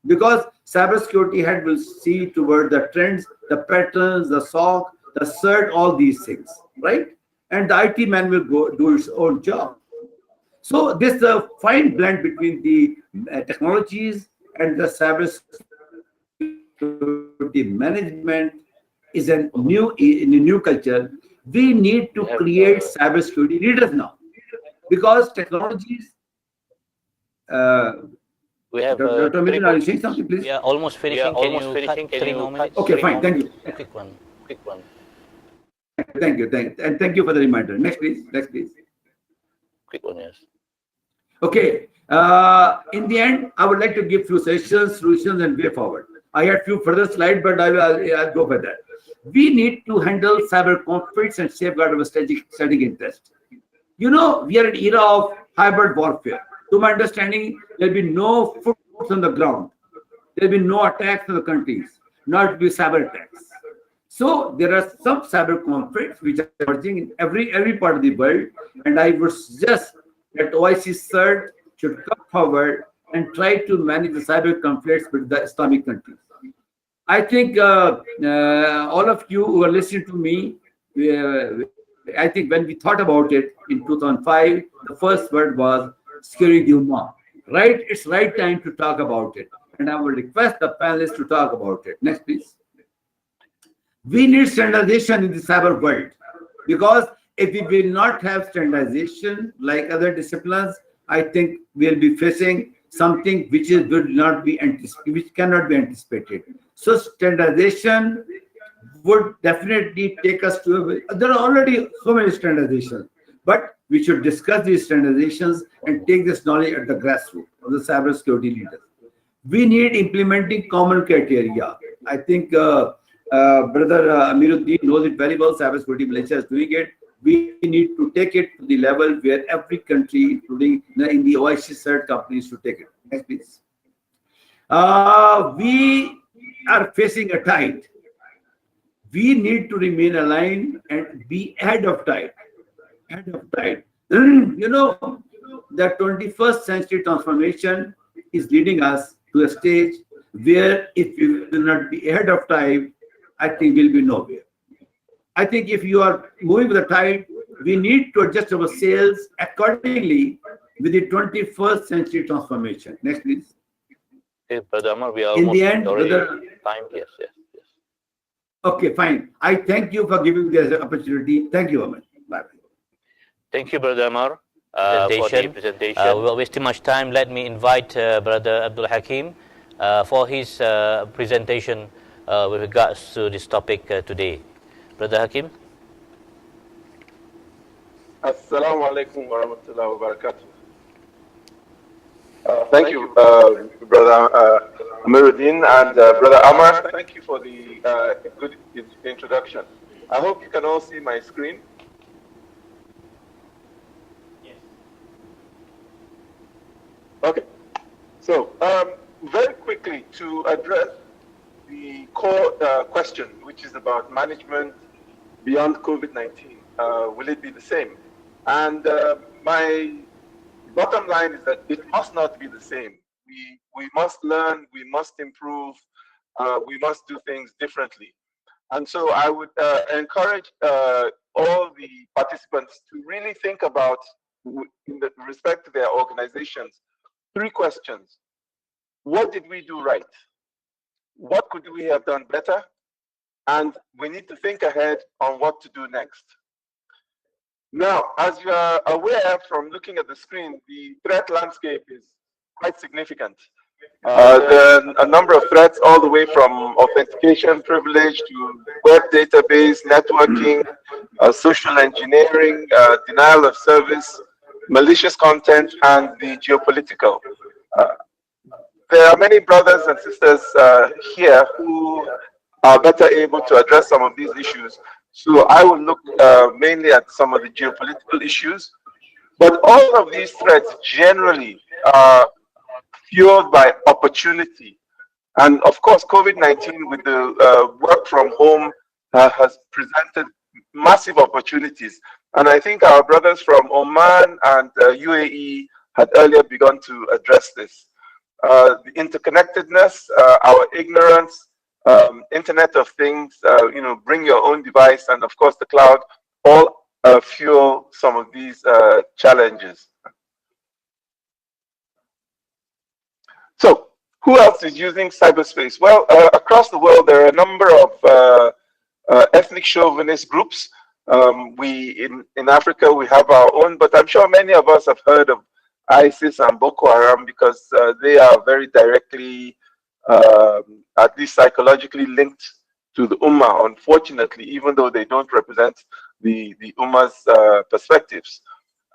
Because cybersecurity head will see toward the trends, the patterns, the SOC, the CERT, all these things, right? And the IT man will go do his own job. So this fine blend between the technologies and the cybersecurity management is a new culture. We need to create cybersecurity leaders now, because technologies. We have Dr. Mittal, are you saying something, please? We are almost finishing. Can you cut 3 more minutes? Okay, fine. Thank you. Quick one. Thank you. And thank you for the reminder. Next, please. Quick one, yes. Okay. In the end, I would like to give few suggestions, solutions, and way forward. I had few further slides, but I'll go for that. We need to handle cyber conflicts and safeguard our strategic interest. You know, we are in an era of hybrid warfare. To my understanding, there will be no foot on the ground. There will be no attacks on the countries, not be cyber attacks. So there are some cyber conflicts which are emerging in every part of the world, and I would suggest that OIC-CERT should come forward and try to manage the cyber conflicts with the Islamic countries. I think all of you who are listening to me, I think when we thought about it in 2005, the first word was securing the Ummah. Right? It's right time to talk about it. And I will request the panelists to talk about it. Next, please. We need standardization in the cyber world, because if we will not have standardization like other disciplines, I think we'll be facing something which cannot be anticipated. So standardization would definitely take us to there are already so many standardizations, But we should discuss these standardizations and take this knowledge at the grassroots of the cybersecurity leaders. We need implementing common criteria. I think Brother Amiruddin knows it very well. CyberSecurity Malaysia is doing it. We need to take it to the level where every country, including in the OIC-CERT companies, should take it. Next, please. We are facing a tide. We need to remain aligned and be ahead of tide. You know, the 21st century transformation is leading us to a stage where if we will not be ahead of time, I think we'll be nowhere. I think if you are moving with the tide, we need to adjust our sails accordingly with the 21st century transformation. Next, please. Okay, Brother Amar, we are In almost the end, already brother, time. Yes. okay, fine. I thank you for giving me this opportunity. Thank you, Aman. Bye. Thank you, Brother Amar, for the presentation. Without wasting much time, let me invite Brother Abdul Hakim for his presentation with regards to this topic today. Brother Hakim. Assalamu alaikum wa rahmatullahi wa barakatuh. Thank you, Brother Amiruddin and Brother Amar. Thank you for the good introduction. I hope you can all see my screen. Yes. Okay. So, very quickly to address the core question, which is about management beyond COVID-19. Will it be the same? And my bottom line is that it must not be the same. We must learn, we must improve, we must do things differently. And so I would encourage all the participants to really think about, in respect to their organizations, 3 questions. What did we do right? What could we have done better? And we need to think ahead on what to do next. Now, as you are aware from looking at the screen, the threat landscape is quite significant. There are a number of threats all the way from authentication privilege to web database, networking, social engineering, denial of service, malicious content, and the geopolitical. There are many brothers and sisters here who are better able to address some of these issues. So I will look mainly at some of the geopolitical issues. But all of these threats generally are fueled by opportunity. And of course, COVID-19 with the work from home has presented massive opportunities. And I think our brothers from Oman and UAE had earlier begun to address this. The interconnectedness, our ignorance, Internet of Things, bring your own device, and of course the cloud, all fuel some of these challenges. So, who else is using cyberspace? Well, across the world, there are a number of ethnic chauvinist groups. In Africa, we have our own, but I'm sure many of us have heard of ISIS and Boko Haram because they are very directly, at least psychologically, linked to the Ummah, unfortunately, even though they don't represent the Ummah's perspectives.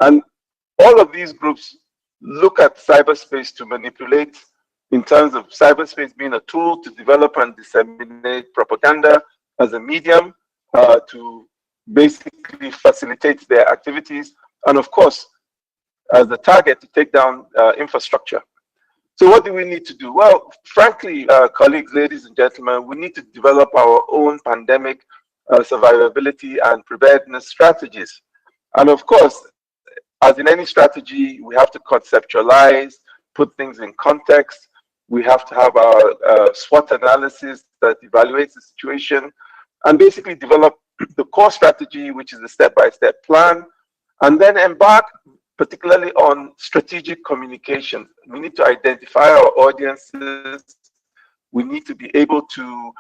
And all of these groups look at cyberspace to manipulate in terms of cyberspace being a tool to develop and disseminate propaganda as a medium to basically facilitate their activities, and of course, as the target to take down infrastructure. So what do we need to do? Well, frankly, colleagues, ladies and gentlemen, we need to develop our own pandemic survivability and preparedness strategies. And of course, as in any strategy, we have to conceptualize, put things in context. We have to have our SWOT analysis that evaluates the situation and basically develop the core strategy, which is a step-by-step plan, and then embark particularly on strategic communication. We need to identify our audiences. We need to be able to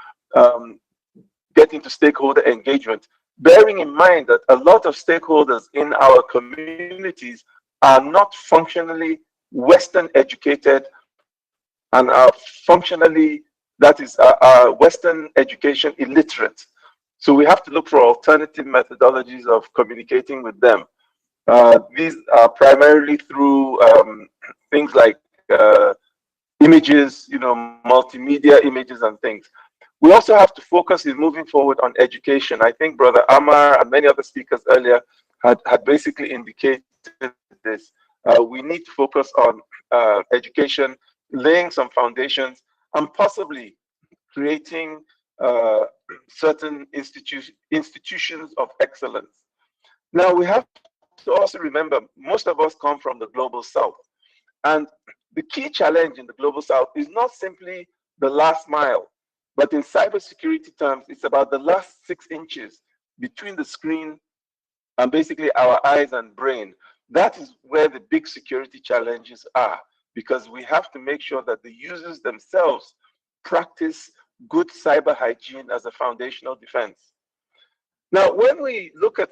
get into stakeholder engagement, bearing in mind that a lot of stakeholders in our communities are not functionally Western educated and are functionally, that is, are Western education illiterate. So we have to look for alternative methodologies of communicating with them. These are primarily through things like images, multimedia images and things. We also have to focus in moving forward on education. I think Brother Amar and many other speakers earlier had basically indicated this. We need to focus on education, laying some foundations, and possibly creating certain institutions of excellence. Now, we have to also remember, most of us come from the global south. And the key challenge in the global south is not simply the last mile, but in cybersecurity terms, it's about the last 6 inches between the screen and basically our eyes and brain. That is where the big security challenges are, because we have to make sure that the users themselves practice good cyber hygiene as a foundational defense. Now, when we look at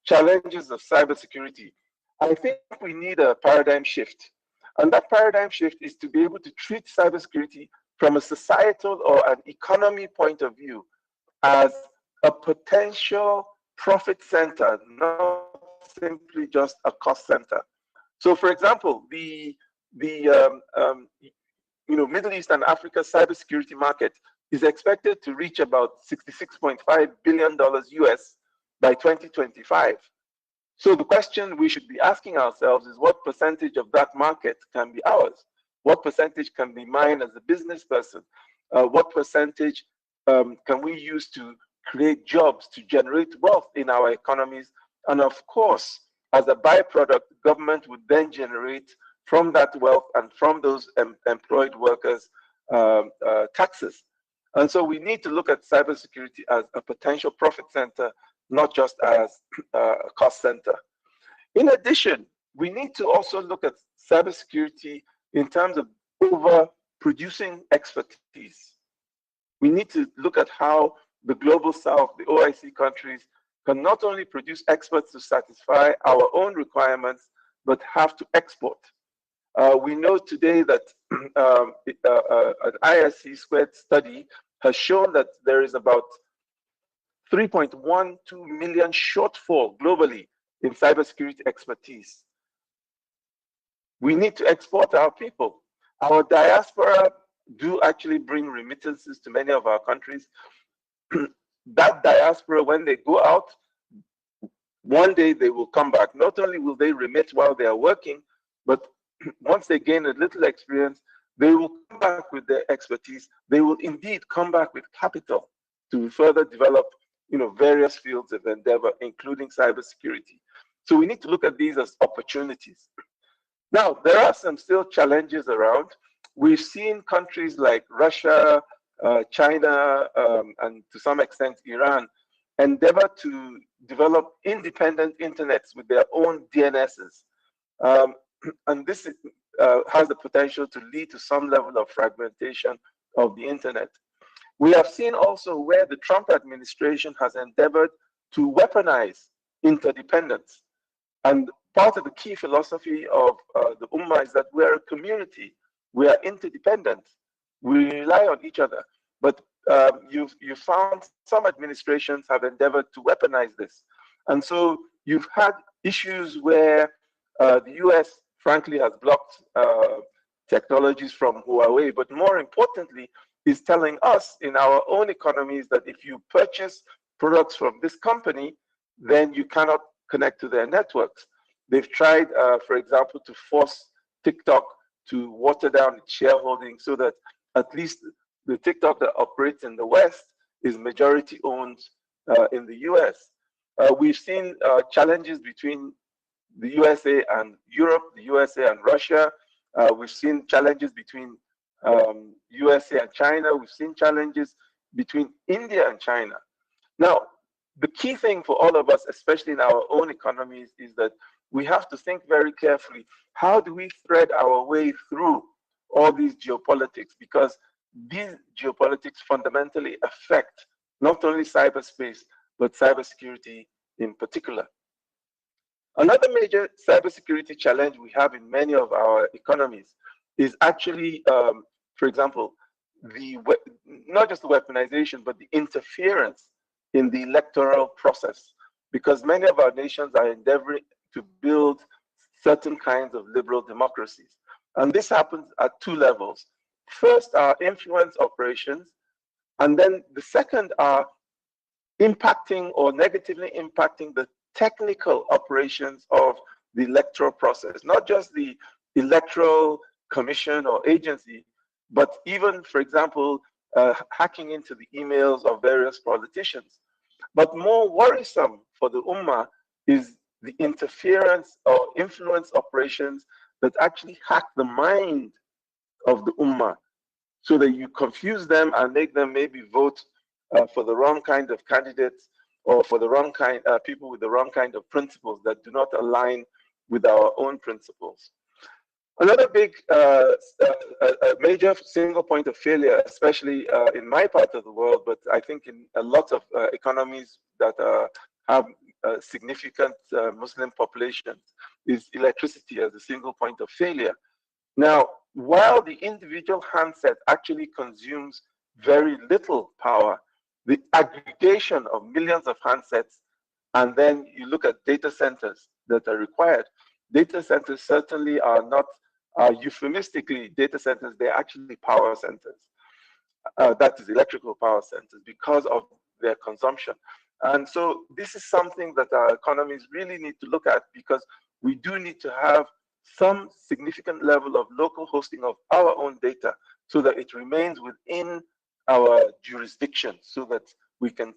challenges of cybersecurity, I think we need a paradigm shift. And that paradigm shift is to be able to treat cybersecurity from a societal or an economy point of view as a potential profit center, not simply just a cost center. So, for example, the Middle East and Africa cybersecurity market is expected to reach about $66.5 billion US by 2025. So the question we should be asking ourselves is, what percentage of that market can be ours? What percentage can be mine as a business person? What percentage can we use to create jobs, to generate wealth in our economies? And of course, as a byproduct, government would then generate from that wealth and from those employed workers taxes. And so we need to look at cybersecurity as a potential profit center, not just as a cost center. In addition, we need to also look at cybersecurity in terms of over-producing expertise. We need to look at how the global south, the OIC countries, can not only produce experts to satisfy our own requirements, but have to export. We know today that an ISC-squared study has shown that there is about 3.12 million shortfall globally in cybersecurity expertise. We need to export our people. Our diaspora do actually bring remittances to many of our countries. That diaspora, when they go out, one day they will come back. Not only will they remit while they are working, but once they gain a little experience, they will come back with their expertise. They will indeed come back with capital to further develop, various fields of endeavor, including cybersecurity. So we need to look at these as opportunities. Now, there are some still challenges around. We've seen countries like Russia, China, and to some extent Iran, endeavor to develop independent internets with their own DNSs. And this has the potential to lead to some level of fragmentation of the internet. We have seen also where the Trump administration has endeavored to weaponize interdependence. And part of the key philosophy of the Ummah is that we are a community. We are interdependent. We rely on each other. But you found some administrations have endeavored to weaponize this. And so you've had issues where the US, frankly, has blocked technologies from Huawei, but more importantly, is telling us in our own economies that if you purchase products from this company, then you cannot connect to their networks. They've tried, for example, to force TikTok to water down its shareholding so that at least the TikTok that operates in the West is majority owned in the US. We've seen challenges between the USA and Europe, the USA and Russia. We've seen challenges between USA and China. We've seen challenges between India and China. Now, the key thing for all of us, especially in our own economies, is that we have to think very carefully, how do we thread our way through all these geopolitics? Because these geopolitics fundamentally affect not only cyberspace, but cybersecurity in particular. Another major cybersecurity challenge we have in many of our economies is actually, for example, not just the weaponization, but the interference in the electoral process. Because many of our nations are endeavoring to build certain kinds of liberal democracies. And this happens at two levels. First are influence operations, and then the second are impacting or negatively impacting the technical operations of the electoral process, not just the electoral commission or agency, but even, for example, hacking into the emails of various politicians. But more worrisome for the Ummah is the interference or influence operations that actually hack the mind of the Ummah, so that you confuse them and make them maybe vote for the wrong kind of candidates, or for the wrong kind people with the wrong kind of principles that do not align with our own principles. Another big major single point of failure, especially in my part of the world, but I think in a lot of economies that have significant Muslim populations, is electricity as a single point of failure. Now, while the individual handset actually consumes very little power, the aggregation of millions of handsets, and then you look at data centers that are required. Data centers certainly are not euphemistically data centers, they're actually power centers. That is electrical power centers, because of their consumption. And so this is something that our economies really need to look at, because we do need to have some significant level of local hosting of our own data, so that it remains within our jurisdiction, so that we can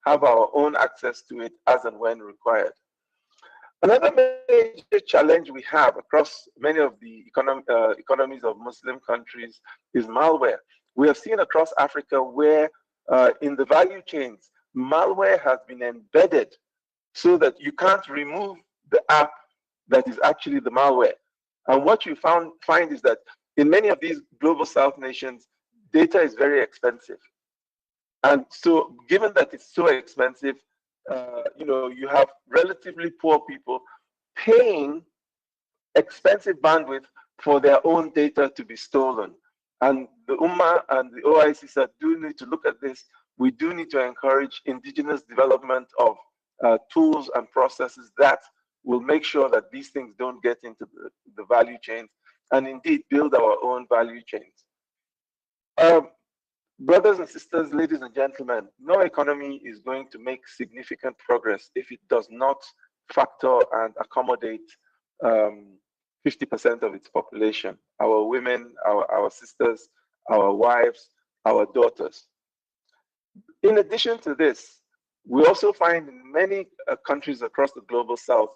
have our own access to it as and when required. Another major challenge we have across many of the economies of Muslim countries is malware. We have seen across Africa where in the value chains, malware has been embedded so that you can't remove the app that is actually the malware. And what you find is that in many of these global South nations, data is very expensive. And so given that it's so expensive, you have relatively poor people paying expensive bandwidth for their own data to be stolen. And the Ummah and the OIC-CERT do need to look at this. We do need to encourage indigenous development of tools and processes that will make sure that these things don't get into the value chains, and indeed build our own value chains. Brothers and sisters, ladies and gentlemen, no economy is going to make significant progress if it does not factor and accommodate 50% of its population, our women, our sisters, our wives, our daughters. In addition to this, we also find in many countries across the global South,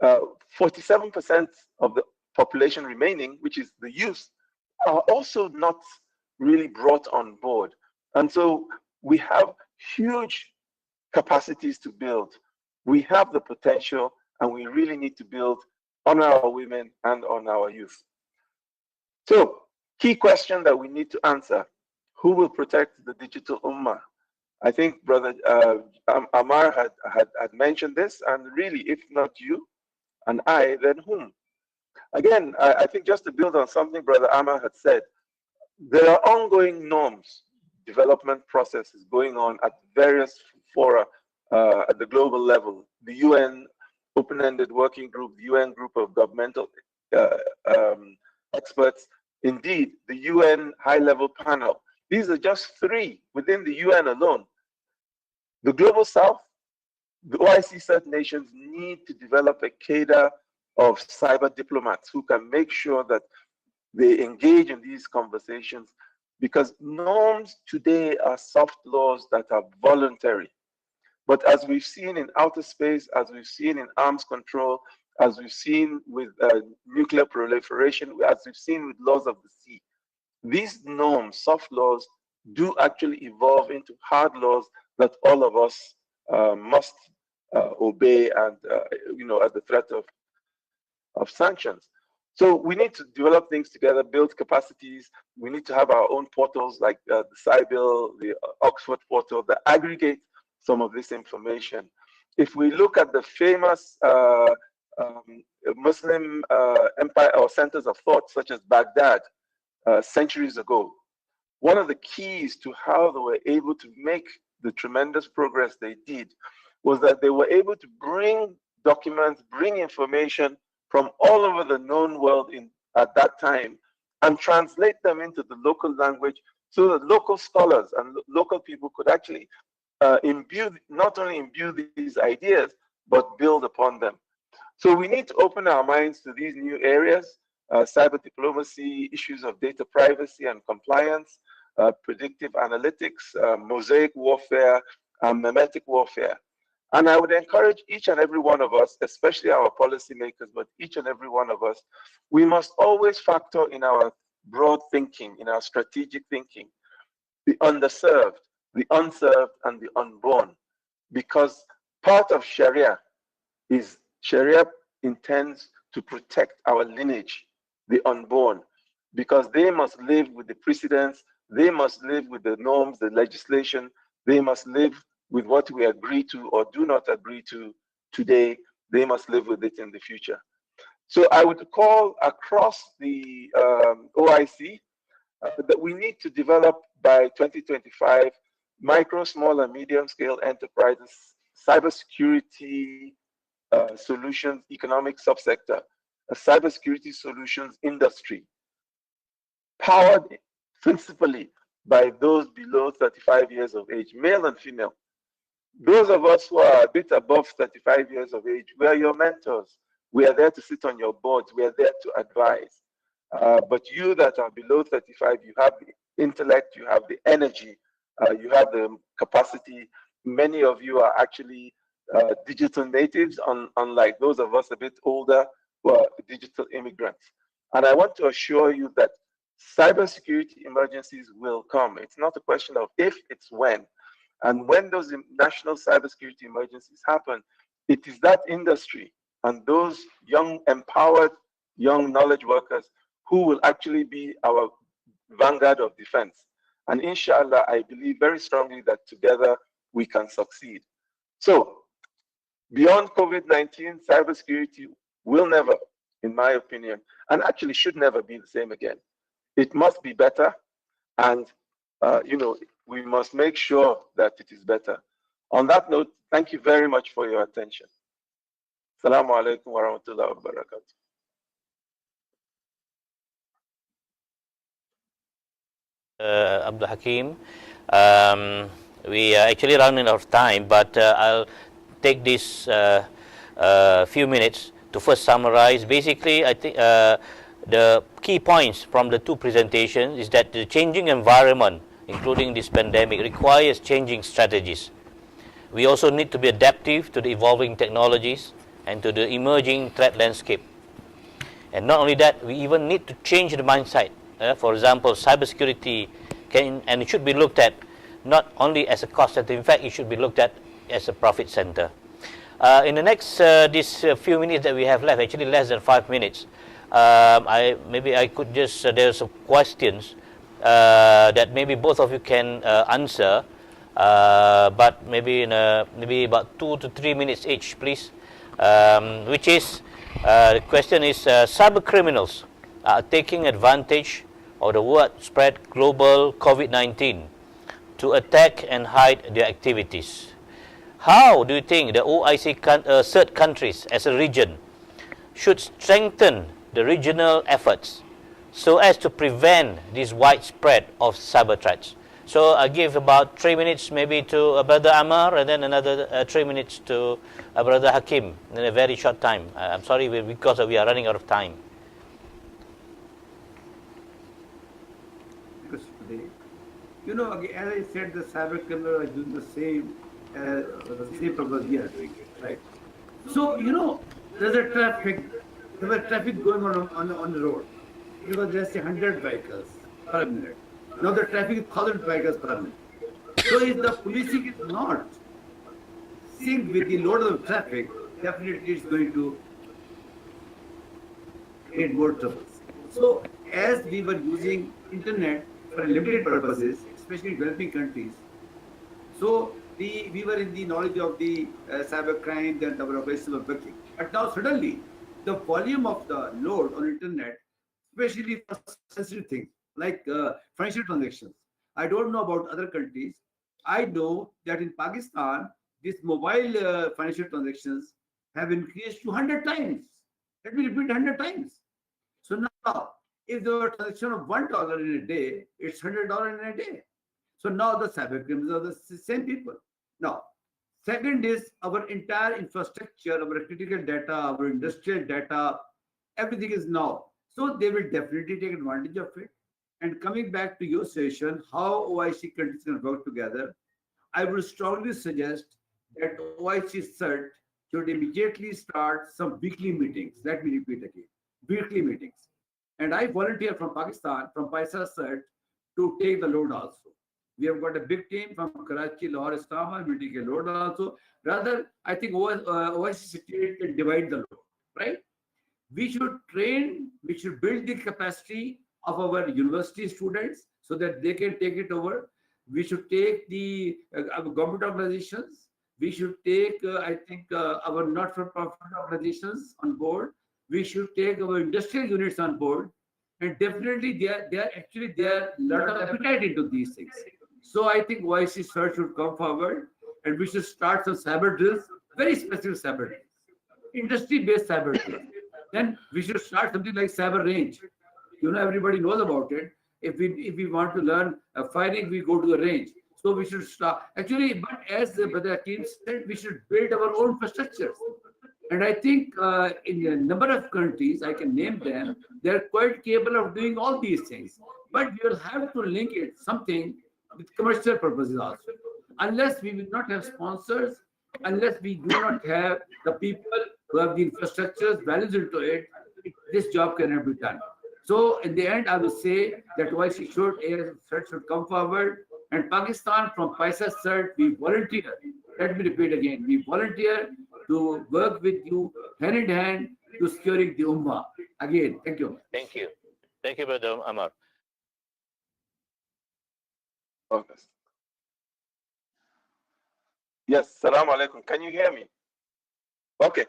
47% of the population remaining, which is the youth, are also not really brought on board. And so we have huge capacities to build. We have the potential, and we really need to build on our women and on our youth. So, key question that we need to answer: who will protect the digital ummah? I think Brother Amar had mentioned this, and really, if not you and I, then whom? Again, I think just to build on something Brother Amar had said, there are ongoing norms, development processes going on at various fora at the global level. The UN Open-Ended Working Group, the UN Group of Governmental Experts, indeed, the UN High-Level Panel. These are just three within the UN alone. The Global South, the OIC-CERT nations need to develop a cadre of cyber diplomats who can make sure that they engage in these conversations, because norms today are soft laws that are voluntary. But as we've seen in outer space, as we've seen in arms control, as we've seen with nuclear proliferation, as we've seen with laws of the sea, these norms, soft laws, do actually evolve into hard laws that all of us must obey, and at the threat of sanctions. So we need to develop things together, build capacities. We need to have our own portals like the CyBill, the Oxford portal, that aggregate some of this information. If we look at the famous Muslim empire or centers of thought, such as Baghdad, centuries ago, one of the keys to how they were able to make the tremendous progress they did was that they were able to bring documents, bring information from all over the known world at that time and translate them into the local language so that local scholars and local people could actually not only imbue these ideas, but build upon them. So we need to open our minds to these new areas, cyber diplomacy, issues of data privacy and compliance, predictive analytics, mosaic warfare, memetic warfare. And I would encourage each and every one of us, especially our policymakers, but each and every one of us, we must always factor in our broad thinking, in our strategic thinking, the underserved, the unserved, and the unborn. Because part of Sharia intends to protect our lineage, the unborn, because they must live with the precedents, they must live with the norms, the legislation, they must live with what we agree to or do not agree to today, they must live with it in the future. So I would call across the OIC that we need to develop by 2025 micro, small, and medium scale enterprises, cybersecurity solutions, economic subsector, a cybersecurity solutions industry, powered principally by those below 35 years of age, male and female. Those of us who are a bit above 35 years of age, we are your mentors. We are there to sit on your boards. We are there to advise. But you that are below 35, you have the intellect, you have the energy, you have the capacity. Many of you are actually digital natives, unlike those of us a bit older who are digital immigrants. And I want to assure you that cybersecurity emergencies will come. It's not a question of if, it's when. And when those national cybersecurity emergencies happen, it is that industry and those young, empowered, young knowledge workers who will actually be our vanguard of defense. And inshallah, I believe very strongly that together we can succeed. So, beyond COVID-19, cybersecurity will never, in my opinion, and actually should never be the same again. It must be better, and we must make sure that it is better. On that note, thank you very much for your attention. Assalamu alaikum wa rahmatullahi wa barakatuh. Abdul Hakim. We are actually running out of time, but I'll take this few minutes to first summarize. Basically, I think the key points from the two presentations is that the changing environment, including this pandemic, requires changing strategies. We also need to be adaptive to the evolving technologies and to the emerging threat landscape. And not only that, we even need to change the mindset. For example, cybersecurity can and it should be looked at not only as a cost center, in fact, it should be looked at as a profit center. In the next these few minutes that we have left, actually less than 5 minutes, maybe I could just there's some questions that maybe both of you can answer, but maybe in maybe about 2 to 3 minutes each, please. Which is the question is cyber criminals are taking advantage of the widespread global COVID-19 to attack and hide their activities. How do you think the OIC-CERT countries as a region should strengthen the regional efforts so as to prevent this widespread of cyber threats? So I give about 3 minutes maybe to Brother Ammar, and then another 3 minutes to Brother Hakim in a very short time. I'm sorry because we are running out of time. You know, as I said, the cyber criminals are doing the same purpose we are doing it, right? So, you know, there's a traffic going on the road because there's 100 vehicles per minute. Now the traffic is 1,000 vehicles per minute. So if the policing is not synced with the load of traffic, definitely it's going to create more troubles. So as we were using internet for limited purposes, especially in developing countries, so we were in the knowledge of the cyber crime and our operations were working. But now suddenly, the volume of the load on internet, especially for sensitive things like financial transactions. I don't know about other countries. I know that in Pakistan, these mobile financial transactions have increased to 100 times. Let me repeat 100 times. So now, if there were a transaction of $1 in a day, it's $100 in a day. So now the cyber criminals are the same people. Now, second is our entire infrastructure, our critical data, our industrial data, everything is now. So they will definitely take advantage of it. And coming back to your session, how OIC countries can work together, I would strongly suggest that OIC-CERT should immediately start some weekly meetings. Let me repeat again, weekly meetings. And I volunteer from Pakistan, from CERT, to take the load also. We have got a big team from Karachi, Lahore, Islamabad, we take a load also. Rather, I think OIC can divide the load, right? We should train, we should build the capacity of our university students so that they can take it over. We should take the government organizations. We should take, I think, our not-for-profit organizations on board. We should take our industrial units on board. And definitely, there are a lot of appetite into these things. So I think OIC-CERT should come forward, and we should start some cyber drills, very specific cyber drills, industry-based cyber drills. Then we should start something like cyber range. You know, everybody knows about it. If we want to learn firing, we go to the range. So we should start. Actually, but as Brother Hakim said, we should build our own infrastructures. And I think in a number of countries, I can name them, they're quite capable of doing all these things. But we will have to link it something with commercial purposes also. Unless we will not have sponsors, unless we do not have the people who have the infrastructures, values into it, this job cannot be done. So in the end, I will say that OIC-CERT should come forward, and Pakistan from CERT, we volunteer. Let me repeat again, we volunteer to work with you hand in hand to securing the Ummah. Again, thank you. Thank you. Thank you, Brother Amar. Okay. Yes, salam alaikum. Can you hear me? Okay.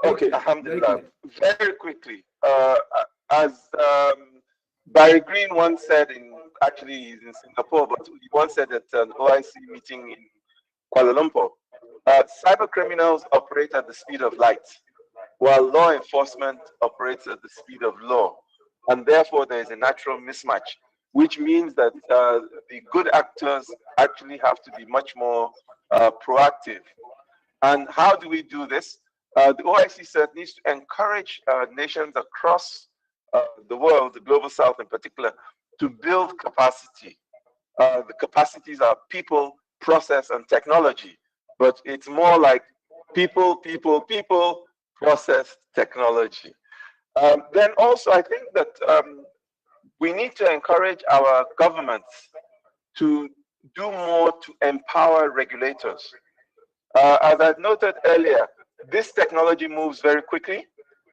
Okay, alhamdulillah. Very quickly, as Barry Green once said actually he's in Singapore, but he once said at an OIC meeting in Kuala Lumpur, cyber criminals operate at the speed of light, while law enforcement operates at the speed of law. And therefore, there is a natural mismatch, which means that the good actors actually have to be much more proactive. And how do we do this? The OIC-CERT needs to encourage nations across the world, the global south in particular, to build capacity. The capacities are people, process, and technology, but it's more like people, process, technology. Then also, I think that we need to encourage our governments to do more to empower regulators. As I noted earlier, this technology moves very quickly.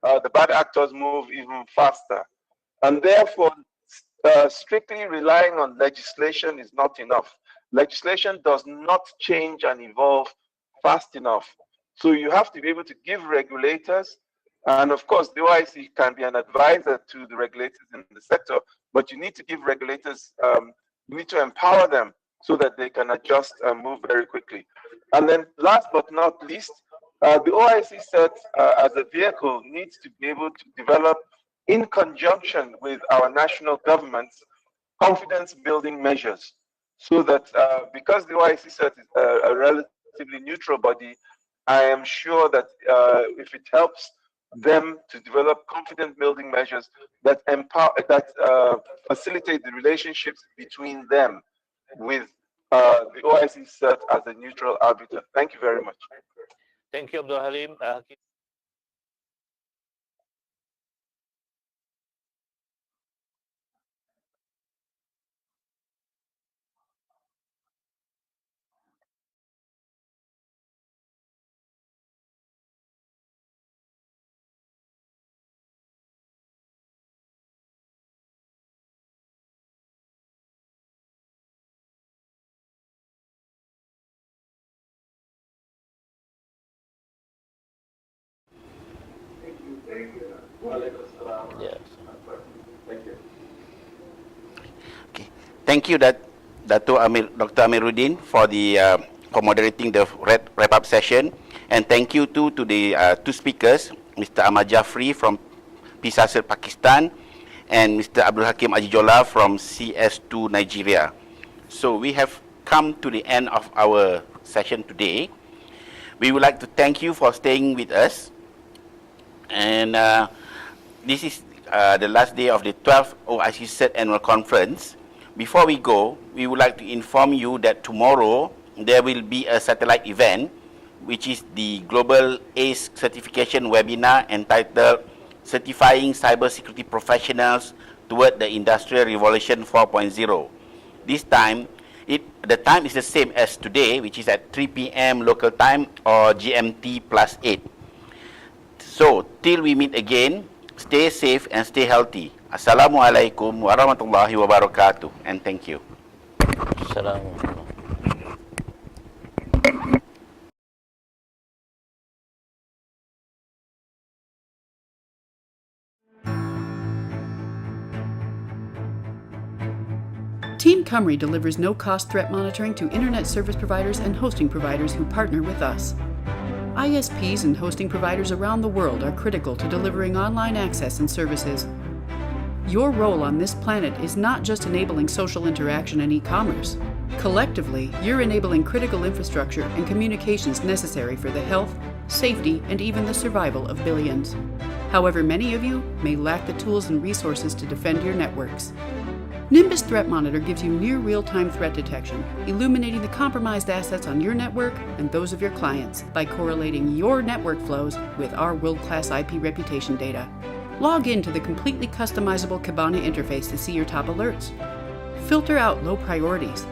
The bad actors move even faster. And therefore, strictly relying on legislation is not enough. Legislation does not change and evolve fast enough. So you have to be able to give regulators, and of course, the OIC can be an advisor to the regulators in the sector, but you need to give regulators, you need to empower them so that they can adjust and move very quickly. And then last but not least, the OIC-CERT as a vehicle needs to be able to develop, in conjunction with our national governments, confidence building measures, so that because the OIC-CERT is a relatively neutral body, I am sure that if it helps them to develop confidence building measures that facilitate the relationships between them with the OIC-CERT as a neutral arbiter. Thank you very much. Thank you, Abdul Halim. Yes. Thank you. Okay. Thank you, Dr. Amiruddin, for moderating the wrap-up session. And thank you to the two speakers, Mr. Ahmad Jafri from CERT Pakistan and Mr. Abdul Hakim Ajijola from CS2 Nigeria. So we have come to the end of our session today. We would like to thank you for staying with us. And this is the last day of the 12th OIC-CERT Annual Conference. Before we go, we would like to inform you that tomorrow there will be a satellite event, which is the Global ACE Certification webinar entitled Certifying Cybersecurity Professionals Toward the Industrial Revolution 4.0. This time, the time is the same as today, which is at 3 p.m. local time or GMT +8. So, till we meet again, stay safe and stay healthy. Assalamualaikum warahmatullahi wabarakatuh, and thank you. Assalamualaikum. Team Cymru delivers no-cost threat monitoring to internet service providers and hosting providers who partner with us. ISPs and hosting providers around the world are critical to delivering online access and services. Your role on this planet is not just enabling social interaction and e-commerce. Collectively, you're enabling critical infrastructure and communications necessary for the health, safety, and even the survival of billions. However, many of you may lack the tools and resources to defend your networks. Nimbus Threat Monitor gives you near real-time threat detection, illuminating the compromised assets on your network and those of your clients by correlating your network flows with our world-class IP reputation data. Log in to the completely customizable Kibana interface to see your top alerts. Filter out low priorities.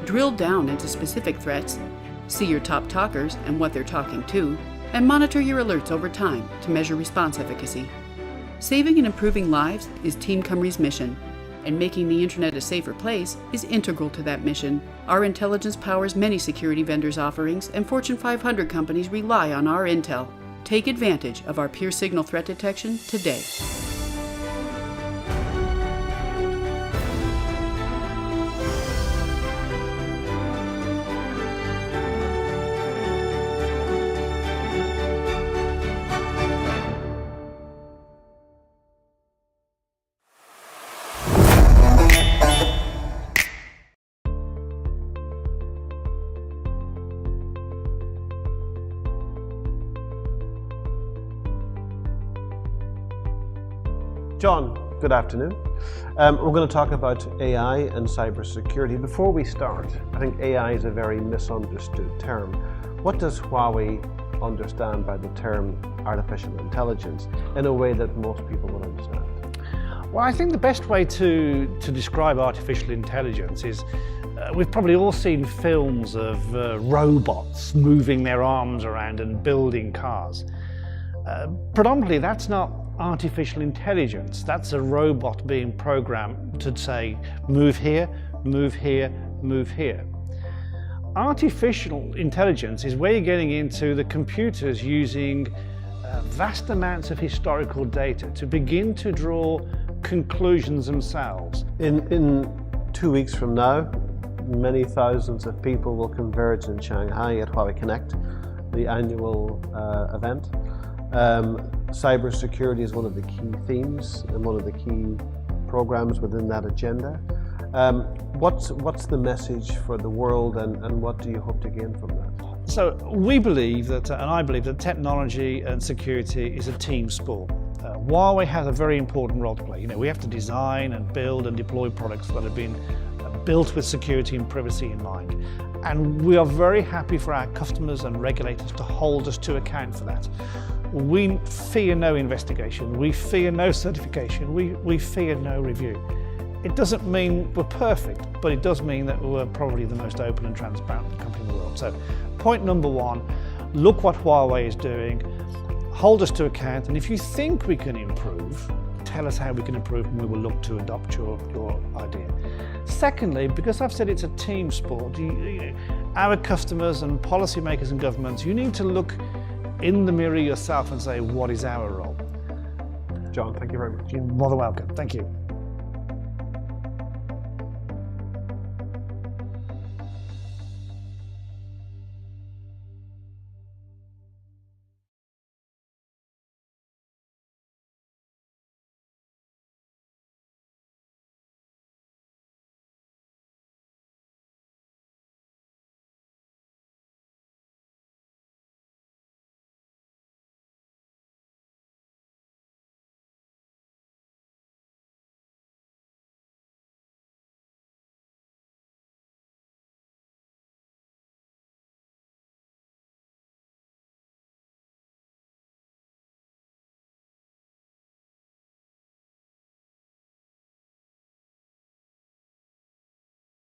Drill down into specific threats, see your top talkers and what they're talking to, and monitor your alerts over time to measure response efficacy. Saving and improving lives is Team Cymru's mission, and making the internet a safer place is integral to that mission. Our intelligence powers many security vendors' offerings, and Fortune 500 companies rely on our intel. Take advantage of our peer signal threat detection today. John, good afternoon. We're going to talk about AI and cybersecurity. Before we start, I think AI is a very misunderstood term. What does Huawei understand by the term artificial intelligence in a way that most people will understand? Well, I think the best way to describe artificial intelligence is we've probably all seen films of robots moving their arms around and building cars. Predominantly, that's not artificial intelligence. That's a robot being programmed to say, move here, move here, move here. Artificial intelligence is where you're getting into the computers using vast amounts of historical data to begin to draw conclusions themselves. In 2 weeks from now, many thousands of people will converge in Shanghai at Huawei Connect, the annual event. Cybersecurity is one of the key themes and one of the key programs within that agenda. What's the message for the world, and what do you hope to gain from that? So we believe that, and I believe that technology and security is a team sport. Huawei has a very important role to play. We have to design and build and deploy products that have been built with security and privacy in mind. And we are very happy for our customers and regulators to hold us to account for that. We fear no investigation, we fear no certification, we fear no review. It doesn't mean we're perfect, but it does mean that we're probably the most open and transparent company in the world. So point number one, look what Huawei is doing, hold us to account, and if you think we can improve, tell us how we can improve, and we will look to adopt your idea. Secondly, because I've said it's a team sport, our customers and policymakers and governments, you need to look in the mirror yourself and say, what is our role? John, thank you very much. You're more than welcome. Thank you.